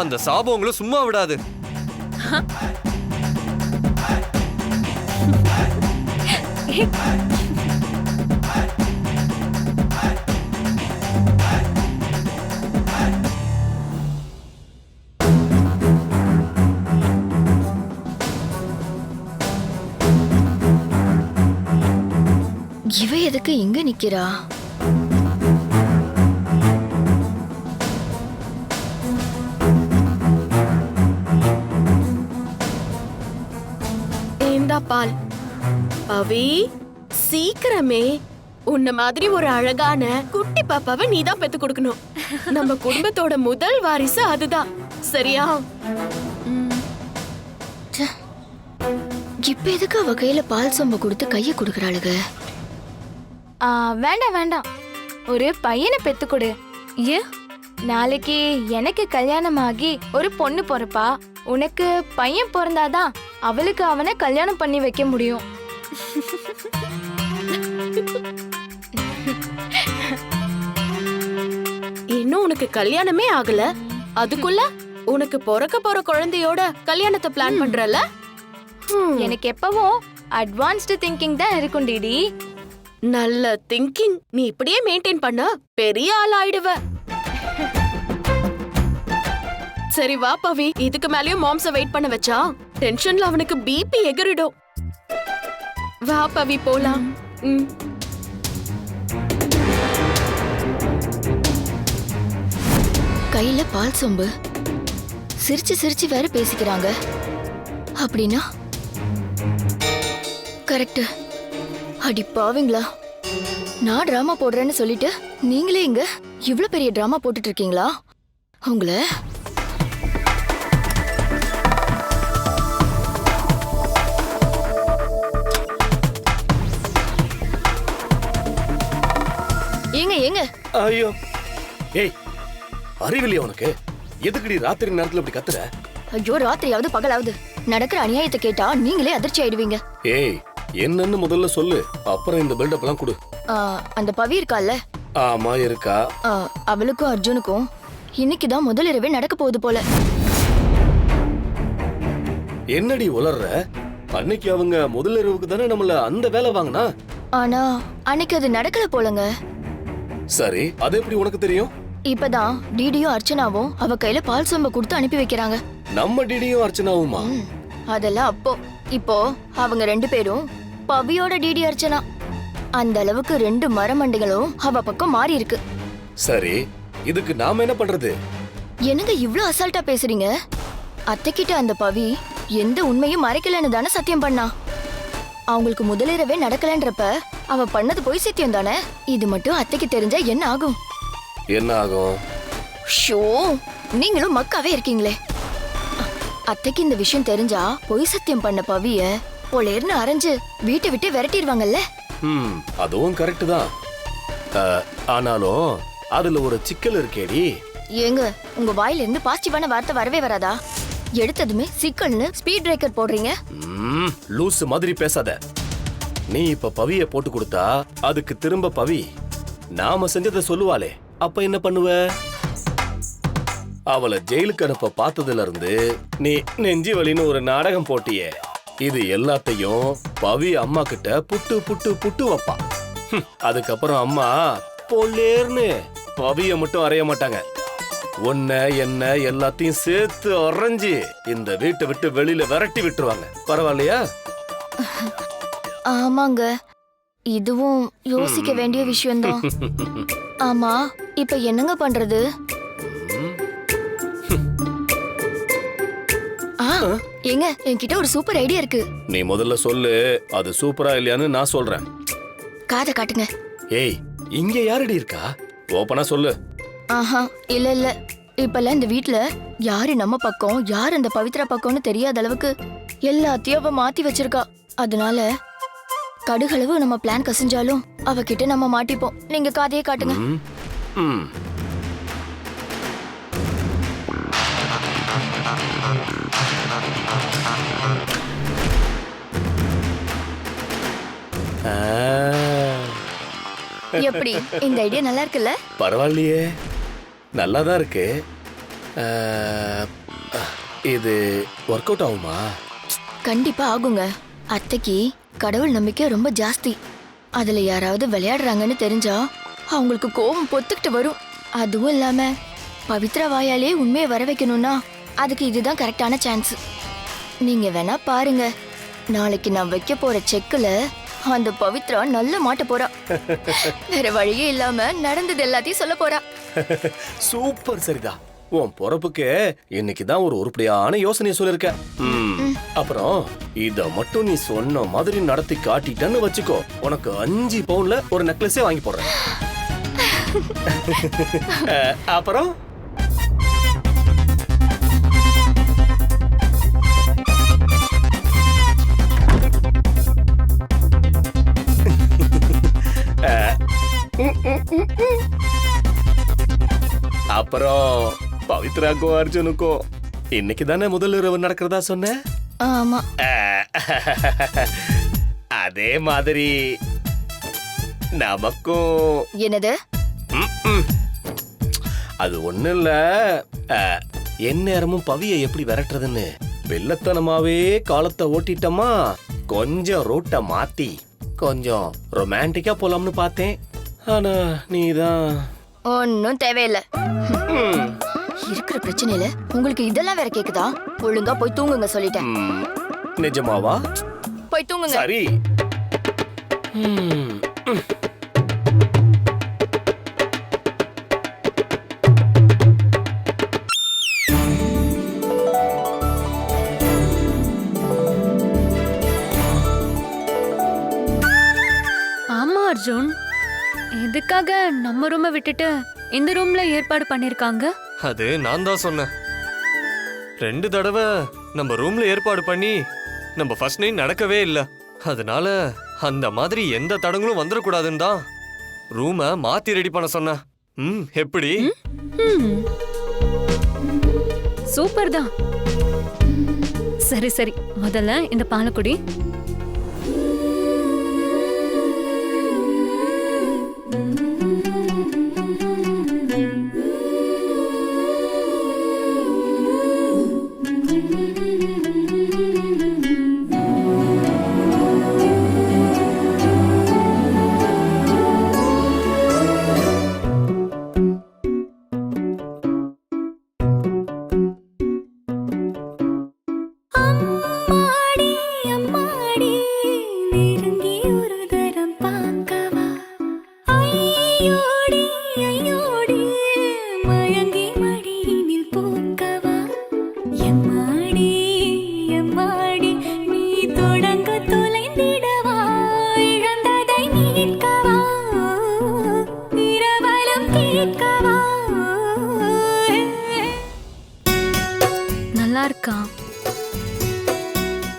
அந்த சாபம் உங்களை சும்மா விடாது. இவ எதுக்கு இங்க நிக்கிறா? ஏண்டா பால். பவி சீக்கிரமே உன்ன மாதிரி ஒரு அழகான குட்டி பாப்பாவை நீதான் பெத்து கொடுக்கணும். நம்ம குடும்பத்தோட முதல் வாரிசு அதுதான், சரியா? இப்ப எதுக்கு அவ கையில பால் சொம்ப கொடுத்து கைய கொடுக்கறாளுக? வேண்டாம் வேண்டாம், ஒரு பையனை பெத்து கொடு. ஏன்? நாளைக்கு எனக்கு கல்யாணம் ஆகி ஒரு பொண்ணு பிறப்பா, உனக்கு பையன் பிறந்தாதான் அவளுக்கு அவனை கல்யாணம் பண்ணி வைக்க முடியும். இன்னும் உனக்கு கல்யாணமே ஆகல, அதுக்குள்ள உனக்கு பிறக்க போற குழந்தையோட கல்யாணத்தை பிளான் பண்றல? எனக்கு எப்பவும் அட்வான்ஸ்டு திங்கிங் தான் இருக்கும் டிடி. நல்ல திங்கிங். நீ இப்படியே மெயின்டைன் பண்ண பெரிய ஆள் ஆயிடுவ. சரி வா பவி, இதுக்கு மேலயும் மாம்ஸ வெயிட் பண்ண வச்சா டென்ஷன்ல அவனுக்கு பிபி எகிறிடும். வா பவி போலாம். கையில பால் சொம்பு, சிரிச்சு சிரிச்சு வேற பேசிக்கிறாங்க. அப்படின்னா கரெக்ட். அடி பாவீங்களா, நான் டிராமா போடுறேன்னு சொல்லிட்டு நீங்களே இங்க இவ்ளோ பெரிய டிராமா போட்டுட்டு இருக்கீங்களா? உங்களை ஏங்க ஏங்க. ஐயோ, ஏய் அறிவில்லையா உனக்கு? எதுக்குடி ராத்திரி நேரத்துல இப்படி கத்துற? ஐயோ, ராத்திரியாவது பகலாவது நடக்கிற அநியாயத்தை கேட்டா நீங்களே அதிர்ச்சி ஆயிடுவீங்க. ஏய் என்னன்னு முதல்ல சொல்லு, அப்புறம் இந்த பில்டப் எல்லாம் கொடு. அந்த பவி இருக்கால? ஆமா இருக்கா. அவளுக்கும் அர்ஜுனுக்கும் இன்னைக்குதான் முதல் இரவே நடக்க போகுது போல. என்னடி உளர்ற? அன்னைக்கு அவங்க முதல் இரவுக்கு தானே நம்மள அந்த வேலை வாங்கினா. ஆனா அன்னைக்கு அது நடக்கல போலங்க. சரி, அது எப்படி உனக்கு தெரியும்? இப்பதான் டிடியும் அர்ச்சனாவும் அவ கையில பால் சொம்ப கொடுத்து அனுப்பி வைக்கிறாங்க. நம்ம டிடியும் அர்ச்சனாவுமா? அதெல்லாம் அப்போ. இப்போ அவங்க 2 பேரும் பவியோட டிடி அர்ச்சனா. அந்த அளவுக்கு 2 மரமண்டைகளும் அவ பக்கம் மாறி இருக்கு. சரி, இதுக்கு நாம என்ன பண்றது? என்னங்க இவ்ளோ அசால்ட்டா பேசுறீங்க? அத்தைக்கிட்ட அந்த பவி எந்த உண்மையும் மறைக்கலன்னு தானே சத்தியம் பண்ணா. அவங்களுக்கு முதலிரவே நடக்கலன்றப்ப அவ பண்ணது போய் சத்தியம் தானே. இது மட்டும் அத்தைக்கு தெரிஞ்சா என்ன ஆகும்? என்ன ஆகும்? ஷோ, நீங்களும் மக்காவே இருக்கீங்களே. அத்தைக்கு இந்த விஷயம் தெரிஞ்சா பொய் சத்தியம் பண்ண பவிய பொலேர்னு அரைஞ்சு வீட்டை விட்டு விரட்டிடுவாங்கல்ல. அதுவும் கரெக்ட் தான். ஆனாலும் அதுல ஒரு சிக்கல் இருக்கேடி. ஏங்க, உங்க வாயில இருந்து பாசிட்டிவான வார்த்தை வரவே வராதா? எடுத்ததுமே சிக்கல்னு ஸ்பீட் பிரேக்கர் போடுறீங்க. லூஸ் மாதிரி பேசாத. நீ இப்ப பவிய போட்டு கொடுத்தா அதுக்கு திரும்ப பவி நாம செஞ்சதை சொல்லுவாளே, அப்ப என்ன பண்ணுவ? அவளை ஜெயிலுக்கு அனுப்ப பார்த்ததுல இருந்து நீ நெஞ்சி வலின்னு ஒரு நாடகம் போட்டியே, இது எல்லாத்தையும் பவி அம்மா கிட்ட புட்டு புட்டு புட்டு வைப்பா. அதுக்கப்புறம் அம்மா பொல்லேர்னு பவிய மட்டும் அறைய மாட்டாங்க, உன்னை என்ன எல்லாத்தையும் சேர்த்து அரைஞ்சு இந்த வீட்டை விட்டு வெளியில விரட்டி விட்டுருவாங்க. பரவாயில்லையா? ஆமாங்க, இதுவும் யோசிக்க வேண்டிய விஷயம்தான். ஆமா, இப்ப என்னங்க பண்றது? ஏங்க, என்கிட்ட ஒரு சூப்பர் ஐடியா இருக்கு. நீ முதல்ல சொல்லு, அது சூப்பரா இல்லையான்னு நான் சொல்றேன். காதை காட்டுங்க. ஏய், இங்க யாரடி இருக்கா? ஓப்பனா சொல்லு. ஆஹா, இல்ல இல்ல, இப்பெல்லாம் இந்த வீட்ல யாரு நம்ம பக்கம் யாரு அந்த பவித்ரா பக்கம்னு தெரியாத அளவுக்கு எல்லாத்தையும் அவ மாத்தி வச்சிருக்கா. அதனால கடுகளவு நம்ம பிளான் கசிஞ்சாலும் அவகிட்ட நம்ம மாட்டிப்போம். நீங்க காதையே காட்டுங்க. எப்படி, இந்த ஐடியா நல்லா இருக்குல்ல? பரவாயில்லையே, நல்லாதான் இருக்கு. இது ஒர்க் அவுட் ஆகுமா? கண்டிப்பா ஆகுங்க. அத்தைக்கு கடவுள் நம்பிக்கை ரொம்ப ஜாஸ்தி. அதுல யாராவது விளையாடுறாங்கன்னு தெரிஞ்சா அவங்களுக்கு கோபம் பொத்துக்கிட்டு வரும். அதுவும் இல்லாம பவித்ரா வாயாலே உண்மையை வர வைக்கணும்னா அதுக்கு இதுதான் கரெக்டான சான்ஸ். நீங்க வேணா பாருங்க, நாளைக்கு நான் வைக்க போற செக்குல அந்த பவித்ரா நல்ல மாட்ட போறா. வேற வழியே இல்லாம நடந்தது எல்லாத்தையும் சொல்ல போறா. சூப்பர் சரிதா, உன் பொறப்புக்கு இன்னைக்குதான் ஒரு உருப்படியான யோசனையை சொல்லிருக்க. அப்புறம் இத மட்டும் நீ சொன்ன மாதிரி நடத்தி காட்டிட்டன்னு வச்சுக்கோ, உனக்கு 5 பவுன்ல ஒரு நெக்லஸே வாங்கி போடுறேன். அப்புறம் அப்புறம் பவித்ராக்கும் அர்ஜுனுக்கும் இன்னைக்கு தானே முதல் இரவு நடக்கிறதா சொன்ன? ஆமா. அதே மாதிரி நமக்கும். என்னது? அது ஒண்ணு இல்ல, எந்நேரமும் பவியை எப்படி விரட்டுறதுன்னு வெள்ளத்தனமாவே காலத்தை ஓட்டிட்டோமா, கொஞ்சம் ரூட்டை மாத்தி கொஞ்சம் ரொமான்டிக்கா போலாம்னு பார்த்தேன். ஆனா நீதான் ஒன்னும் தேவையில்லை. இருக்கிற பிரச்சனையில உங்களுக்கு இதெல்லாம் வேற கேக்குதா? ஒழுங்கா போய் தூங்குங்க சொல்லிட்டேன். நிஜமாவா? போய் தூங்குங்க. சரி. ஆமா அர்ஜுன், எதுக்காக நம்ம ரூமை விட்டுட்டு இந்த ரூம்ல ஏற்பாடு பண்ணிருக்காங்க? அது நான் தான் சொன்னேன். 2 தடவை நம்ம ரூம்ல ஏற்பாடு பண்ணி நம்ம ஃபர்ஸ்ட் நைட் நடக்கவே இல்லை. அதனால அந்த மாதிரி எந்த தடங்களும் வந்துடக்கூடாதுன்னு தான் ரூமை மாத்தி ரெடி பண்ண சொன்னேன். எப்படி? சூப்பர் தான். சரி சரி, முதல்ல இந்த பாலக்குடி.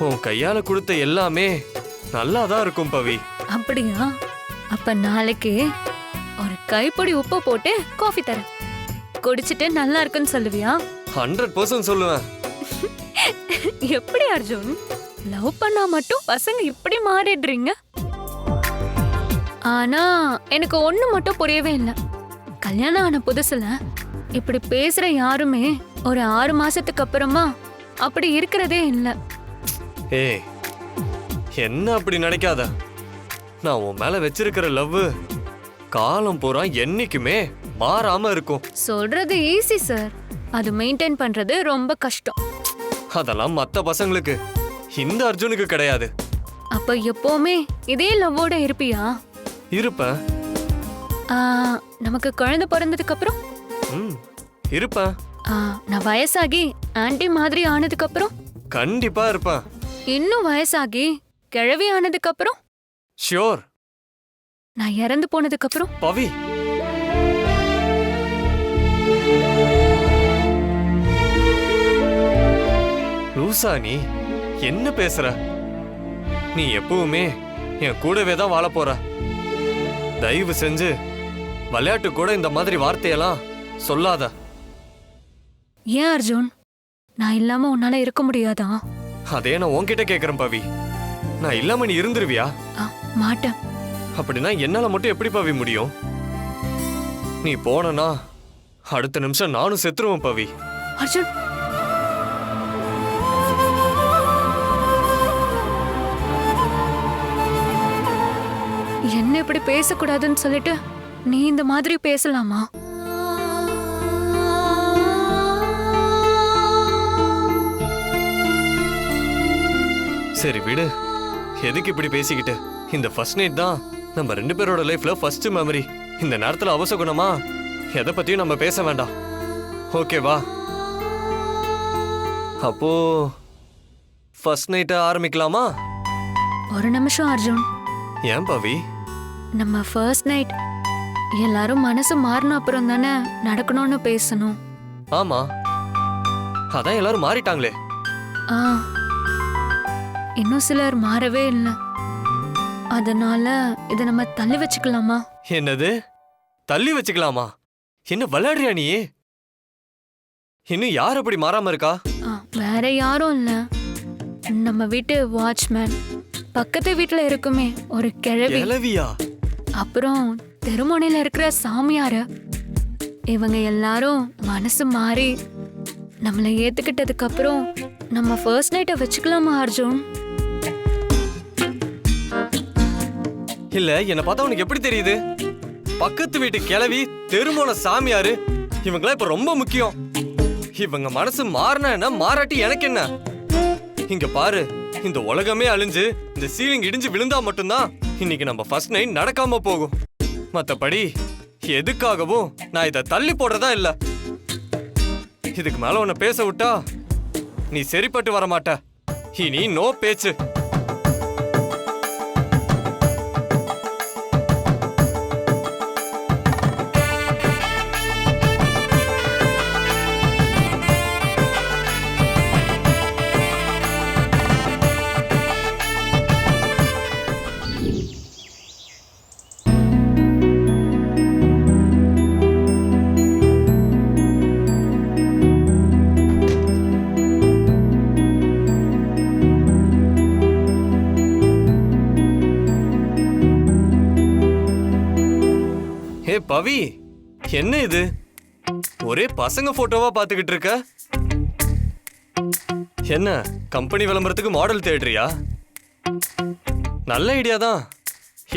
உன் கையால கொடுத்த எல்லாமே நல்லாதான் இருக்கும் பவி. அப்படியா? அப்ப நாளைக்கு ஒரு கைப்பொடி உப்பு போட்டு காஃபி தரேன், குடிச்சிட்டு நல்லா இருக்குன்னு சொல்லுவியா? 100% சொல்லுவேன். எப்படி அர்ஜுன், லவ் பண்ணா மட்டும் பசங்க இப்படி மாறிடுறீங்க? ஆனா எனக்கு ஒண்ணு மட்டும் புரியவே இல்லை. கல்யாணம் ஆன புதுசுல இப்படி பேசுற யாருமே ஒரு 6 மாசத்துக்கு அப்புறமா அப்படி இருக்கிறதே இல்ல. ஏய், என்ன அப்படி நினைக்காத. நான் உன் மேல வச்சிருக்கிற லவ் காலம் பூரா என்னைக்குமே மாறாம இருக்கும். சொல்றது ஈஸி சார், அது மெயின்டைன் பண்றது ரொம்ப கஷ்டம். அதெல்லாம் மத்த பசங்களுக்கு, இந்த அர்ஜுனுக்கு கிடையாது. அப்ப எப்பவுமே இதே லவ்வோட இருப்பியா? இருப்பேன். நமக்கு குழந்தை பிறந்ததுக்கு அப்புறம் இருப்பேன். நான் வயசாகி ஆன்ட்டி மாதிரி ஆனதுக்கு அப்புறம் கண்டிப்பா இருப்பேன். இன்னும் வயசாகி கிழவி ஆனதுக்கு அப்புறம் ஷியோர். நான் இறந்து போனதுக்கு அப்புறம் பவி, லூசா நீ என்ன பேசுற? நீ எப்பவுமே என் கூடவே தான் வாழ போற. தயவு செஞ்சு விளையாட்டு கூட இந்த மாதிரி வார்த்தையெல்லாம் சொல்லாத. ஏன் அர்ஜுன், நான் இல்லாம உன்னால இருக்க முடியாதா? அதே நான் உன்கிட்ட கேக்குறேன் பவி. நான் இல்லாம நீ இருந்துருவியா? மாட்டேன். அப்படின்னா என்னால மட்டும் எப்படி பவி முடியும்? நீ போனா அடுத்த நிமிஷம் நானும் செத்துருவேன் பவி. அர்ஜுன், என்ன இப்படி பேசக்கூடாதுன்னு சொல்லிட்டு நீ இந்த மாதிரி பேசலாமா? சரி விடு, எதுக்கு இப்படி பேசிக்கிட்டு? இந்த ஃபர்ஸ்ட் நைட் தான் நம்ம 2 பேரோட லைஃப்ல ஃபர்ஸ்ட் மெமரி. இந்த நேரத்துல அவசகுணமா எதை பத்தியும் நம்ம பேச வேண்டாம். ஓகேவா? அப்போ ஃபர்ஸ்ட் நைட்டை ஆரம்பிக்கலாமா? ஒரு நிமிஷம் அர்ஜுன். ஏன் பவி? நம்ம ஃபர்ஸ்ட் நைட் எல்லாரும் மனசு மாறின அப்புறம் தானே நடக்கணும்னு பேசணும். ஆமா, அதான் எல்லாரும் மாறிட்டாங்களே. இன்னும் சிலர் மாறவே இல்லை. அதனால இதை நம்ம தள்ளி வச்சுக்கலாமா? என்னது தள்ளி வச்சுக்கலாமா? என்ன விளையாடுறியா நீ? இன்னும் யார் அப்படி மாறாம இருக்கா? வேற யாரும் இல்ல, நம்ம வீட்டு வாட்ச்மேன். பக்கத்து வீட்டுல இருக்குமே ஒரு கிழவியா, அப்புறம் தெருமுனையில இருக்கிற சாமியாரு. இவங்க எல்லாரும் மனசு மாறி நம்மளை ஏத்துக்கிட்டதுக்கு அப்புறம் நம்ம ஃபர்ஸ்ட் நைட்டை வச்சுக்கலாமா அர்ஜுன்? இல்ல, என்ன பார்த்தா உனக்கு எப்படி தெரியுது? பக்கத்து வீட்டு கிழவி, தெருமோன சாமியாரு, இவங்களாம் இப்ப ரொம்ப முக்கியம். இவங்க மனசு மாறினா என்ன, மாறாட்டி எனக்கு என்ன? இங்க பாரு, இந்த உலகமே அழிஞ்சு இந்த சீலிங் இடிஞ்சு விழுந்தா மட்டும்தான் இன்னைக்கு நம்ம ஃபர்ஸ்ட் நைட் நடக்காம போகும். மத்தபடி எதுக்காகவும் நான் இதை தள்ளி போடுறதா இல்ல. இதுக்கு மேல உன்னை பேச விட்டா நீ சரிப்பட்டு வர மாட்ட. இனி நோ பேச்சு. பவி, என்ன இது? ஒரே பசங்க போட்டோவா பாத்துக்கிட்டு இருக்க? என்ன கம்பெனி விளம்பரத்துக்கு மாடல் தேடுறியா? நல்ல ஐடியா தான்.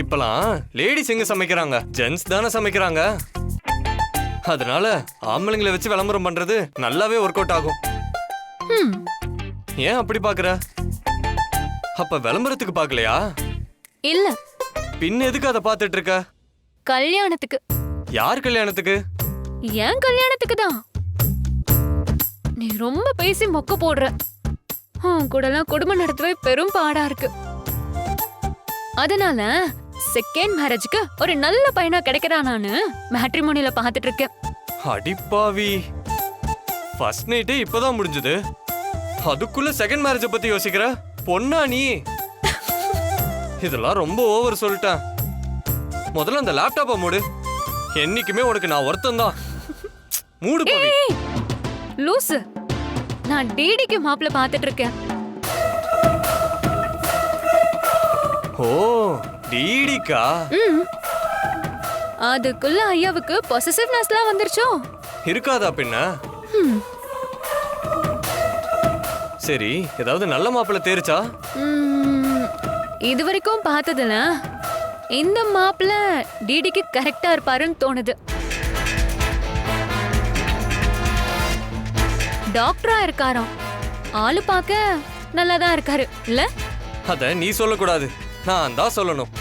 இப்பலாம் லேடிஸ் எங்க சமைக்கிறாங்க, ஜென்ஸ் தானே சமைக்கிறாங்க. அதனால ஆம்பளைங்களை வச்சு விளம்பரம் பண்றது நல்லாவே ஒர்க் அவுட் ஆகும். ஏன் அப்படி பாக்குற? அப்ப விளம்பரத்துக்கு பாக்கலையா? இல்ல. பின் எதுக்கு அதை பாத்துட்டு இருக்க? கல்யாணத்துக்கு. யார் கல்யாணத்துக்கு? ஏன் கல்யாணத்துக்கு தான். நீ ரொம்ப பேசி மொக்க போடுற. கூடலாம் குடும்பம் நடத்தவே பெரும் பாடா இருக்கு. அதனால செகண்ட் மேரேஜ்க்கு ஒரு நல்ல பையனா கிடைக்கிறானான்னு மேட்ரிமோனில பாத்துட்டு இருக்கேன். அடிப்பாவி, ஃபர்ஸ்ட் நைட்டே இப்பதான் முடிஞ்சது, அதுக்குள்ள செகண்ட் மேரேஜ் பத்தி யோசிக்கிற பொண்ணா நீ? இதெல்லாம் ரொம்ப ஓவர் சொல்லிட்டேன். முதல்ல அந்த லேப்டாப்பை மூடு. என்னைக்குமே உனக்கு நான் ஒருத்தன் தான். மூடு பவி. லூசு, நான் டிடிக்கு மாப்பிள்ள பாத்துட்டு இருக்கேன். ஓ, டிடிக்கா? அதுக்குள்ள ஐயாவுக்கு பொசசிவ்னஸ்லாம் வந்துருச்சோ? இருக்காதா பின்ன? சரி, ஏதாவது நல்ல மாப்பிள்ளை தேர்ச்சா? இது வரைக்கும் பார்த்ததுல இந்த மாப்பிள்ள டிடிக்கு கரெக்டா இருப்பாருன்னு தோணுது. டாக்டரா இருக்காராம். ஆளு பார்க்க நல்லாதான் இருக்காரு இல்ல? அத நீ சொல்லக்கூடாது, நான் தான் சொல்லணும்.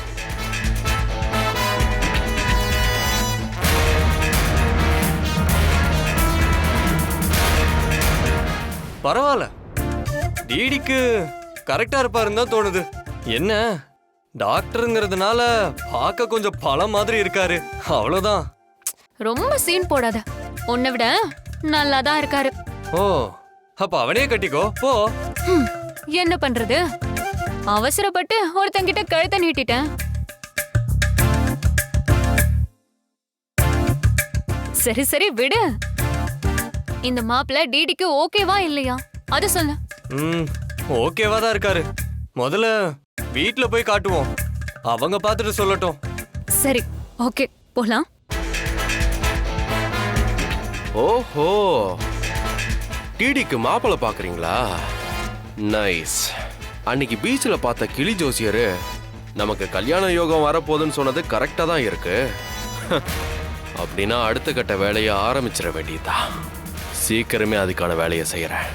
பரவாயில்ல, டிடிக்கு கரெக்டா இருப்பாருன்னு தான் தோணுது. என்ன டாக்டருங்கிறதுனால பார்க்க கொஞ்சம் பழம் மாதிரி இருக்காரு, அவ்வளவுதான். ரொம்ப சீன் போடாத, உன்னை விட நல்லாதான் இருக்காரு. ஓ, அப்ப அவனே கட்டிக்கோ போ. என்ன பண்றது, அவசரப்பட்டு ஒருத்தங்கிட்ட கழுத்தை நீட்டிட்டேன். சரி சரி விடு. இந்த மாப்பிள்ள டிடிக்கு ஓகேவா இல்லையா அது சொல்லு. ஓகேவா தான் இருக்காரு. முதல்ல வீட்ல போய் காட்டுவோம், அவங்க பார்த்துட்டு சொல்லட்டும். சரி ஓகே போலாம். ஓஹோ, டிடிக்கு மாப்பிள்ளை பாக்குறீங்களா? நைஸ். அன்னைக்கு பீச்சில் பார்த்த கிளி ஜோசியரு நமக்கு கல்யாண யோகம் வரப்போகுதுன்னு சொன்னது கரெக்டா தான் இருக்கு. அப்படின்னா அடுத்த கட்ட வேலையை ஆரம்பிச்சிட வேண்டியதுதான். சீக்கிரமே அதுக்கான வேலையை செய்யறேன்.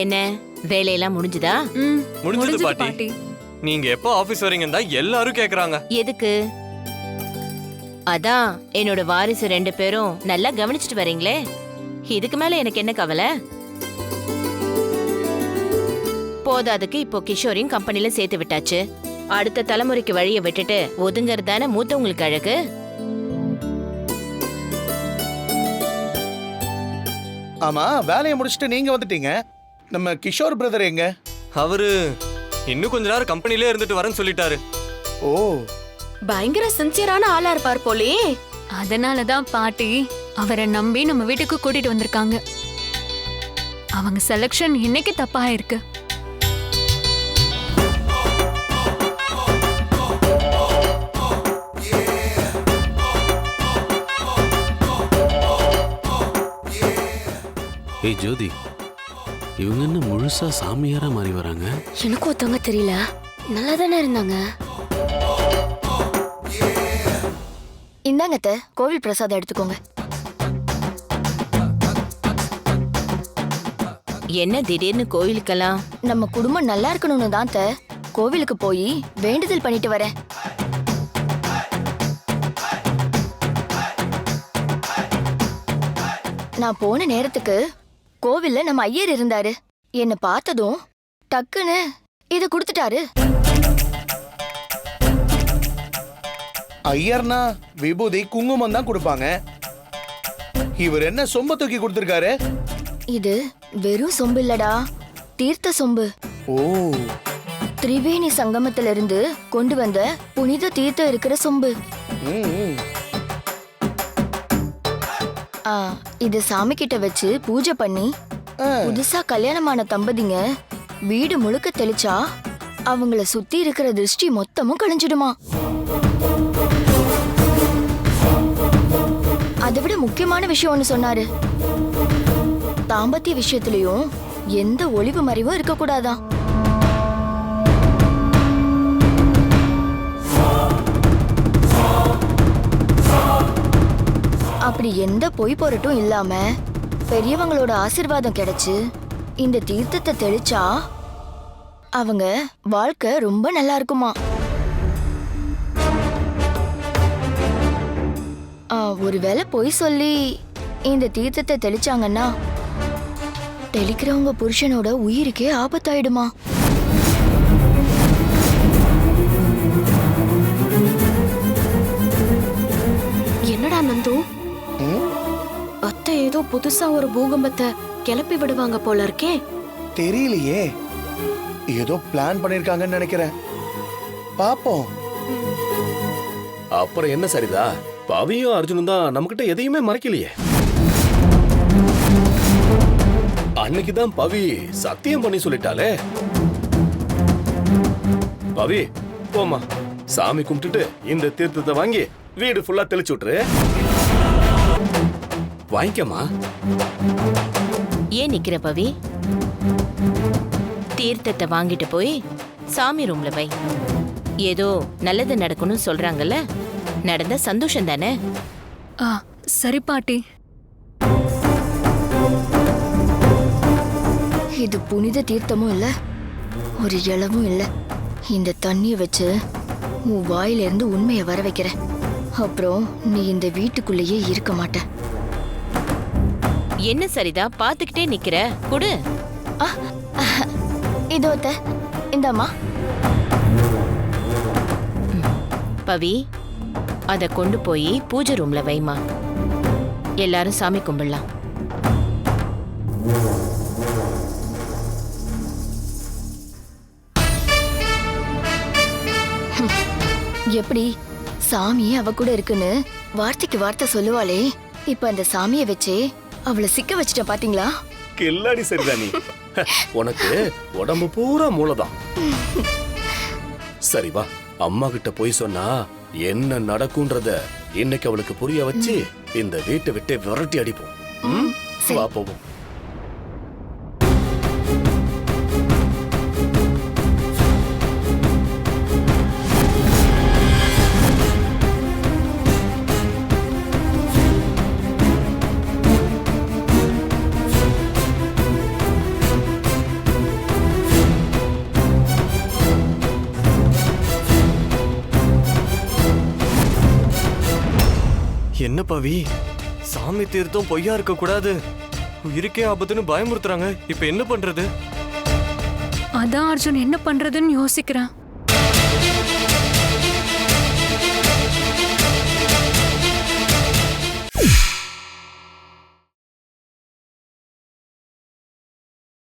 என்ன வேலையெல்லாம் முடிஞ்சுதா? முடிஞ்சது பாட்டி. நீங்க எப்போ ஆபீஸ் வரீங்கன்னு தான் எல்லாரும் கேக்குறாங்க. எதுக்கு? அதான் என்னோட வாரிசு 2 பேரும் நல்லா கவனிச்சுட்டு வரீங்களே, இதுக்கு மேல எனக்கு என்ன கவலை? போதாதுக்கு இப்போ கிஷோரையும் கம்பெனில சேர்த்து விட்டாச்சு. அடுத்த தலைமுறைக்கு வழியை விட்டுட்டு ஒதுங்கறதானே மூத்தவங்களுக்கு அழகு. ஆமா, வேலையை முடிச்சுட்டு நீங்க வந்துட்டீங்க. நம்ம கிஷோர் பிரதர் எங்க? அவரு இன்னும் கொஞ்ச நேரம் கம்பெனிலே இருந்துட்டு வரேன்னு சொல்லிட்டாரு. ஓ, பயங்கர சின்சியரான ஆளா இருப்பார் போலே. அதனாலதான் பாட்டி அவரை நம்பி நம்ம வீட்டுக்கு கூட்டிட்டு வந்திருக்காங்க. அவங்க செலக்ஷன் இன்னைக்கு தப்பா இருக்கு. ஏய் ஜோதி, இவங்க என்ன முழுசா சாமியாரா மாறி வராங்க? எனக்கு ஒருத்தவங்க தெரியல, நல்லா தானே இருந்தாங்க. இந்தாங்க அத்தை, கோவில் பிரசாதம் எடுத்துக்கோங்க. என்ன திடீர்னு கோவிலுக்கெல்லாம்? நம்ம குடும்பம் நல்லா இருக்கணும்னு தான் அத்தை கோவிலுக்கு போய் வேண்டுதல் பண்ணிட்டு வரேன். நான் போன நேரத்துக்கு கோவில்ல நம்ம ஐயர் இருந்தாரு. என்ன பார்த்ததும் டக்குன்னு இத கொடுத்துட்டாரு. ஐயர்னா விபூதி குங்குமம் தான் கொடுப்பாங்க. இவர் என்ன சொம்ப தூக்கி கொடுத்திருக்காரு? இது வெறும் சொம்பு இல்லடா, தீர்த்த சொம்பு. ஓ, திரிவேணி சங்கமத்திலிருந்து கொண்டு வந்த புனித தீர்த்தம் இருக்கிற சொம்பு. இது சாமி கிட்ட வச்சு பூஜை பண்ணி புதுசா கல்யாணமான தம்பதிங்க வீடு முழுக்க தெளிச்சா அவங்கள சுத்தி இருக்கிற திருஷ்டி மொத்தமும் கழிஞ்சிடுமா. அதை விட முக்கியமான விஷயம் ஒண்ணு சொன்னாரு. தாம்பத்திய விஷயத்திலயும் எந்த ஒளிவு மறைவும் இருக்க கூடாதான். அப்படி எந்த பொய் பொருட்டும் இல்லாம பெரியவங்களோட ஆசீர்வாதம் கிடைச்சு இந்த தீர்த்தத்தை தெளிச்சா அவங்க வாழ்க்கை ரொம்ப நல்லா இருக்குமா. ஒருவேளை பொய் சொல்லி இந்த தீர்த்தத்தை தெளிச்சாங்கன்னா தெளிக்கிறவங்க புருஷனோட உயிருக்கே ஆபத்தாயிடுமா. என்னடா நந்து, அத்தை ஏதோ புதுசா ஒரு பூகம்பத்தை கிளப்பி விடுவாங்க போல இருக்கே. தெரியலையே, ஏதோ பிளான் பண்ணிருக்காங்கன்னு நினைக்கிறேன். பாப்போம். அப்புறம் என்ன சரிதா, பவியும் அர்ஜுனும் தான் நம்மகிட்ட எதையுமே மறைக்கலையே. அன்னைக்குதான் பவி சத்தியம் பண்ணி சொல்லிட்டாலே. பவி போமா, சாமி கும்பிட்டுட்டு இந்த தீர்த்தத்தை வாங்கி வீடு ஃபுல்லா தெளிச்சு விட்டுரு. வாங்கிக்கமா. ஏன் நிக்கிற பவி? தீர்த்தத்தை வாங்கிட்டு போய் சாமி ரூம்ல வை. ஏதோ நல்லது நடக்கணும்னு சொல்றாங்கல்ல, நடந்த சந்தோஷம் தானே. சரி பாட்டி. இது புனித தீர்த்தமும் இல்ல, ஒரு இளவும் இல்ல. இந்த தண்ணிய வச்சு உன் வாயிலிருந்து உண்மையை வர வைக்கிறேன். அப்புறம் நீ இந்த வீட்டுக்குள்ளேயே இருக்க மாட்ட. என்ன சரிதா பாத்துக்கிட்டே நிக்கிற? குடு. இதோ இந்தம்மா. பவி, அத கொண்டு போய் பூஜை ரூம்ல வைமா. எல்லாரும் சாமி கும்பிடலாம். எப்படி சாமியே அவ கூட இருக்குன்னு வார்த்தைக்கு வார்த்தை சொல்லுவாளே, இப்ப அந்த சாமியை வச்சே அவளை சிக்க வச்சுட்ட பாத்தீங்களா? கில்லாடி சரிதா நீ. உனக்கு உடம்பு பூரா மூளைதான். சரி வா, அம்மா கிட்ட போய் சொன்னா என்ன நடக்கும்ன்றத இன்னைக்கு அவளுக்கு புரிய வச்சு இந்த வீட்டை விட்டு விரட்டி அடிப்போம். வா போவோம். என்ன பவி, சாமி தீர்த்தம் பொய்யா இருக்க கூடாது, உயிருக்கே ஆபத்துன்னு பயமுறுத்துறாங்க. இப்ப என்ன பண்றது? அதான் அர்ஜுன் என்ன பண்றதுன்னு யோசிக்கிறேன்.